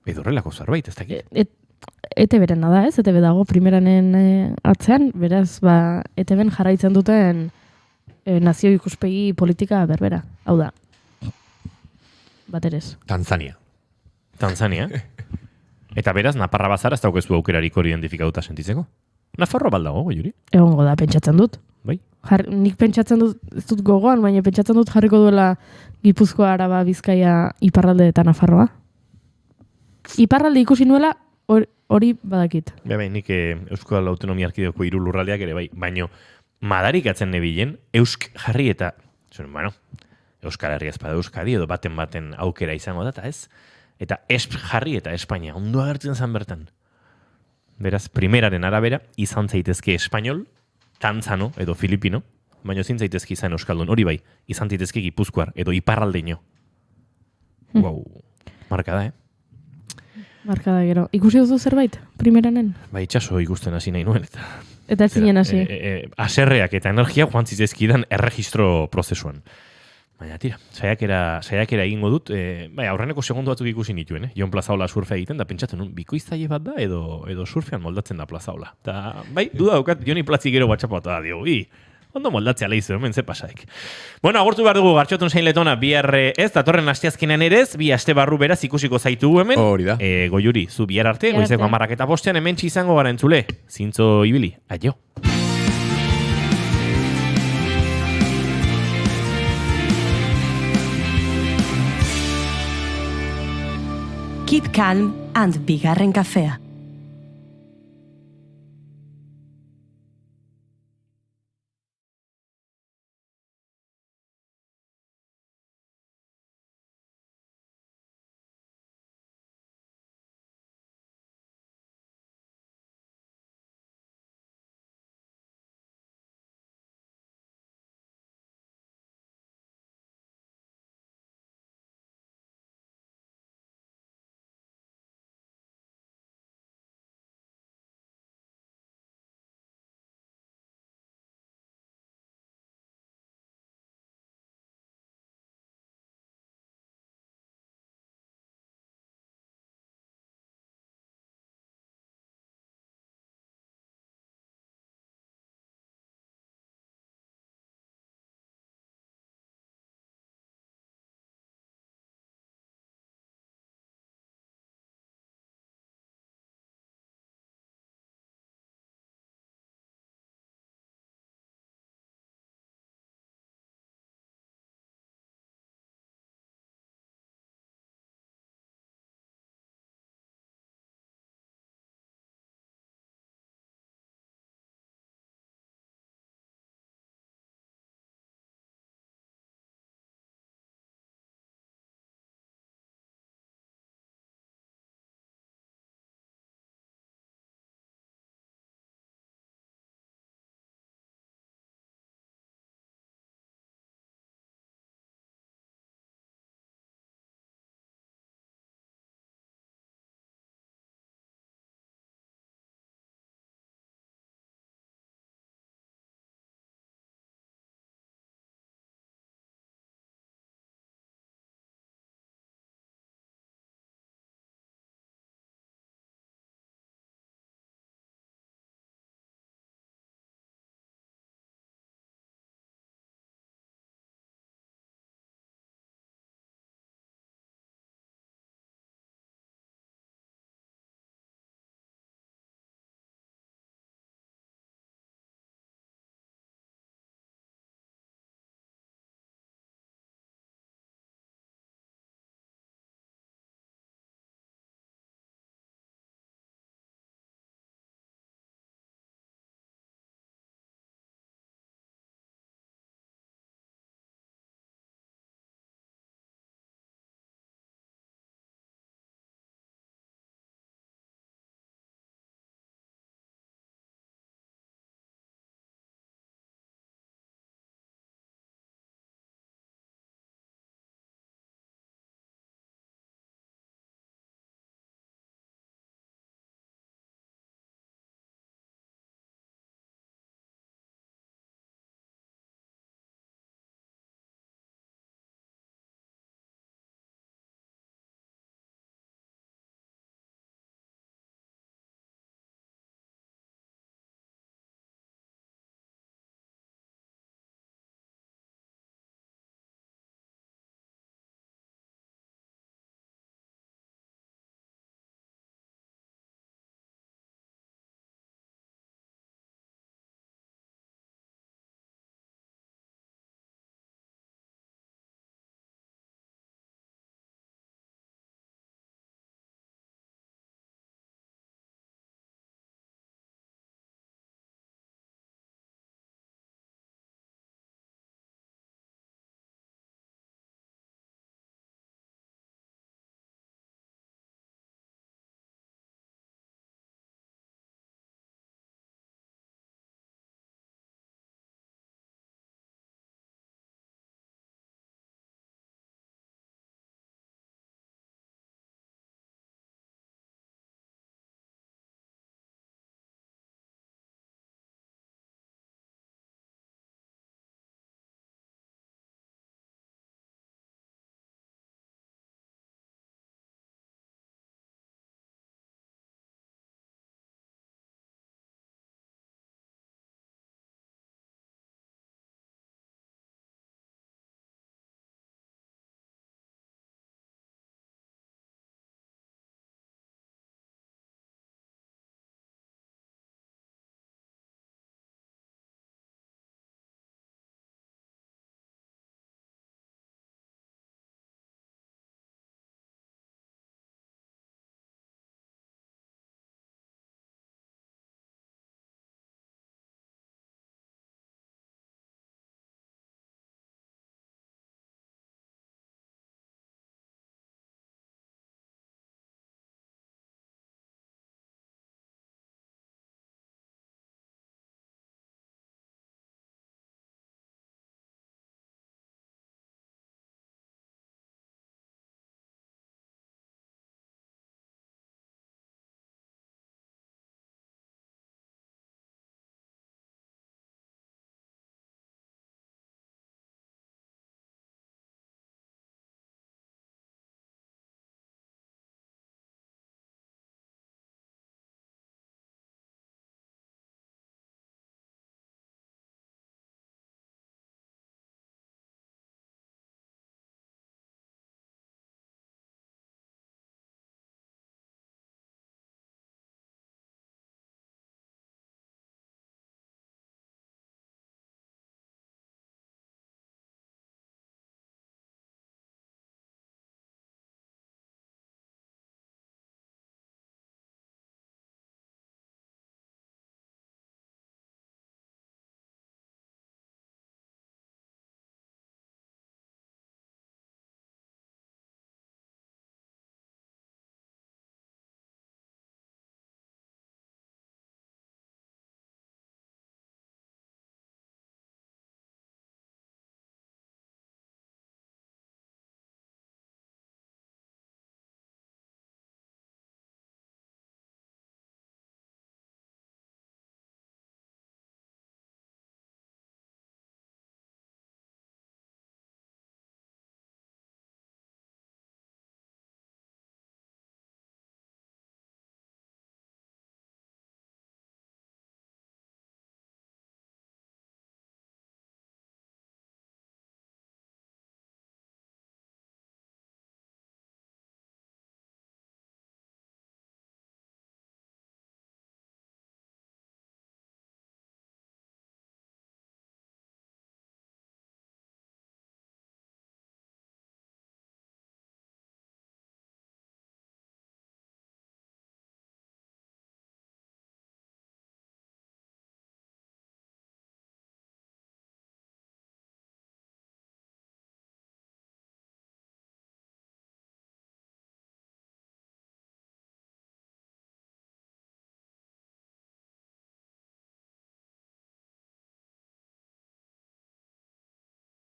Edo horrelako zerbait, ez dakit. ETB-ren da, ez? ETB dago primeranen atzean, beraz, ETB-en jarraitzen duten nazio ikuspegi politika berbera. Hau da. Baterez. Tanzania. Eta beraz, Naparra bazara ez daukezu aukerarik hori identifikatuta sentitzeko? Nafarroa baldago, Juri? Egongo da, pentsatzen dut. Bai? Nik pentsatzen dut, ez dut gogoan, baina pentsatzen dut jarriko duela Gipuzkoa, Araba, Bizkaia, Iparralde eta Nafarroa. Iparralde ikusi nuela, hori badakit. Bai, nik Euskal Autonomia Erkidegoko 3 lurraldeak ere bai, baino madarik atzen nebilen, Eusk jarri eta, Euskal Herria ezpada Euskadi edo baten aukera izango da, ez? Eta Esp jarri eta Espainia, ondo agertzen zen bertan. Beraz, primeraren arabera, izan zaitezke espainol, tanzano edo filipino, baina ezin zaitezke izan euskaldun, hori bai, izan zaitezke gipuzkoar edo iparraldeño. Wow, marka da, Marka da gero. Ikusi duzu zerbait, primeranen? Itxaso ikusten hasi nahi nuen, eta ez zinen hasi. Aserreak eta energia joan zitezkidan erregistro prozesuan. Baina tira, saiakera egingo dut, aurreneko segundu batzuk ikusi nituen, Jon Plazaola surfea egiten, da pentsatzen nun, bikoiztaile bat da, edo surfean moldatzen da Plazaola. Eta, duda daukat, Joni Platzi gero batxapatu da, ondo moldatzea lehizu, hemen ze pasaik. Bueno, agurtu behar dugu, Gartxotun Sein Letona, bihar ez, datorren asteazkenean ere ez, 2 aste barru beraz ikusiko zaitugu hemen. Hori da. Goiuri, zu bihar arte, goizeko 10:05 hemen izango gara entzule. Zintzo ibili, aio. Keep calm and bigarren kafea.